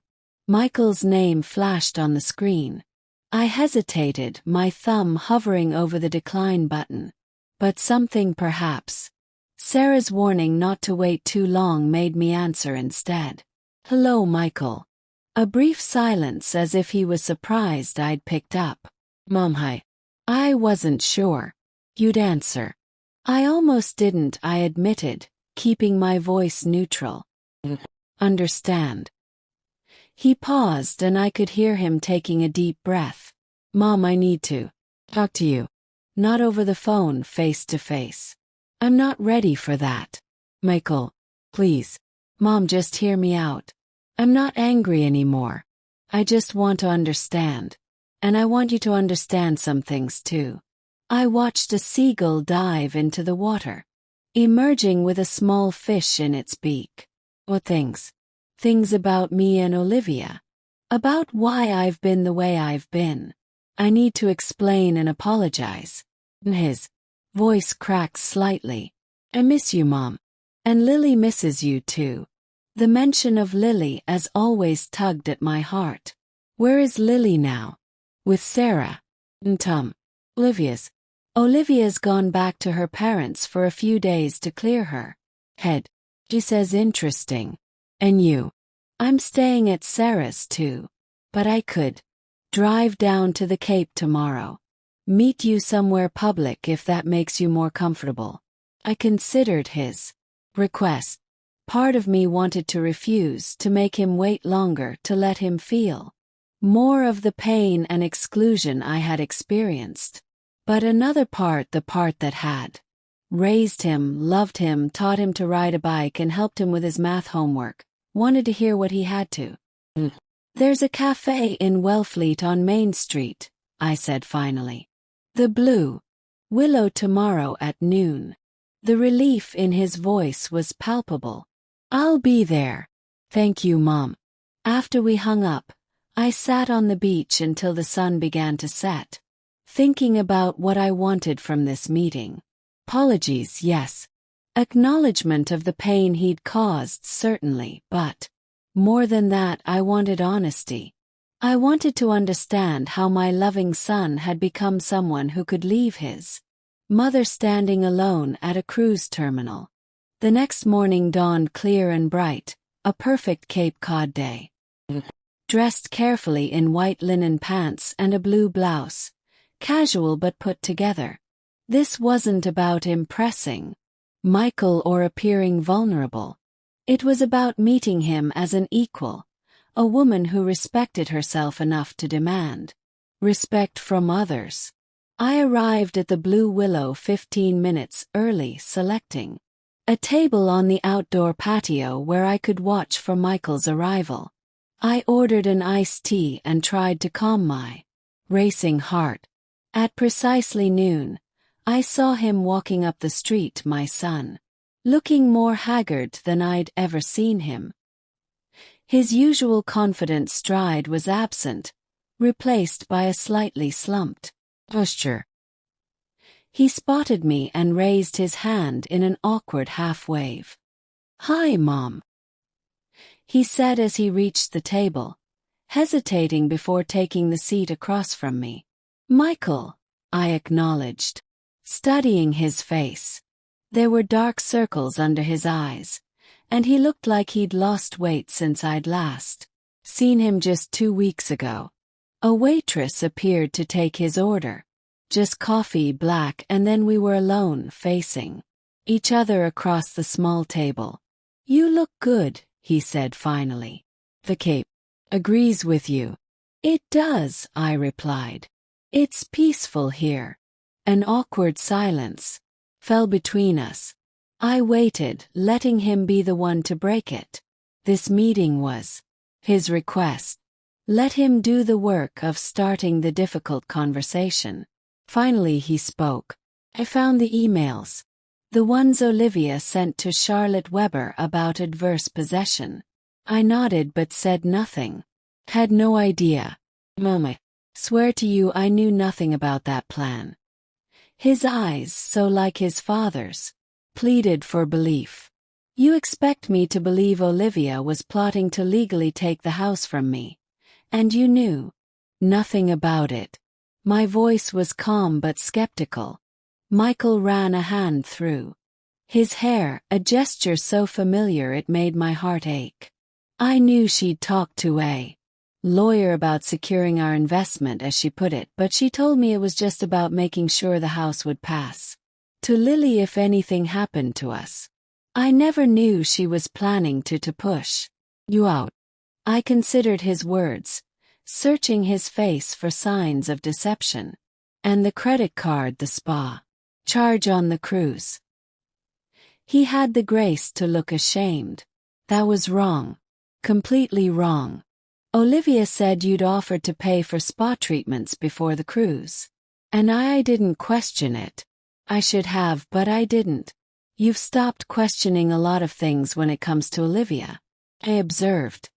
[SPEAKER 1] Michael's name flashed on the screen. I hesitated, my thumb hovering over the decline button. But something, perhaps Sarah's warning not to wait too long, made me answer instead. Hello, Michael. A brief silence, as if he was surprised I'd picked up. Mom, hi. I wasn't sure you'd answer. I almost didn't, I admitted, keeping my voice neutral. Understand. He paused and I could hear him taking a deep breath. Mom, I need to talk to you. Not over the phone, face to face. I'm not ready for that. Michael, please. Mom, just hear me out. I'm not angry anymore. I just want to understand. And I want you to understand some things too. I watched a seagull dive into the water, emerging with a small fish in its beak. What things? Things about me and Olivia. About why I've been the way I've been. I need to explain and apologize. His voice cracked slightly. I miss you, Mom. And Lily misses you too. The mention of Lily as always tugged at my heart. Where is Lily now? With Sarah. And Tom. Olivia's gone back to her parents for a few days to clear her head. She says interesting. And you? I'm staying at Sarah's too. But I could drive down to the Cape tomorrow. Meet you somewhere public if that makes you more comfortable. I considered his request. Part of me wanted to refuse, to make him wait longer, to let him feel more of the pain and exclusion I had experienced. But another part, the part that had raised him, loved him, taught him to ride a bike and helped him with his math homework, wanted to hear what he had to. There's a cafe in Wellfleet on Main Street, I said finally. The Blue Willow tomorrow at noon. The relief in his voice was palpable. I'll be there. Thank you, Mom. After we hung up, I sat on the beach until the sun began to set, thinking about what I wanted from this meeting. Apologies, yes. Acknowledgement of the pain he'd caused, certainly, but more than that, I wanted honesty. I wanted to understand how my loving son had become someone who could leave his mother standing alone at a cruise terminal. The next morning dawned clear and bright, a perfect Cape Cod day. Dressed carefully in white linen pants and a blue blouse, casual but put together. This wasn't about impressing Michael or appearing vulnerable. It was about meeting him as an equal, a woman who respected herself enough to demand respect from others. I arrived at the Blue Willow 15 minutes early, selecting a table on the outdoor patio where I could watch for Michael's arrival. I ordered an iced tea and tried to calm my racing heart. At precisely noon, I saw him walking up the street, my son, looking more haggard than I'd ever seen him. His usual confident stride was absent, replaced by a slightly slumped posture. He spotted me and raised his hand in an awkward half-wave. "Hi, Mom," he said as he reached the table, hesitating before taking the seat across from me. "Michael," I acknowledged, studying his face. There were dark circles under his eyes, and he looked like he'd lost weight since I'd last seen him just 2 weeks ago. A waitress appeared to take his order. Just coffee, black, and then we were alone, facing each other across the small table. "You look good," he said finally. "The Cape agrees with you." "It does," I replied. "It's peaceful here." An awkward silence fell between us. I waited, letting him be the one to break it. This meeting was his request. Let him do the work of starting the difficult conversation. Finally he spoke. "I found the emails. The ones Olivia sent to Charlotte Weber about adverse possession." I nodded but said nothing. "Had no idea. Mom, I swear to you I knew nothing about that plan." His eyes, so like his father's, pleaded for belief. "You expect me to believe Olivia was plotting to legally take the house from me, and you knew nothing about it." My voice was calm but skeptical. Michael ran a hand through his hair, a gesture so familiar it made my heart ache. "I knew she'd talked to a lawyer about securing our investment, as she put it, but she told me it was just about making sure the house would pass to Lily if anything happened to us. I never knew she was planning to push you out." I considered his words, searching his face for signs of deception. "And the credit card, the spa charge on the cruise." He had the grace to look ashamed. "That was wrong. Completely wrong. Olivia said you'd offered to pay for spa treatments before the cruise."
[SPEAKER 2] And I didn't question it. I should have, but I didn't. You've stopped questioning a lot of things when it comes to Olivia, I observed.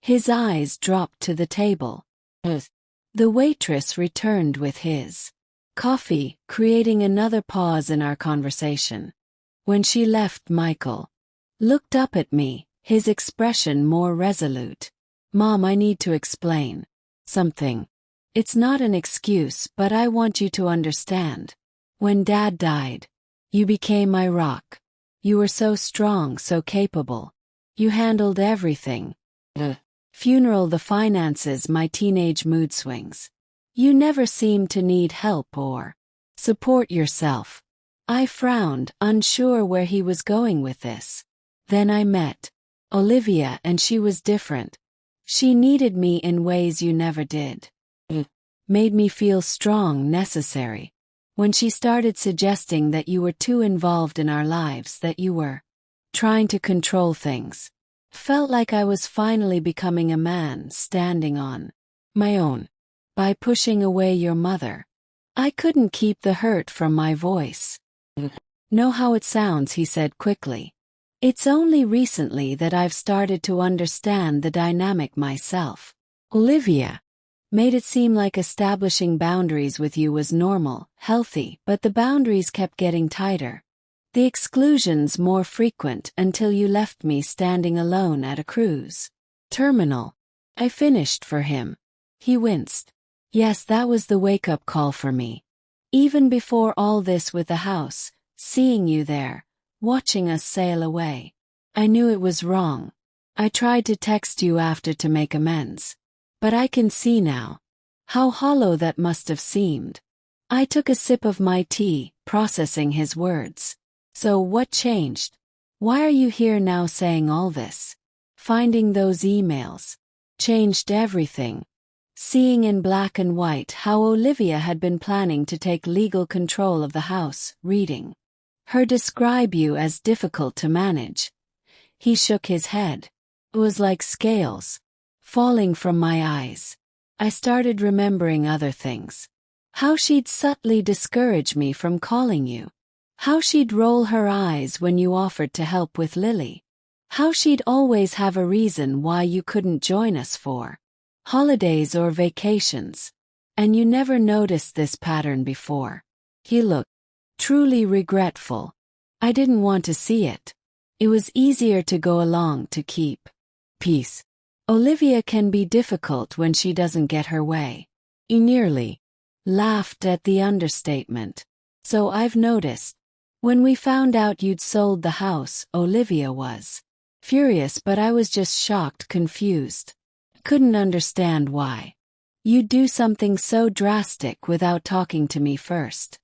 [SPEAKER 2] His eyes dropped to the table. The waitress returned with his coffee, creating another pause in our conversation. When she left, Michael looked up at me, his expression more resolute. Mom, I need to explain something. It's not an excuse, but I want you to understand. When Dad died, you became my rock. You were so strong, so capable. You handled everything. The funeral, the finances, my teenage mood swings. You never seemed to need help or support yourself. I frowned, unsure where he was going with this. Then I met Olivia, and she was different. She needed me in ways you never did. It made me feel strong, necessary. When she started suggesting that you were too involved in our lives, that you were trying to control things, felt like I was finally becoming a man, standing on my own. By pushing away your mother, I couldn't keep the hurt from my voice. Know how it sounds, he said quickly. It's only recently that I've started to understand the dynamic myself. Olivia made it seem like establishing boundaries with you was normal, healthy, but the boundaries kept getting tighter. The exclusions more frequent until you left me standing alone at a cruise terminal. I finished for him. He winced. Yes, that was the wake-up call for me. Even before all this with the house, seeing you there, watching us sail away. I knew it was wrong. I tried to text you after to make amends. But I can see now how hollow that must have seemed. I took a sip of my tea, processing his words. So what changed? Why are you here now saying all this? Finding those emails changed everything. Seeing in black and white how Olivia had been planning to take legal control of the house, reading her describe you as difficult to manage. He shook his head. It was like scales falling from my eyes. I started remembering other things. How she'd subtly discourage me from calling you. How she'd roll her eyes when you offered to help with Lily. How she'd always have a reason why you couldn't join us for holidays or vacations. And you never noticed this pattern before. He looked truly regretful. I didn't want to see it. It was easier to go along to keep peace. Olivia can be difficult when she doesn't get her way. He nearly laughed at the understatement. So I've noticed. When we found out you'd sold the house, Olivia was furious, but I was just shocked, confused. Couldn't understand why you'd do something so drastic without talking to me first.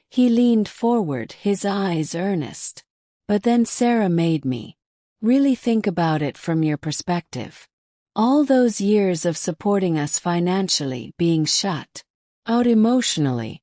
[SPEAKER 2] He leaned forward, his eyes earnest. But then Sarah made me really think about it from your perspective. All those years of supporting us financially, being shut out emotionally.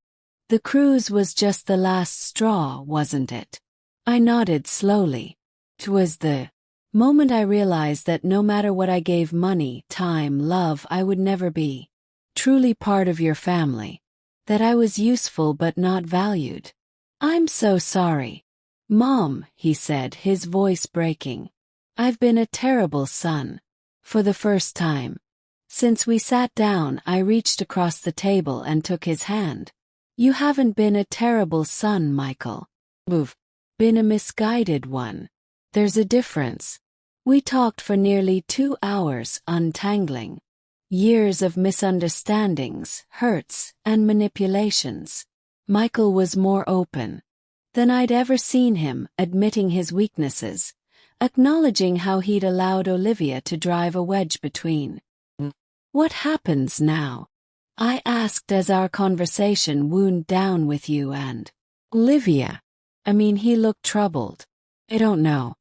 [SPEAKER 2] The cruise was just the last straw, wasn't it? I nodded slowly. It was the moment I realized that no matter what I gave, money, time, love, I would never be truly part of your family. That I was useful but not valued. I'm so sorry. Mom, he said, his voice breaking. I've been a terrible son. For the first time since we sat down, I reached across the table and took his hand. You haven't been a terrible son, Michael. You've been a misguided one. There's a difference. We talked for nearly 2 hours, untangling years of misunderstandings, hurts, and manipulations. Michael was more open than I'd ever seen him, admitting his weaknesses, acknowledging how he'd allowed Olivia to drive a wedge between. What happens now? I asked as our conversation wound down with you and Olivia. He looked troubled. I don't know.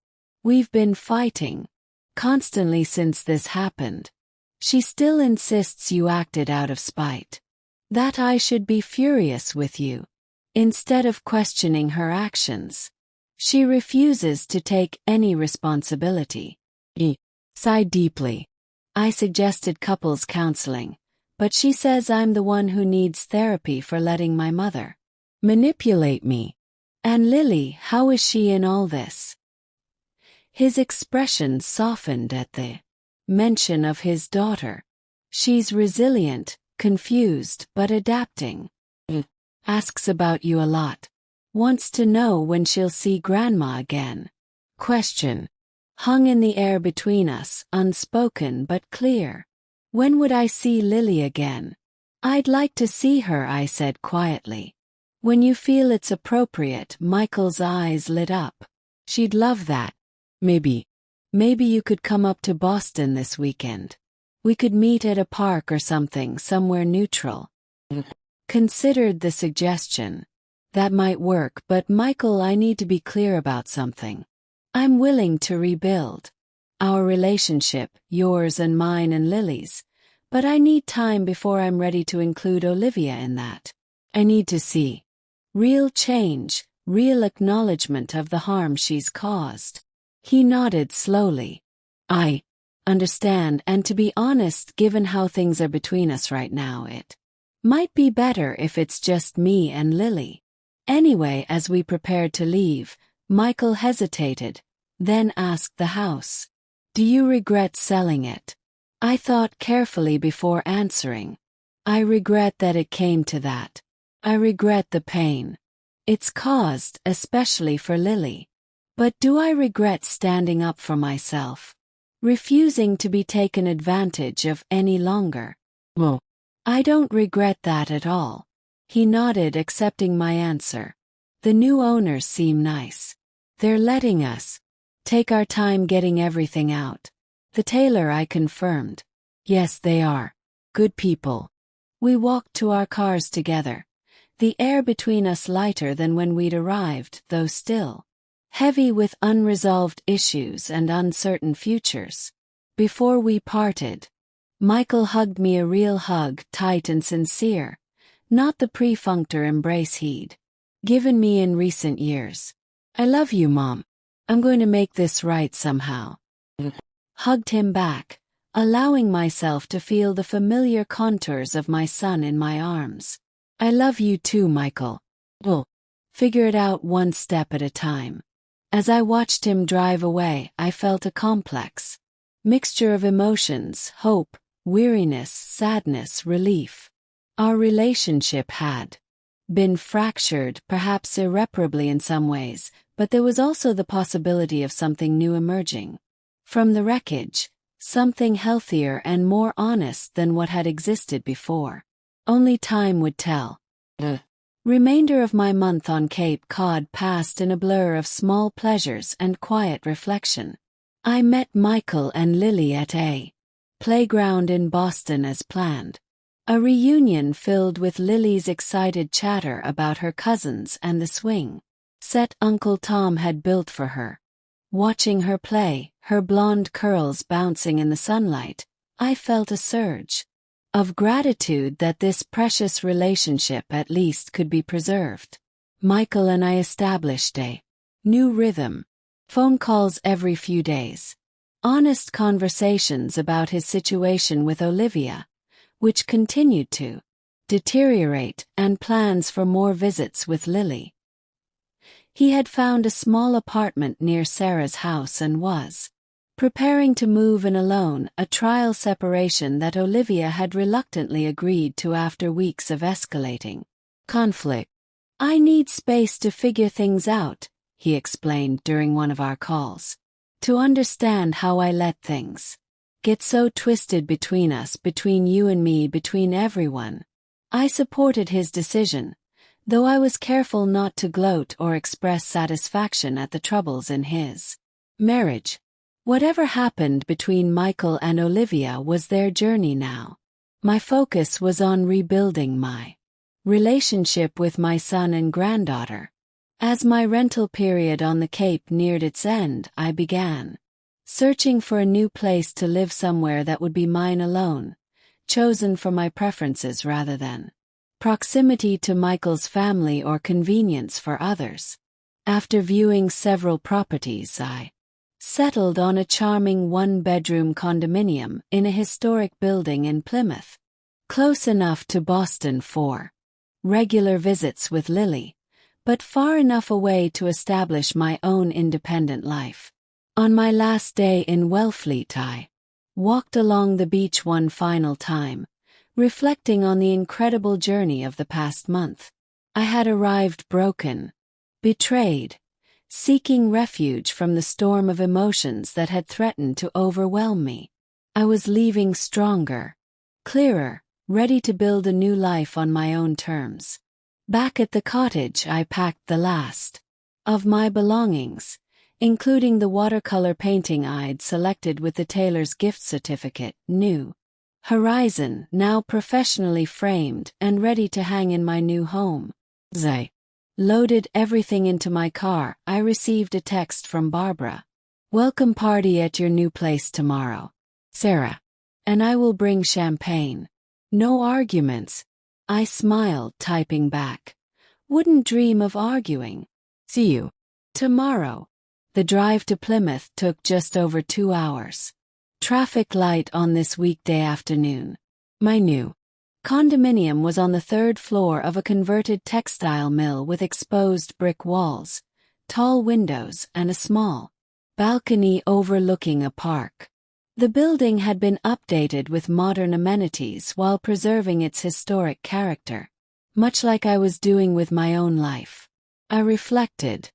[SPEAKER 2] We've been fighting constantly since this happened. She still insists you acted out of spite. That I should be furious with you, instead of questioning her actions. She refuses to take any responsibility. He sighed deeply. I suggested couples counseling,
[SPEAKER 1] but she says I'm the one who needs therapy for letting my mother manipulate me. And Lily, how is she in all this? His expression softened at the mention of his daughter. She's resilient, confused but adapting. Asks about you a lot. Wants to know when she'll see Grandma again. Question. Hung in the air between us, unspoken but clear. When would I see Lily again? I'd like to see her, I said quietly. When you feel it's appropriate. Michael's eyes lit up. She'd love that. Maybe you could come up to Boston this weekend. We could meet at a park or something, somewhere neutral. Considered the suggestion. That might work, but Michael, I need to be clear about something. I'm willing to rebuild our relationship, yours and mine and Lily's, but I need time before I'm ready to include Olivia in that. I need to see real change, real acknowledgement of the harm she's caused. He nodded slowly. I understand, and to be honest, given how things are between us right now, it might be better if it's just me and Lily. Anyway, as we prepared to leave, Michael hesitated, then asked the house, "Do you regret selling it?" I thought carefully before answering. I regret that it came to that. I regret the pain it's caused, especially for Lily. But do I regret standing up for myself? Refusing to be taken advantage of any longer? Well, I don't regret that at all. He nodded, accepting my answer. The new owners seem nice. They're letting us take our time getting everything out. The tailor, I confirmed. Yes, they are. Good people. We walked to our cars together. The air between us lighter than when we'd arrived, though still heavy with unresolved issues and uncertain futures. Before we parted, Michael hugged me, a real hug, tight and sincere, not the pre-functor embrace he'd given me in recent years. I love you, Mom. I'm going to make this right somehow. Hugged him back, allowing myself to feel the familiar contours of my son in my arms. I love you too, Michael. We'll figure it out one step at a time. As I watched him drive away, I felt a complex mixture of emotions: hope, weariness, sadness, relief. Our relationship had been fractured, perhaps irreparably in some ways, but there was also the possibility of something new emerging from the wreckage, something healthier and more honest than what had existed before. Only time would tell. The remainder of my month on Cape Cod passed in a blur of small pleasures and quiet reflection. I met Michael and Lily at a playground in Boston as planned. A reunion filled with Lily's excited chatter about her cousins and the swing set Uncle Tom had built for her. Watching her play, her blonde curls bouncing in the sunlight, I felt a surge of gratitude that this precious relationship at least could be preserved. Michael and I established a new rhythm. Phone calls every few days. Honest conversations about his situation with Olivia, which continued to deteriorate, and plans for more visits with Lily. He had found a small apartment near Sarah's house and was preparing to move in alone, a trial separation that Olivia had reluctantly agreed to after weeks of escalating conflict. I need space to figure things out, he explained during one of our calls. To understand how I let things get so twisted between us, between you and me, between everyone. I supported his decision, though I was careful not to gloat or express satisfaction at the troubles in his marriage. Whatever happened between Michael and Olivia was their journey now. My focus was on rebuilding my relationship with my son and granddaughter. As my rental period on the Cape neared its end, I began searching for a new place to live, somewhere that would be mine alone, chosen for my preferences rather than proximity to Michael's family or convenience for others. After viewing several properties, I settled on a charming one-bedroom condominium in a historic building in Plymouth. Close enough to Boston for regular visits with Lily, but far enough away to establish my own independent life. On my last day in Wellfleet, I walked along the beach one final time, reflecting on the incredible journey of the past month. I had arrived broken, betrayed, seeking refuge from the storm of emotions that had threatened to overwhelm me. I was leaving stronger, clearer, ready to build a new life on my own terms. Back at the cottage, I packed the last of my belongings, including the watercolor painting I'd selected with the tailor's gift certificate, New Horizon, now professionally framed and ready to hang in my new home. As I loaded everything into my car, I received a text from Barbara. "Welcome party at your new place tomorrow, Sarah. And I will bring champagne. No arguments." I smiled, typing back. "Wouldn't dream of arguing. See you tomorrow." The drive to Plymouth took just over 2 hours. Traffic light on this weekday afternoon. My new condominium was on the 3rd floor of a converted textile mill with exposed brick walls, tall windows, and a small balcony overlooking a park. The building had been updated with modern amenities while preserving its historic character, much like I was doing with my own life. I reflected.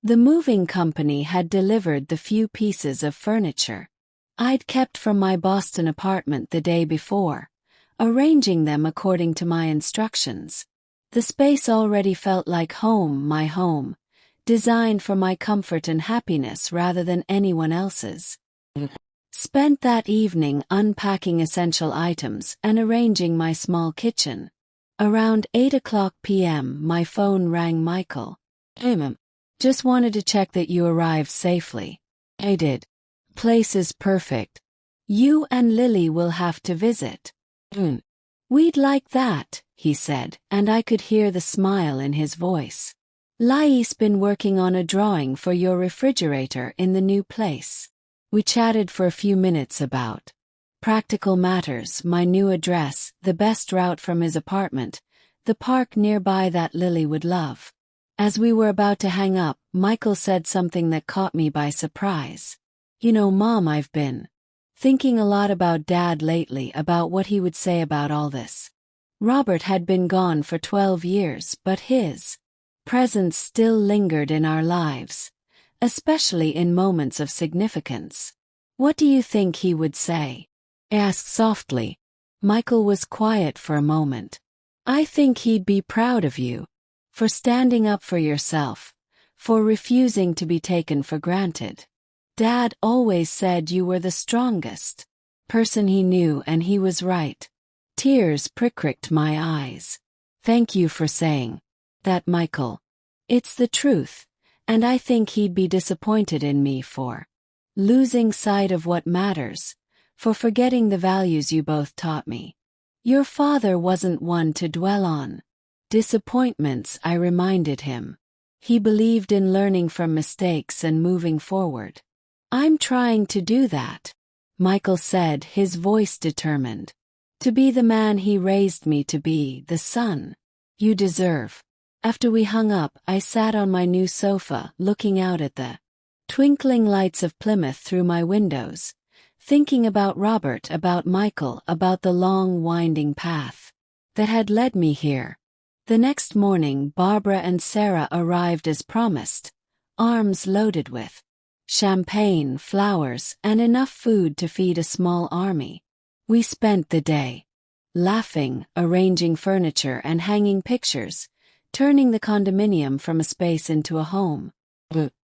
[SPEAKER 1] The moving company had delivered the few pieces of furniture I'd kept from my Boston apartment the day before, arranging them according to my instructions. The space already felt like home, my home, designed for my comfort and happiness rather than anyone else's. Spent that evening unpacking essential items and arranging my small kitchen. Around 8:00 p.m. my phone rang. "Michael. Hey, Mom. Just wanted to check that you arrived safely." "I did. Place is perfect. You and Lily will have to visit." "We'd like that," he said, and I could hear the smile in his voice. "Lai's been working on a drawing for your refrigerator in the new place." We chatted for a few minutes about practical matters, my new address, the best route from his apartment, the park nearby that Lily would love. As we were about to hang up, Michael said something that caught me by surprise. "You know, Mom, I've been thinking a lot about Dad lately, about what he would say about all this." Robert had been gone for 12 years, but his presence still lingered in our lives, especially in moments of significance. "What do you think he would say?" I asked softly. Michael was quiet for a moment. "I think he'd be proud of you, for standing up for yourself, for refusing to be taken for granted. Dad always said you were the strongest person he knew, and he was right." Tears pricked my eyes. "Thank you for saying that, Michael. It's the truth, and I think he'd be disappointed in me for losing sight of what matters, for forgetting the values you both taught me. Your father wasn't one to dwell on disappointments," I reminded him. "He believed in learning from mistakes and moving forward." "I'm trying to do that," Michael said, his voice determined. "To be the man he raised me to be, the son you deserve." After we hung up, I sat on my new sofa, looking out at the twinkling lights of Plymouth through my windows, thinking about Robert, about Michael, about the long, winding path that had led me here. The next morning, Barbara and Sarah arrived as promised, arms loaded with champagne, flowers, and enough food to feed a small army. We spent the day laughing, arranging furniture, and hanging pictures, turning the condominium from a space into a home.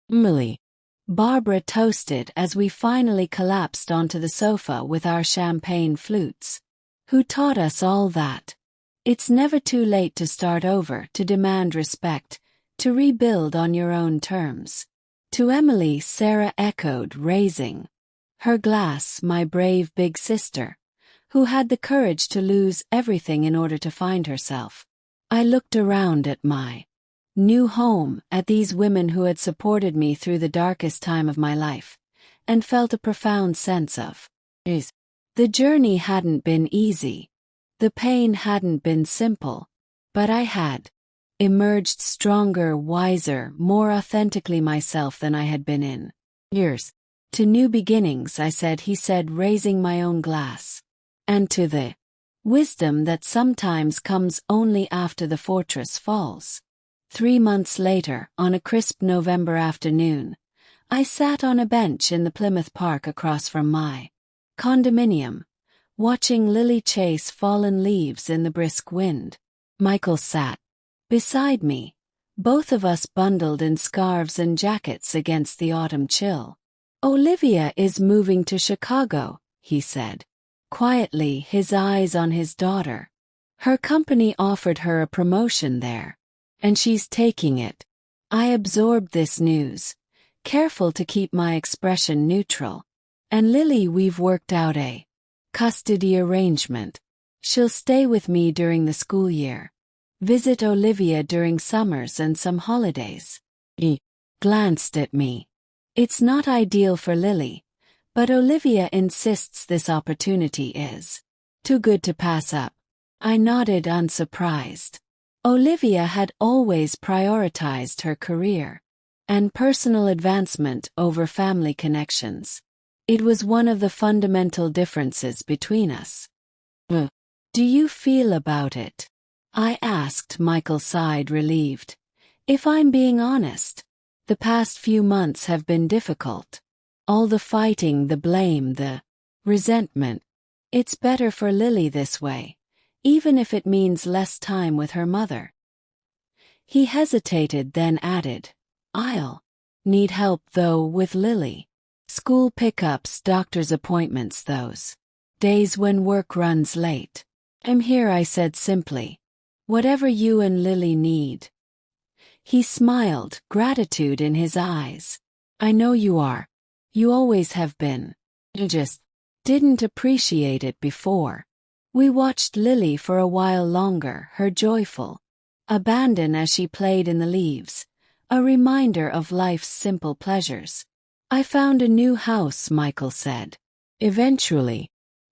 [SPEAKER 1] "Millie," Barbara toasted as we finally collapsed onto the sofa with our champagne flutes. "Who taught us all that? It's never too late to start over, to demand respect, to rebuild on your own terms." To Emily, Sarah echoed, raising her glass, my brave big sister, who had the courage to lose everything in order to find herself. I looked around at my new home, at these women who had supported me through the darkest time of my life, and felt a profound sense of ease. The journey hadn't been easy. The pain hadn't been simple, but I had emerged stronger, wiser, more authentically myself than I had been in years. To new beginnings, I said, he said, raising my own glass. And to the wisdom that sometimes comes only after the fortress falls. 3 months later, on a crisp November afternoon, I sat on a bench in the Plymouth Park across from my condominium, watching Lily chase fallen leaves in the brisk wind. Michael sat beside me, both of us bundled in scarves and jackets against the autumn chill. "Olivia is moving to Chicago," he said, quietly, his eyes on his daughter. "Her company offered her a promotion there, and she's taking it." I absorbed this news, careful to keep my expression neutral. "And Lily, we've worked out a custody arrangement. She'll stay with me during the school year, visit Olivia during summers and some holidays." He glanced at me. "It's not ideal for Lily, but Olivia insists this opportunity is too good to pass up." I nodded, unsurprised. Olivia had always prioritized her career and personal advancement over family connections. It was one of the fundamental differences between us. "Do you feel about it?" I asked. Michael sighed, relieved. "If I'm being honest, the past few months have been difficult. All the fighting, the blame, the resentment. It's better for Lily this way, even if it means less time with her mother." He hesitated, then added, "I'll need help, though, with Lily. School pickups, doctor's appointments, those days when work runs late. I'm here," I said simply. "Whatever you and Lily need." He smiled, gratitude in his eyes. "I know you are. You always have been. You just didn't appreciate it before." We watched Lily for a while longer, her joyful abandon as she played in the leaves, a reminder of life's simple pleasures. "I found a new house," Michael said. "Eventually.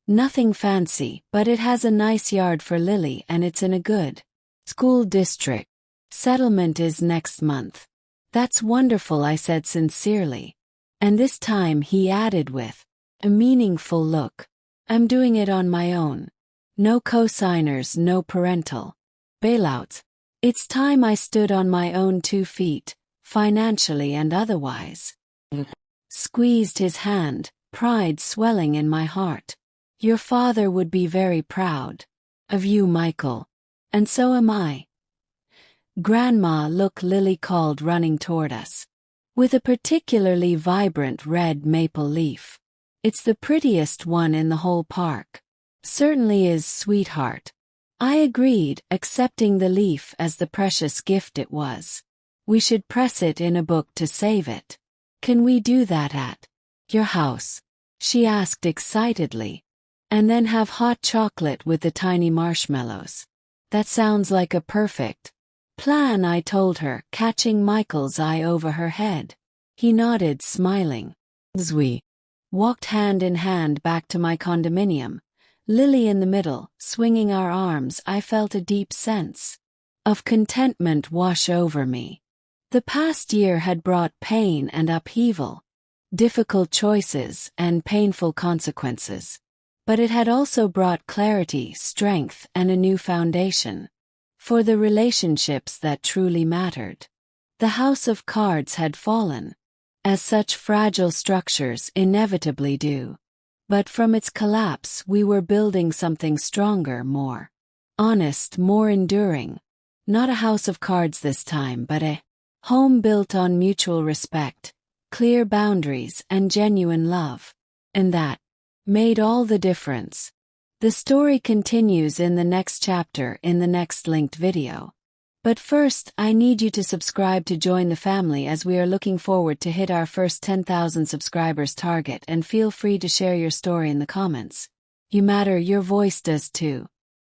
[SPEAKER 1] Nothing fancy, but it has a nice yard for Lily and it's in a good school district. Settlement is next month." "That's wonderful," I said sincerely. And this time he added with a meaningful look, "I'm doing it on my own. No co-signers, no parental bailouts. It's time I stood on my own 2 feet, financially and otherwise." Squeezed his hand, pride swelling in my heart. "Your father would be very proud of you, Michael. And so am I." "Grandma, look," Lily called, running toward us with a particularly vibrant red maple leaf. "It's the prettiest one in the whole park." "Certainly is, sweetheart." I agreed, accepting the leaf as the precious gift it was. "We should press it in a book to save it." "Can we do that at your house?" she asked excitedly. "And then have hot chocolate with the tiny marshmallows." "That sounds like a perfect plan," I told her, catching Michael's eye over her head. He nodded, smiling. As we walked hand in hand back to my condominium, Lily in the middle, swinging our arms, I felt a deep sense of contentment wash over me. The past year had brought pain and upheaval, difficult choices and painful consequences. But it had also brought clarity, strength, and a new foundation for the relationships that truly mattered. The house of cards had fallen, as such fragile structures inevitably do. But from its collapse we were building something stronger, more honest, more enduring. Not a house of cards this time, but a home built on mutual respect, clear boundaries, and genuine love. And that made all the difference. The story continues in the next chapter in the next linked video. But first, I need you to subscribe to join the family, as we are looking forward to hit our first 10,000 subscribers target, and feel free to share your story in the comments. You matter, your voice does too.